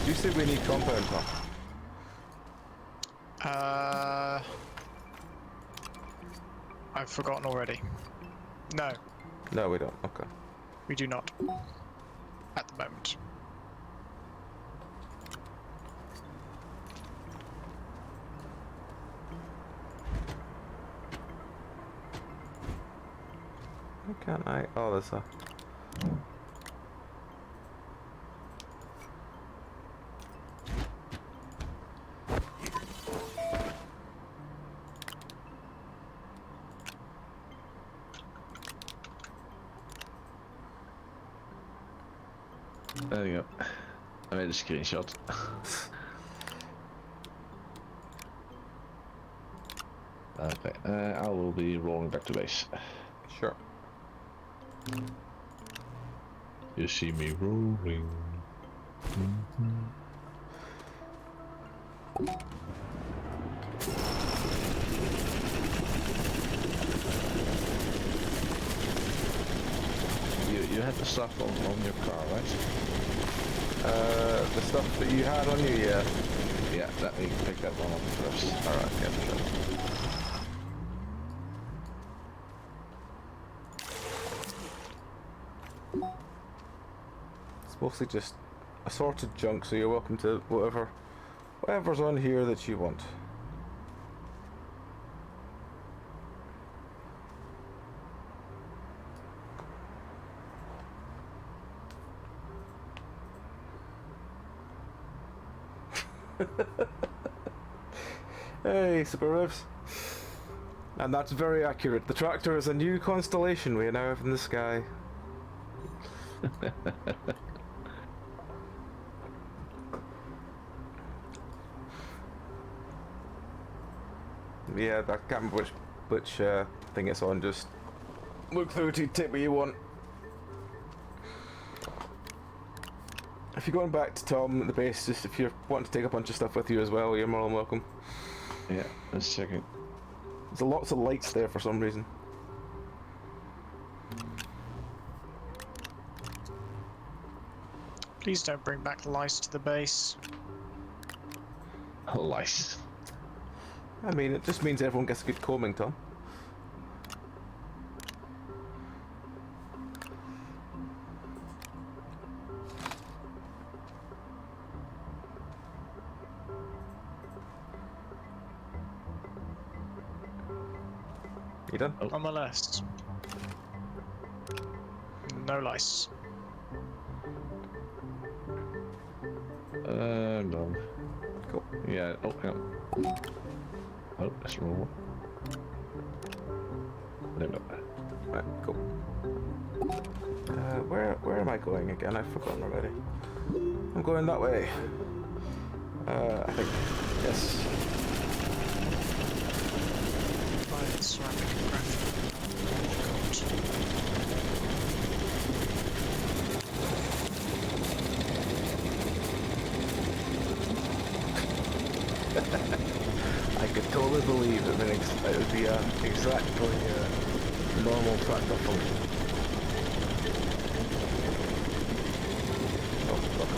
A: Do you say we need compound, Tom?
D: I've forgotten already. No,
A: No, we don't. Okay.
D: we do not. At the moment.
A: Why can't I? Oh, there's a.
B: There you go. I made a screenshot. Okay, I will be rolling back to base.
A: Sure.
B: You see me rolling. You had the stuff on your car, right?
A: The stuff that you had on you, yeah.
B: Yeah, let me pick that one up first.
A: Alright, yeah, sure. It's mostly just assorted junk, so you're welcome to whatever's on here that you want. Hey, Super Rivs. And that's very accurate. The tractor is a new constellation we now have in the sky. Yeah, I can't remember which thing it's on. Just look through to take what you want. If you're going back to Tom at the base, just if you want to take a bunch of stuff with you as well, you're more than welcome.
B: Yeah, let's check it.
A: There's lots of lights there for some reason.
D: Please don't bring back lice to the base.
B: Lice.
A: I mean, it just means everyone gets a good combing, Tom. You done?
B: Oh.
D: On the list. No lice.
B: No.
A: Cool.
B: Yeah, oh, hang on. Oh, that's wrong. No, no.
A: Right, go. Where am I going again? I've forgotten already. I'm going that way. I think. Yes.
D: By ceramic graphite.
A: I could totally believe it would be exactly normal tractor function. Oh, look.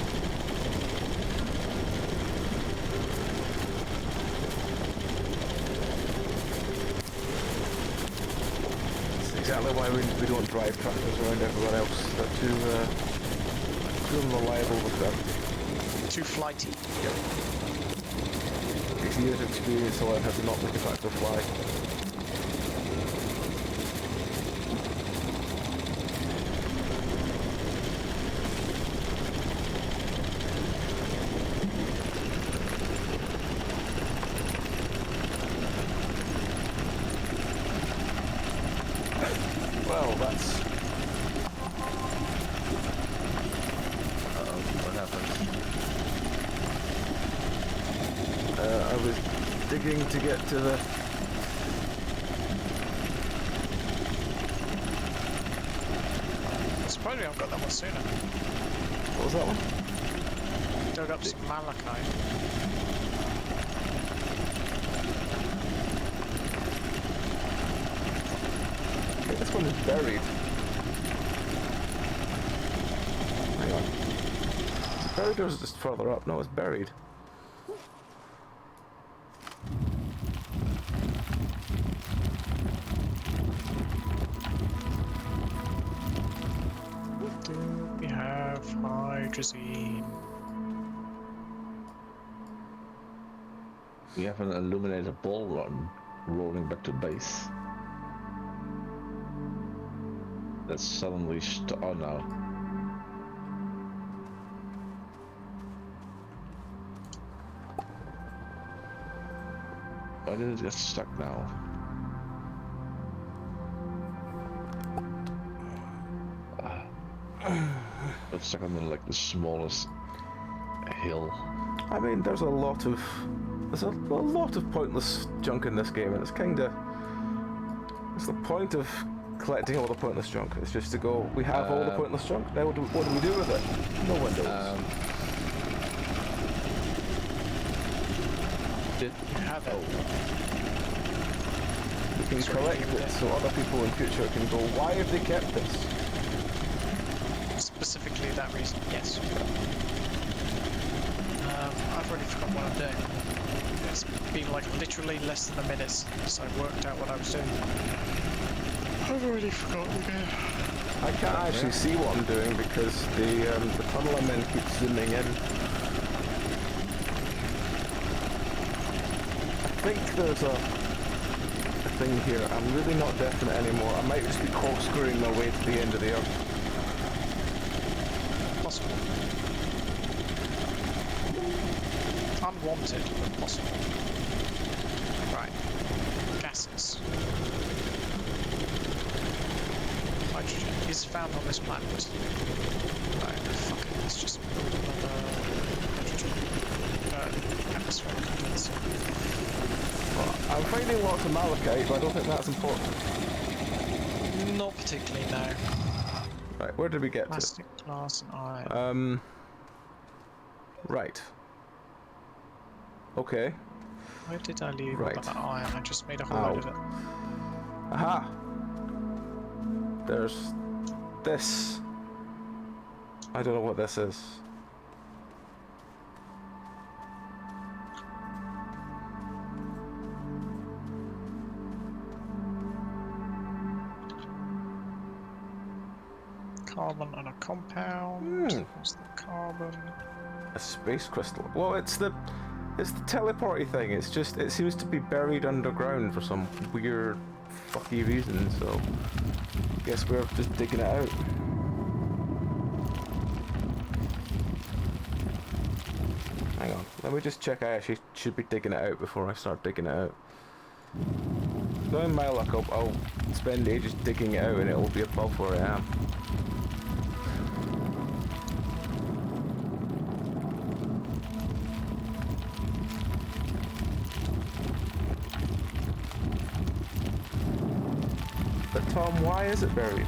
A: That's exactly why we don't drive tractors around everywhere else. They're too unreliable with gravity.
D: Too flighty.
A: Takes years of experience to learn how to not make a tractor fly. Well, that's...
B: What happened?
A: I was digging to get to the...
D: Surprisingly, I've got that one sooner.
A: What was that one?
D: Dug up some malachite.
A: I think this one is buried. Hang on. Is it buried or is it just further up? No, it's buried.
D: Do we have hydrazine?
B: We have an illuminated ball run rolling back to base. That's suddenly oh no. Why did it get stuck now? It's stuck on the smallest hill.
A: I mean, there's a lot of pointless junk in this game, and it's kinda... It's the point of collecting all the pointless junk. It's just to go, we have all the pointless junk, now what do we do with it? No windows.
B: Did
D: You have it.
A: We can collect it so other people in future can go, why have they kept this?
D: Specifically that reason, yes. I've already forgotten what I'm doing. It's been like literally less than a minute since I worked out what I was doing. I've already forgotten again.
A: I can't actually see what I'm doing because the tunnel I'm in keeps zooming in. I think there's a thing here. I'm really not definite anymore. I might just be corkscrewing my way to the end of the earth.
D: Possible. Unwanted, but possible. Right. Gases. Hydrogen is found on this planet. Right, fuck it, let's just build another hydrogen atmospheric condenser.
A: Well, I'm finding lots of malachite, but I don't think that's important.
D: Not particularly, no.
A: Right, where did we get
D: Plastic, glass, and iron.
A: to? Right. Okay.
D: Where did I leave all
A: Right.
D: that iron? I just made a whole load of it.
A: Aha! There's this. I don't know what this is.
D: Carbon and a compound.
A: Hmm.
D: What's the carbon?
A: A space crystal. Well, it's the teleporty thing. It's just, it seems to be buried underground for some weird fucky reason, so guess we're just digging it out. Hang on, let me just check I actually should be digging it out before I start digging it out. Knowing my luck, I'll spend ages digging it out and it'll be above where I am. But Tom, why is it buried?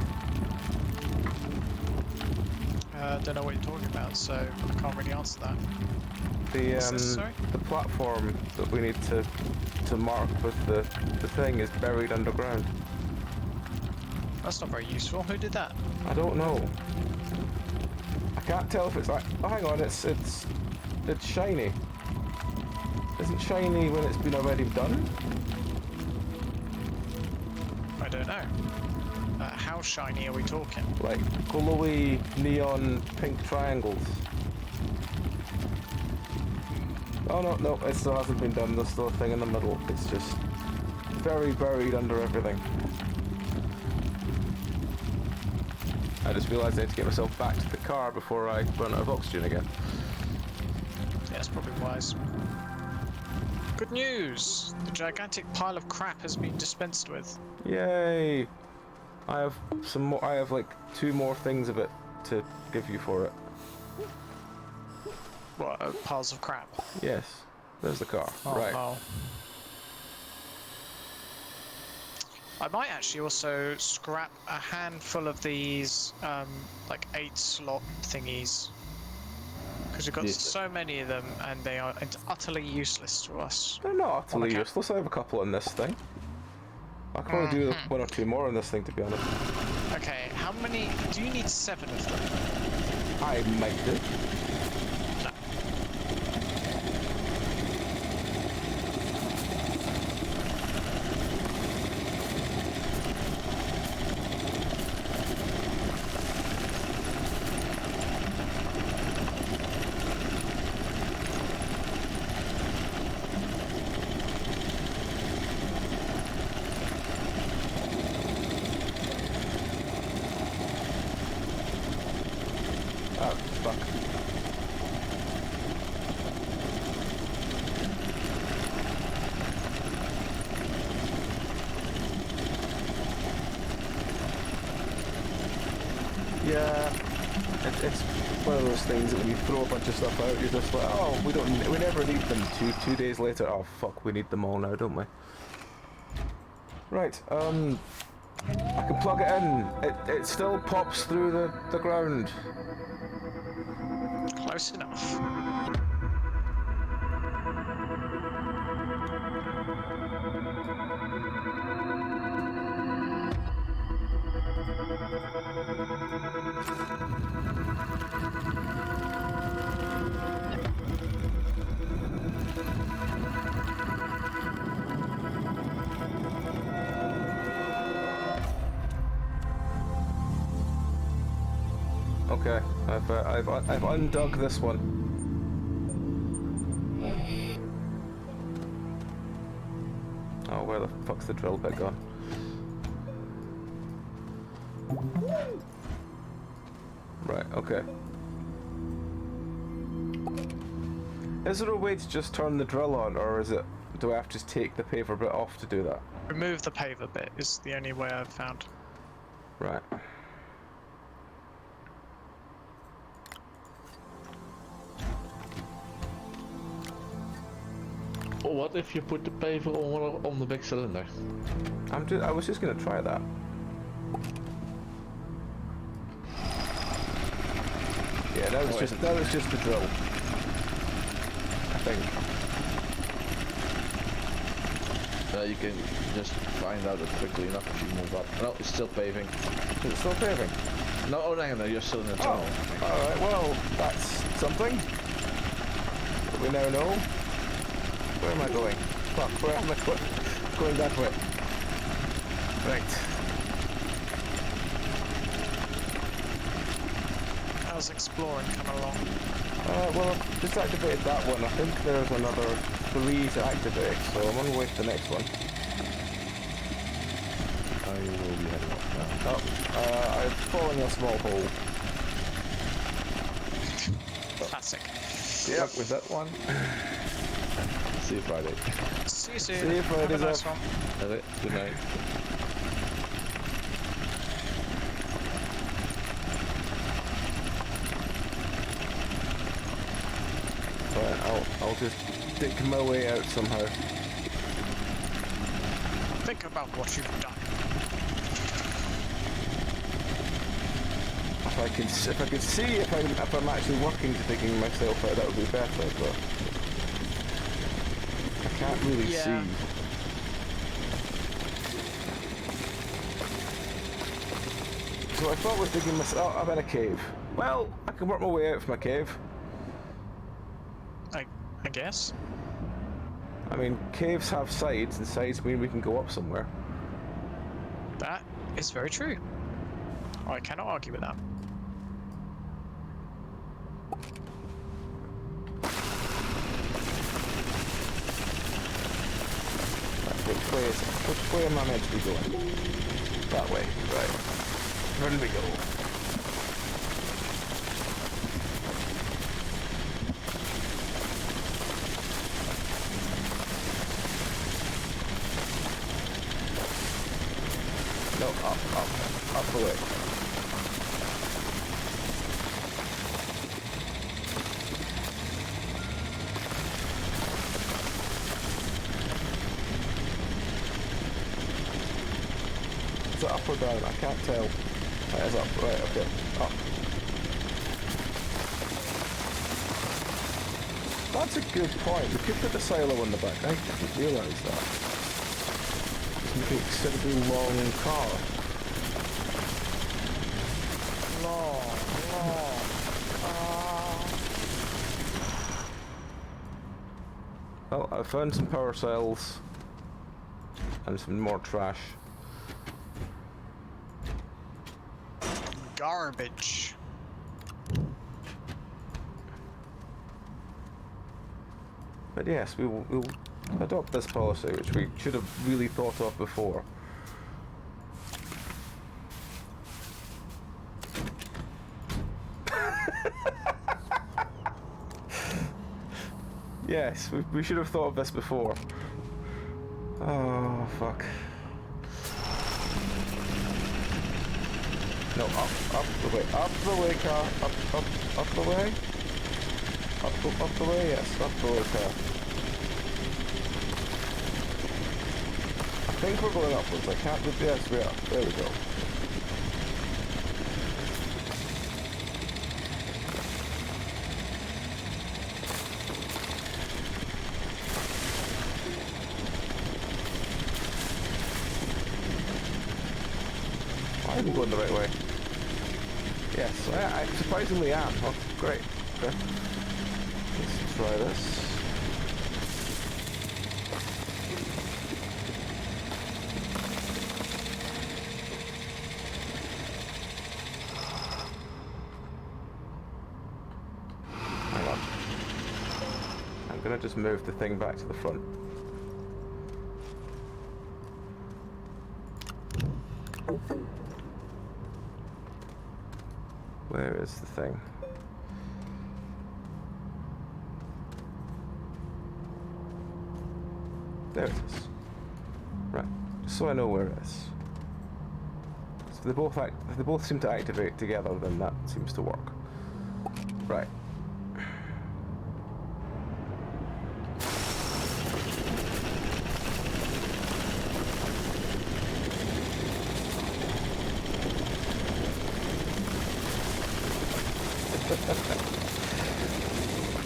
D: Don't know what you're talking about, so I can't really answer that. Sorry?
A: The platform that we need to mark with the thing is buried underground.
D: That's not very useful. Who did that?
A: I don't know. I can't tell if it's like. Oh, hang on, it's shiny. Isn't shiny when it's been already done?
D: I don't know. How shiny are we talking?
A: Like glowy neon pink triangles. Oh no, it still hasn't been done. There's still a thing in the middle. It's just very buried under everything. I just realised I need to get myself back to the car before I run out of oxygen again.
D: Yeah, that's probably wise. Good news! The gigantic pile of crap has been dispensed with.
A: Yay! I have some more. I have like 2 more things of it to give you for it.
D: What, piles of crap?
A: Yes, there's the car.
D: Oh,
A: right.
D: oh. I might actually also scrap a handful of these, like 8-slot thingies. Because we've got so many of them, and they are utterly useless to us.
A: They're not utterly useless. I have a couple in this thing. I can only do 1 or 2 more in this thing, to be honest.
D: Okay, how many? Do you need 7 of them?
A: I might do.
D: No.
A: Oh, fuck. Yeah, it's one of those things that when you throw a bunch of stuff out, you're just like, oh, we never need them. Two days later, oh fuck, we need them all now, don't we? Right, I can plug it in. It still pops through the ground.
D: Close enough.
A: Okay, I've undug this one. Oh, where the fuck's the drill bit gone? Right, okay. Is there a way to just turn the drill on, or do I have to just take the paver bit off to do that?
D: Remove the paver bit is the only way I've found.
A: Right.
B: Or what if you put the paver on the big cylinder?
A: I was just gonna try that. Yeah, that was just the drill. I think.
B: You can just find out it quickly enough if you move up. No, it's still paving.
A: Is it still paving?
B: No, oh no, you're still in the tunnel.
A: Oh, alright, well, that's something. We now know. Where am I going? Fuck, where am I going that way? Right.
D: How's exploring coming along?
A: Well, I've just activated that one. I think there's another 3 to activate, so I'm on the way to the next one.
B: I will be heading off now.
A: Oh, I've fallen in a small hole.
D: Classic.
B: Good luck with that one. See you Friday.
D: See you soon.
A: See you Friday,
D: Have a nice
A: Zeph.
D: one.
B: Okay, good night.
A: Right, I'll just dig my way out somehow.
D: Think about what you've done.
A: If I could see if I'm actually working to digging myself out, that would be better. But I can't really
D: Yeah.
A: see. So I thought I was digging myself. Oh, I'm in a cave. Well, I can work my way out from a cave.
D: I guess.
A: I mean, caves have sides, and sides mean we can go up somewhere.
D: That is very true. I cannot argue with that.
A: Which way am I meant to be going? That way, right. Where do we go? No, up the way. Is it up or down? I can't tell. That is up, right, okay. Up. That's a good point. We could put the silo on the back. I didn't realise that. It's an incredibly long car. Well, I found some power cells and some more trash.
D: Garbage.
A: But yes, we'll adopt this policy, which we should have really thought of before. Yes, we should have thought of this before. Oh, fuck. No, up the way, car, up the way. Up the way, yes, up the way, car. I think we're going upwards, I can't do this, we are, there we go. I'm going the right way. Yes, I surprisingly am. Oh, great. Okay. Let's try this. Hang on. I'm gonna just move the thing back to the front. Where is the thing? There it is. Right, just so I know where it is. So if they both seem to activate together, then that seems to work. Right.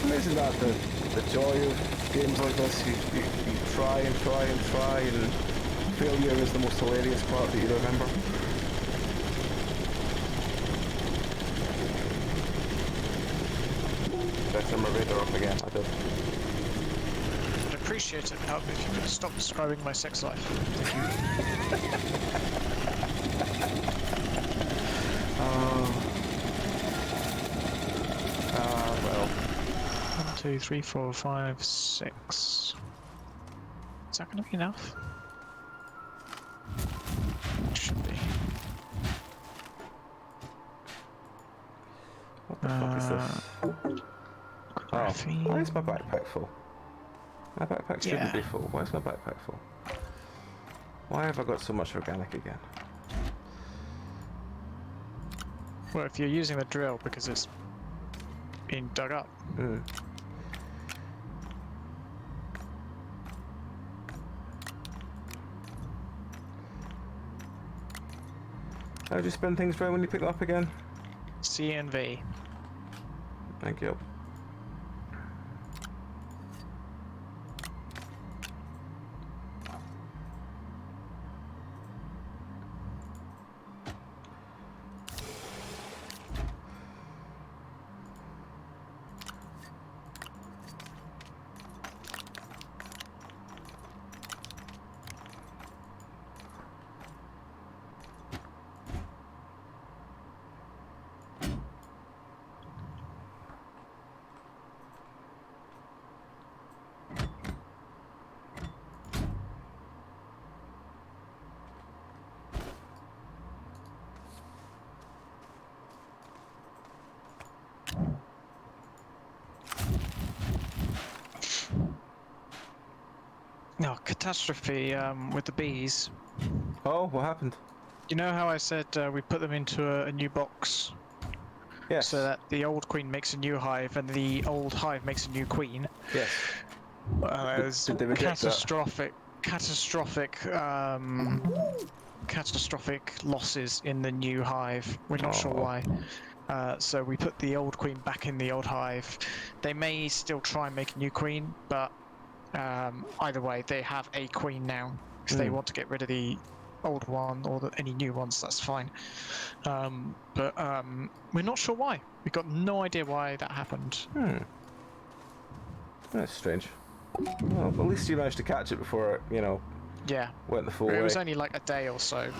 A: Isn't that the joy of games like this? You try and try and try, and failure is the most hilarious part that you remember. Did I turn my radar up again? I did.
D: I'd appreciate it help if you could stop describing my sex life. Thank you.
A: Well.
D: 1, 2, 3, 4, 5, 6. Is that going to be enough? Should be.
A: What the fuck is this? Oh, why is my backpack full? My backpack shouldn't be full. Why is my backpack full? Why have I got so much organic again?
D: Well, if you're using the drill because it's being dug up.
A: Hmm. How do you spin things around when you pick them up again?
D: C and V.
A: Thank you.
D: No, catastrophe with the bees.
A: Oh, what happened?
D: You know how I said we put them into a new box
A: Yes.
D: so that the old queen makes a new hive and the old hive makes a new queen?
A: Yes.
D: There's
A: Did they reject that?
D: catastrophic losses in the new hive. We're not sure
A: Oh.
D: why. So we put the old queen back in the old hive. They may still try and make a new queen, but either way, they have a queen now. If they want to get rid of the old one or any new ones, that's fine. But we're not sure why. We've got no idea why that happened.
A: That's strange. Well, at least you managed to catch it before it, you know,
D: Yeah.
A: went the full way.
D: It was only like a day or so.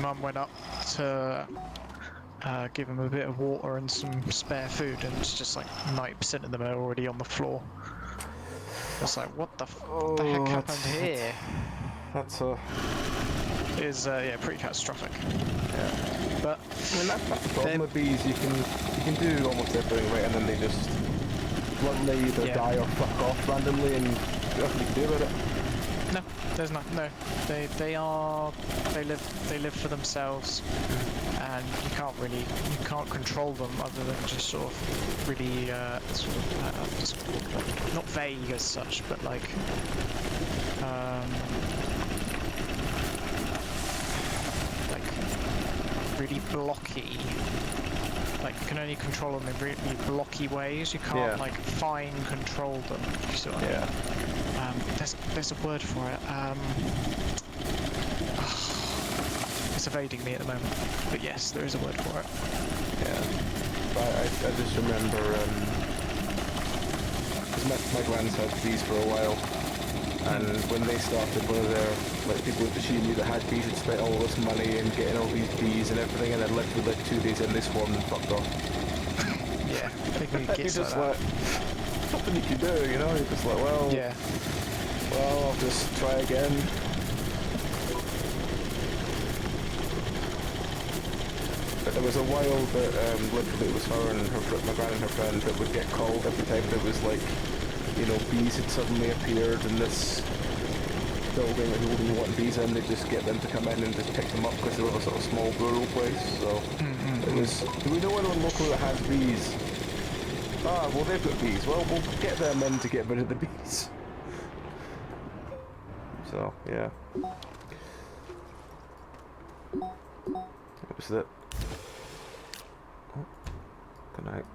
D: Mum went up to give him a bit of water and some spare food, and it's just like 90% of them are already on the floor. I was like, what the heck happened here?
A: That's
D: Yeah, pretty catastrophic.
A: yeah.
D: But
A: I mean, that's the problem with bees. You can do almost everything right, and then they just bluntly either die or fuck off randomly, and there's nothing you can do about it.
D: no, there's not. No, they live for themselves, and you can't control them other than just sort of really just not vague as such, but like really blocky. Like you can only control them in really blocky ways. You can't like fine control them. You see what I mean? There's a word for it. It's evading me at the moment. But yes, there is a word for it.
A: Yeah. But I just remember, because my grands had bees for a while, and when they started, one of their people with the she knew that had bees had spent all this money and getting all these bees and everything, and then literally like 2 days in they swarmed and fucked off.
D: Yeah, I think we
A: You're
D: get
A: just
D: like
A: like, nothing you can do, you know? You're just like, well, I'll just try again. But there was a while that literally it was her and my gran and her friend that would get called every time there was like, you know, bees had suddenly appeared in this building that people didn't want bees in. They'd just get them to come in and just pick them up because they were a sort of small rural place. So it was, do we know anyone local that has bees? Ah, well they've got bees. Well, we'll get them in to get rid of the bees. So, yeah. That was it. Oh, good night.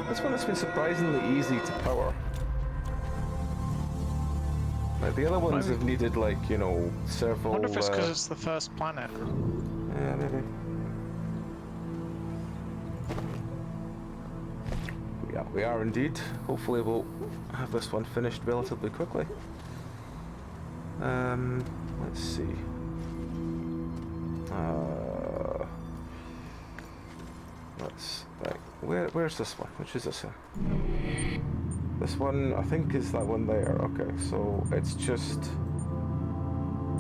A: This one has been surprisingly easy to power. Like the other ones have needed like, you know, several...
D: I wonder if it's because it's the first planet.
A: Yeah, maybe. We are indeed. Hopefully we'll have this one finished relatively quickly. Let's see. Where's this one? Which is this one? This one, I think, is that one there. Okay, so it's just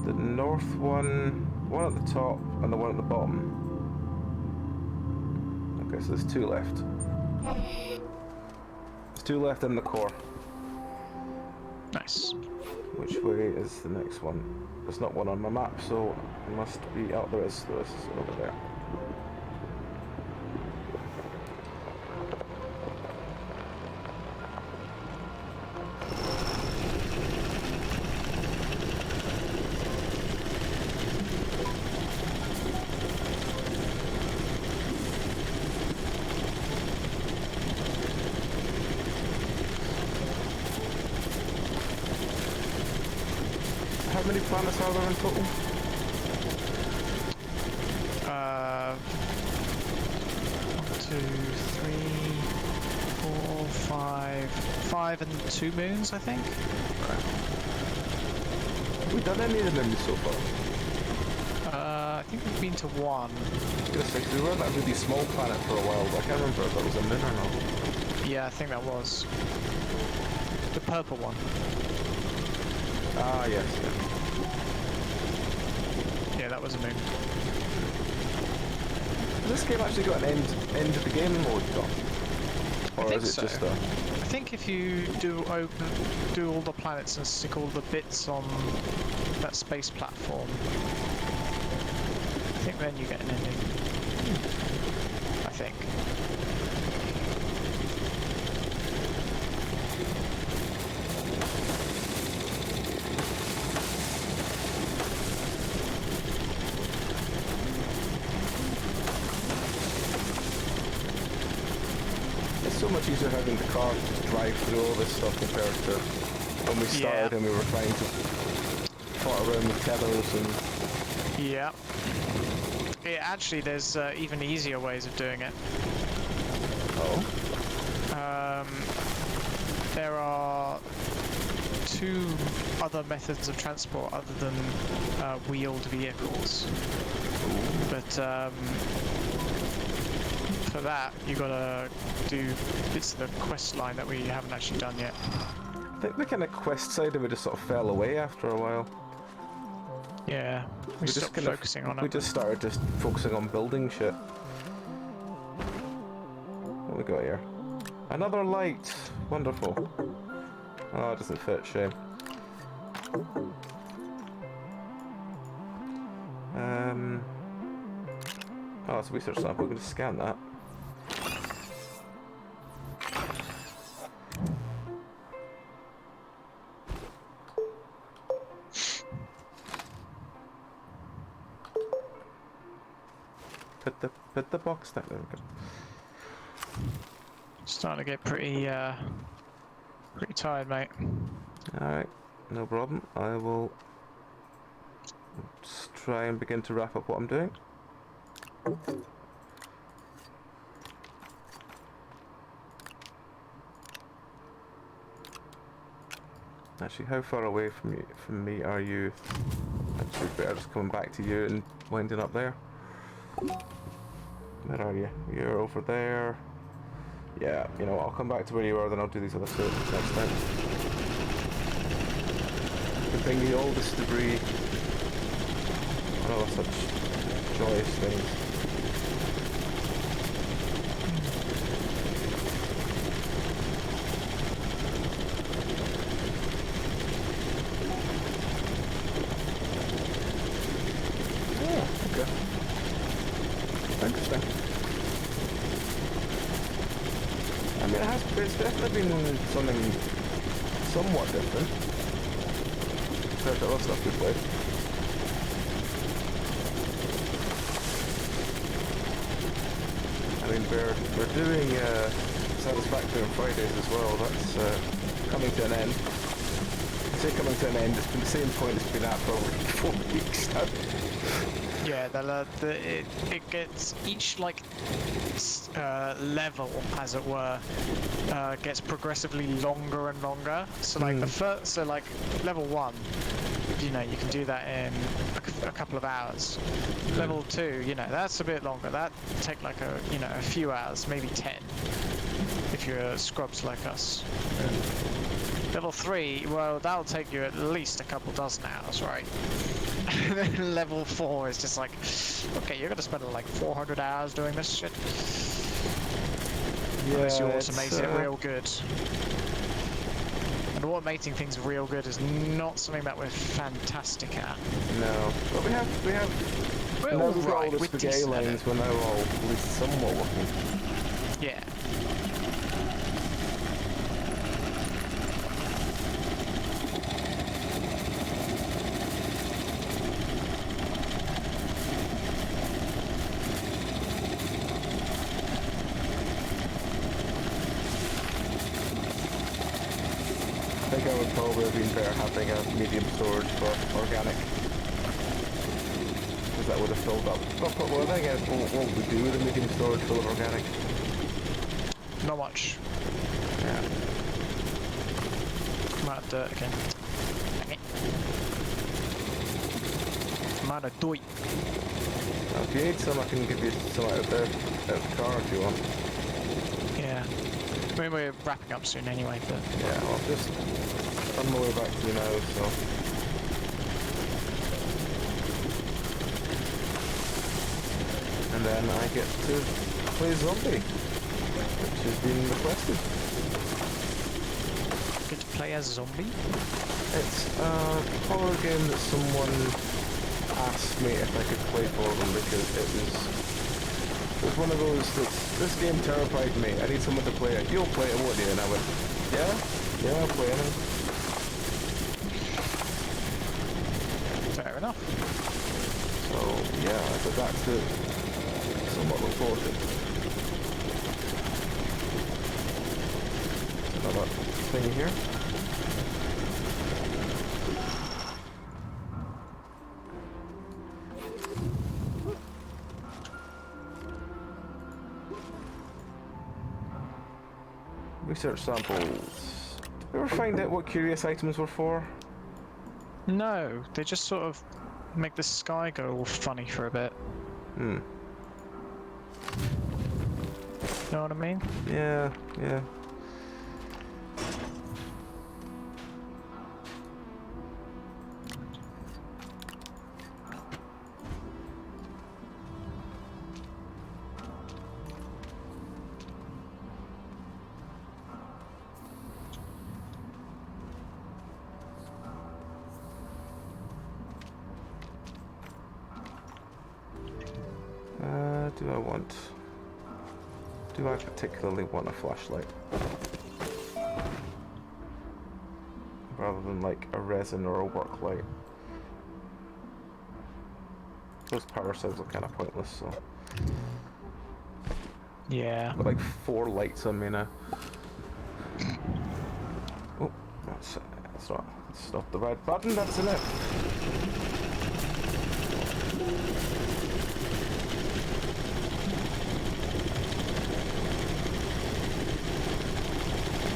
A: the north one at the top, and the one at the bottom. Okay, so there's 2 left. There's 2 left in the core.
D: Nice.
A: Which way is the next one? There's not one on my map, so it must be out there. Is over there. How many planets are there in total?
D: 1, 2, 3, 4, 5. 5 and 2 moons, I think.
A: Right. Have we done any of them so far?
D: I think we've been to 1.
A: I was gonna say, 'cause we were on that really small planet for a while, but I can't remember if that was a moon or not.
D: Yeah, I think that was. The purple one.
A: Ah, yes, yeah.
D: Yeah, that was a moon.
A: Has this game actually got an end of the game mode, Tom? Or
D: think
A: is it
D: so.
A: just a...
D: I think if you do all the planets and stick all the bits on that space platform, I think then you get an ending. I think.
A: It's so much easier having the car just drive through all this stuff compared to when we started and we were trying to fart around with tethers and...
D: Yeah. Yeah, actually, there's even easier ways of doing it.
A: Oh?
D: There are 2 other methods of transport other than wheeled vehicles. But for that, you gotta do bits of the quest line that we haven't actually done yet.
A: I think the kind of quest side of it just sort of fell away after a while.
D: Yeah, we
A: just
D: stopped
A: kind of-
D: focusing on
A: We
D: it.
A: just started just focusing on building shit. What we got here? Another light! Wonderful. Oh, it doesn't fit, shame. Oh, it's a research sample, we're going to scan that. Put the box down. There we go.
D: Starting to get pretty tired, mate.
A: Alright, no problem. I will just try and begin to wrap up what I'm doing. Actually, how far away from me are you? Actually, better just coming back to you and winding up there. Where are you? You're over there. Yeah, you know, I'll come back to where you are, then I'll do these other two next time. To bring the oldest debris. Oh, such joyous things. Oh, okay. Interesting. I mean, it's definitely been something somewhat different compared to other stuff we've played. I mean, we're doing Satisfactory on Fridays as well. That's coming to an end. I say coming to an end. It's been the same point it's been at for over 4 weeks now.
D: Yeah, it gets each like level, as it were, gets progressively longer and longer. So like the first, so like level 1, you know, you can do that in a couple of hours. Level 2, you know, that's a bit longer. That take like a few hours, maybe 10, if you're scrubs like us. Level 3, well, that'll take you at least a couple dozen hours, right? And then level 4 is just like, okay, you're gonna spend like 400 hours doing this shit.
A: Yeah,
D: Unless you automate it real good. And automating things real good is not something that we're fantastic at.
A: No, but we have
D: We're
A: now we've got all
D: alright,
A: the
D: we're
A: spaghetti
D: decent at
A: lines.
D: it.
A: We're now all at least somewhat working.
D: Yeah.
A: I think I would probably have been better having a medium storage for organic. Because that would have filled up. But well, then again, what would we do with a medium storage full of organic?
D: Not much.
A: Yeah.
D: I'm out of dirt again. Dang it. I'm out of dirt.
A: Now, if you need some, I can give you some out of the car if you want.
D: Yeah. I mean, we're wrapping up soon anyway, but...
A: Yeah, I'll just on my way back to you now, so... And then I get to play zombie, which has been requested.
D: Get to play as a zombie?
A: It's a horror game that someone asked me if I could play for them because it was one of those that's, this game terrified me. I need someone to play it. You'll play it, won't you? And I went, yeah, I'll play it.
D: Fair enough.
A: So yeah, so that's it. Somewhat reported. Another thing here. Research samples. Did we ever find out what curious items were for?
D: No, they just sort of make the sky go all funny for a bit.
A: Hmm.
D: Know what I mean?
A: Yeah, yeah. Do I particularly want a flashlight? Rather than like a resin or a work light. Those power cells are kind of pointless, so...
D: Yeah.
A: I've got like 4 lights on me now. Oh, that's not the right button, that's the left.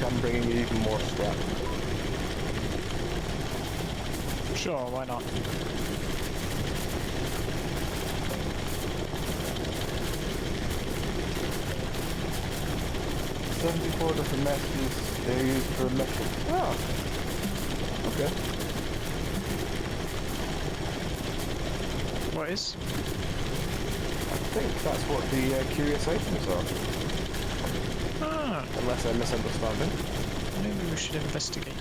A: I'm bringing you even more scrap.
D: Sure, why not? "74 different messages they're used for a mission." Ah, okay. What is?
A: I think that's what the curious items are.
D: Ah,
A: Unless I'm misunderstanding.
D: maybe we should investigate.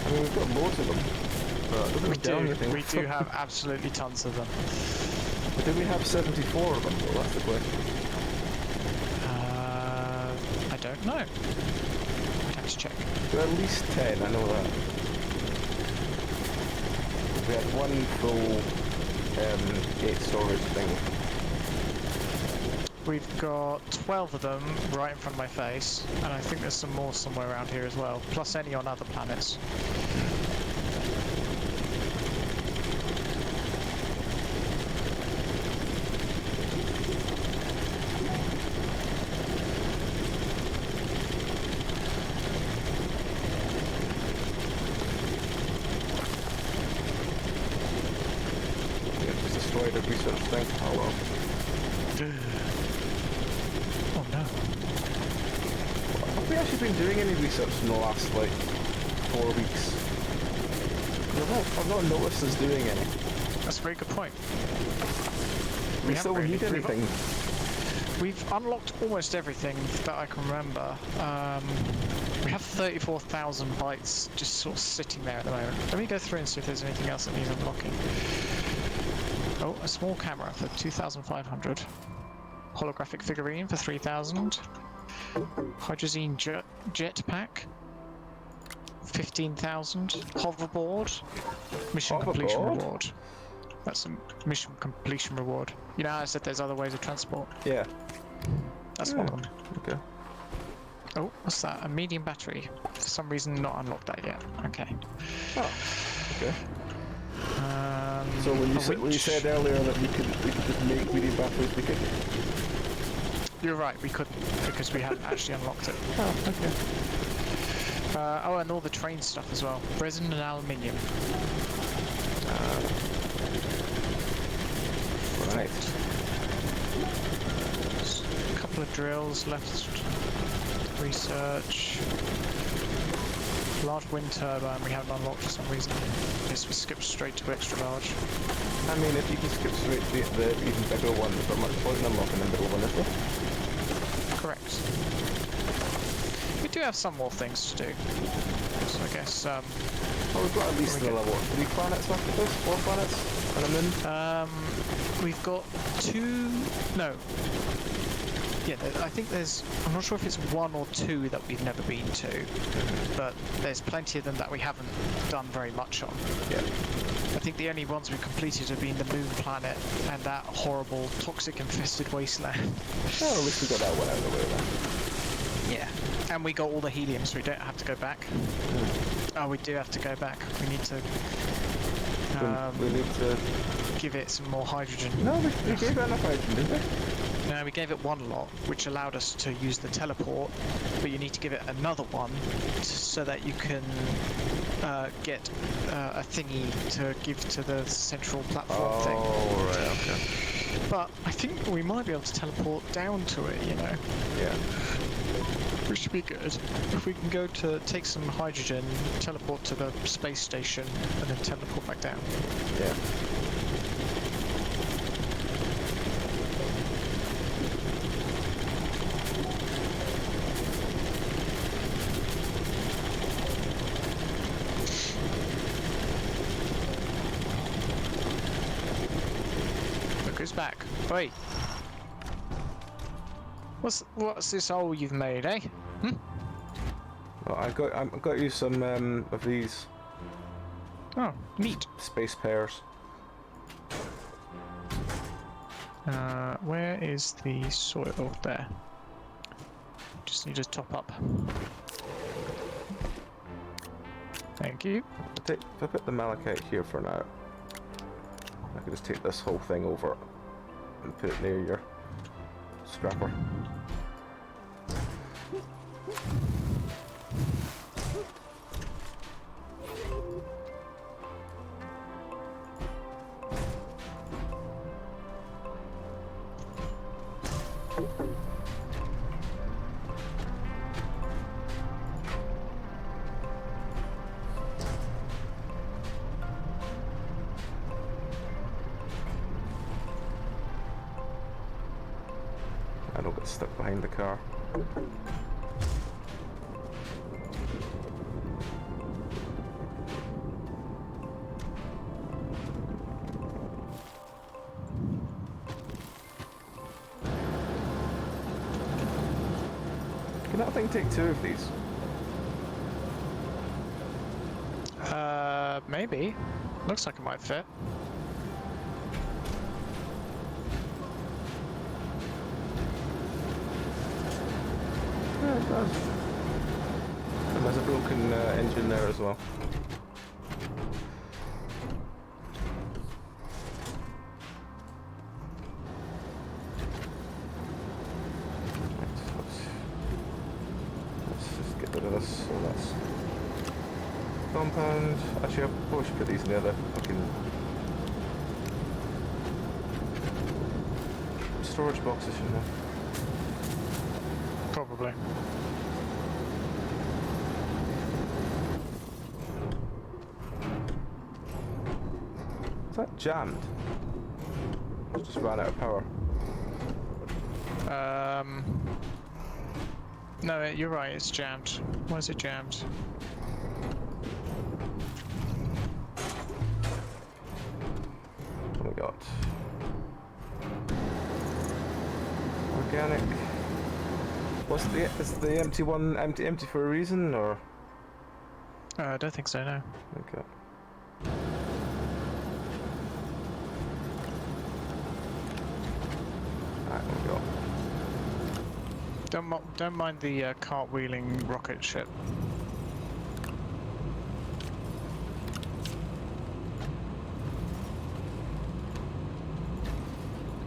A: I mean, we've got loads of them. But it doesn't
D: We
A: tell
D: do.
A: anything.
D: We do have absolutely tons of them.
A: But do we have 74 of them? Well, that's the question.
D: I don't know. I'd have to check.
A: There are at least 10, I know that. We had one full gate storage thing.
D: We've got 12 of them right in front of my face, and I think there's some more somewhere around here as well, plus any on other planets.
A: provided research thing. Oh well.
D: Oh no.
A: Have we actually been doing any research in the last, like, 4 weeks? I've not noticed us doing any.
D: That's a very good point.
A: We still
D: haven't
A: need
D: really.
A: anything.
D: We've unlocked almost everything that I can remember. We have 34,000 bytes just sort of sitting there at the moment. Let me go through and see if there's anything else that needs unlocking. Oh, a small camera for 2,500. Holographic figurine for 3,000. Hydrazine jetpack. 15,000. Hoverboard. Mission completion
A: Hoverboard?
D: reward. That's a mission completion reward. You know how I said there's other ways of transport?
A: Yeah.
D: That's one of them.
A: Okay.
D: Oh, what's that? A medium battery. For some reason not unlocked that yet. Okay.
A: Oh. Okay. So when you said earlier that we could just make medium batteries, we could.
D: You're right, we couldn't because we hadn't actually unlocked it.
A: Oh, okay.
D: Oh, and all the train stuff as well. Resin and aluminium.
A: Right.
D: A couple of drills left. Research. Large wind turbine we haven't unlocked for some reason. Guess we skipped straight to extra large.
A: I mean, if you can skip straight to the even bigger one, there's not much point in unlocking the middle one, is there?
D: Correct. We do have some more things to do. So I guess,
A: Well, we've got at least another, what, 3 planets after this? 4 planets? And a moon?
D: we've got 2... No. Yeah, I think there's... I'm not sure if it's 1 or 2 that we've never been to. But there's plenty of them that we haven't done very much on.
A: Yeah.
D: I think the only ones we've completed have been the moon planet and that horrible toxic-infested wasteland.
A: Oh, at least we got that one out of the way then.
D: Yeah. And we got all the helium, so we don't have to go back. Oh, we do have to go back. We need to...
A: we need to...
D: give it some more hydrogen.
A: No, we gave it enough hydrogen, didn't we?
D: No, we gave it one lot, which allowed us to use the teleport, but you need to give it another one so that you can get a thingy to give to the central platform thing.
A: Oh, right, okay.
D: But I think we might be able to teleport down to it, you know.
A: Yeah.
D: Which should be good. If we can go to take some hydrogen, teleport to the space station, and then teleport back down.
A: Yeah.
D: Look who's back. Oi! What's this hole you've made, eh?
A: Well, I got you some of these
D: Oh, neat.
A: space pears.
D: Where is the soil? There. Just need to top up. Thank you.
A: If I put the malachite here for now, I can just take this whole thing over and put it near your scrapper. I don't get stuck behind the car. Can that thing take 2 of these?
D: Maybe. Looks like it might fit.
A: Yeah, it does. And there's a broken engine there as well. Let's just get rid of this. So that's compound. Actually, I probably should put these in the other fucking storage boxes, you know.
D: Probably.
A: Is that jammed? It just ran out of power.
D: No, you're right, it's jammed. Why is it jammed?
A: What do we got? Organic. Is the empty one empty for a reason, or?
D: I don't think so, no.
A: Okay. Alright, there we go.
D: Don't mind the cartwheeling rocket ship.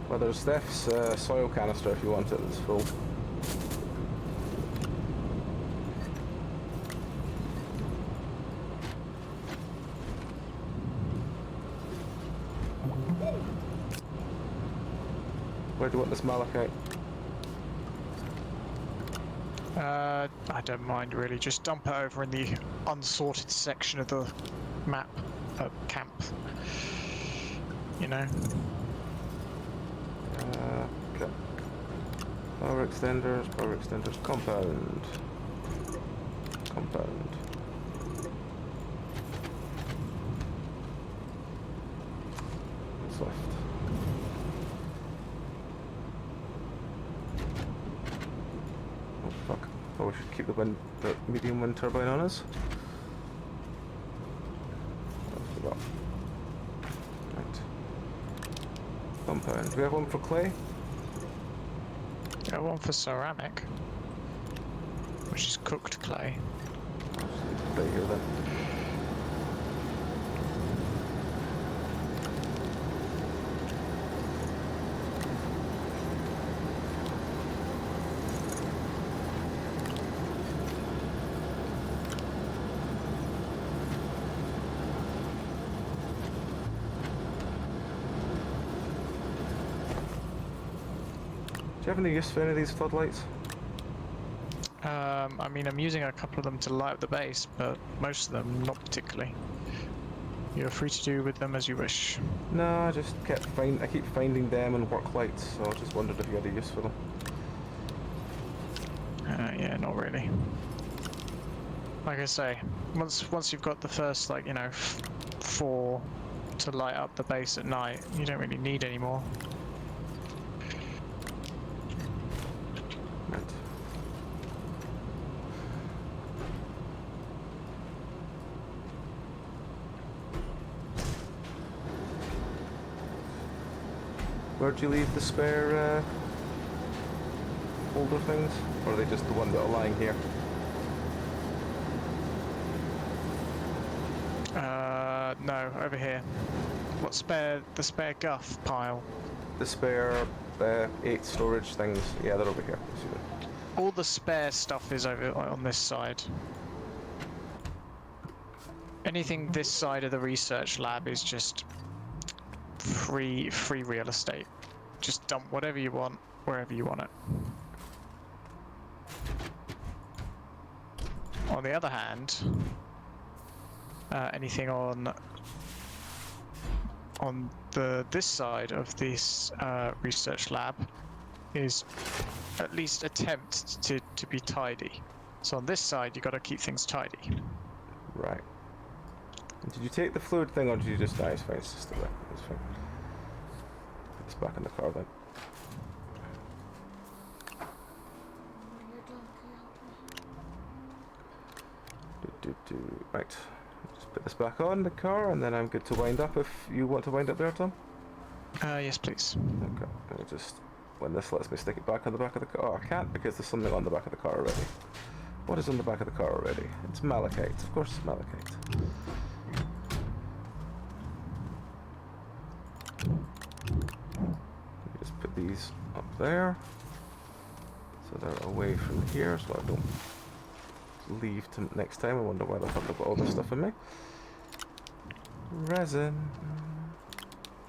A: Well, there's Steph's soil canister if you want it. It's full. Where do you want this malachite?
D: I don't mind really. Just dump it over in the unsorted section of the map camp. You know.
A: Okay. Power extenders, compound. What's left? Oh fuck. Oh, we should keep the medium wind turbine on us. I forgot. Right. Compound. Do we have one for clay?
D: Yeah, one for ceramic, which is cooked clay.
A: Stay here then. Do you have any use for any of these floodlights?
D: I mean, I'm using a couple of them to light up the base, but most of them not particularly. You're free to do with them as you wish.
A: No, I just I keep finding them and work lights, so I just wondered if you had a use for them.
D: Yeah, not really. Like I say, once you've got the first, like, you know, 4 to light up the base at night, you don't really need any more.
A: Right. Where'd you leave the spare older things? Or are they just the ones that are lying here?
D: No, over here. What the spare guff pile?
A: The spare 8 storage things. Yeah, they're over here. I see them.
D: All the spare stuff is over on this side. Anything this side of the research lab is just free real estate. Just dump whatever you want, wherever you want it. On the other hand, anything on this side of this research lab is at least attempt to be tidy. So on this side, you got to keep things tidy.
A: Right. Did you take the fluid thing, or did you just... No, it's fine, it's just there. It's fine. Put this back in the car then.
C: When you're done, can you help me?
A: Right. Just put this back on the car, and then I'm good to wind up if you want to wind up there, Tom.
D: Yes, please.
A: Okay. Let me just... When this lets me stick it back on the back of the car... Oh, I can't because there's something on the back of the car already. What is on the back of the car already? It's malachite. Of course it's malachite. Just put these up there. So they're away from here, so I don't leave to next time. I wonder why the fuck I've got all this stuff in me. Resin.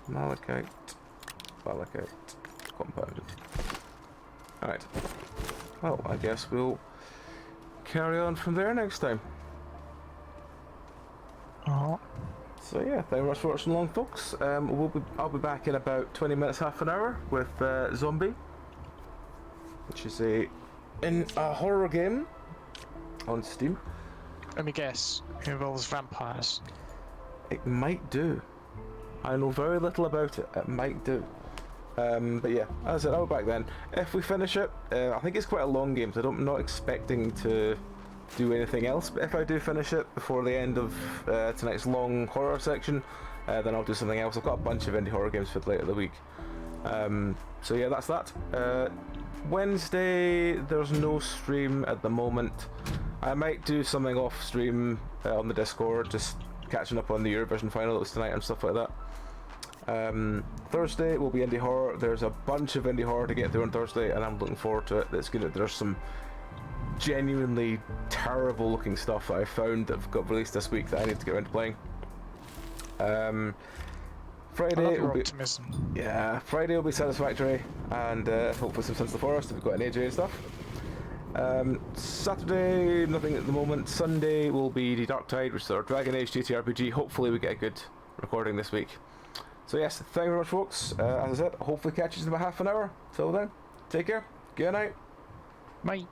A: Malachite. compounded. Alright. Well, I guess we'll carry on from there next time.
D: Oh.
A: So yeah, thank you very much for watching along, folks. I'll be back in about 20 minutes, half an hour with Zombie, which is a horror game on Steam.
D: Let me guess. It involves vampires.
A: It might do. I know very little about it. It might do. But yeah, as I said, I'll be back then. If we finish it, I think it's quite a long game, so I'm not expecting to do anything else. But if I do finish it before the end of tonight's long horror section, then I'll do something else. I've got a bunch of indie horror games for later in the week. So yeah, that's that. Wednesday, there's no stream at the moment. I might do something off stream on the Discord, just catching up on the Eurovision final that was tonight and stuff like that. Thursday will be indie horror. There's a bunch of indie horror to get through on Thursday, and I'm looking forward to it. It's good. There's some genuinely terrible looking stuff that I found that got released this week that I need to get around to playing. Friday will be
D: optimism.
A: Yeah, Friday will be Satisfactory, and hopefully some Sons of the Forest if we've got an AJ and stuff. Saturday, nothing at the moment. Sunday will be the Dark Tide, which is our Dragon Age TTRPG. Hopefully we get a good recording this week. So yes, thank you very much, folks. As I said, hopefully catch you in about half an hour. Till then, take care. Good night.
D: Bye.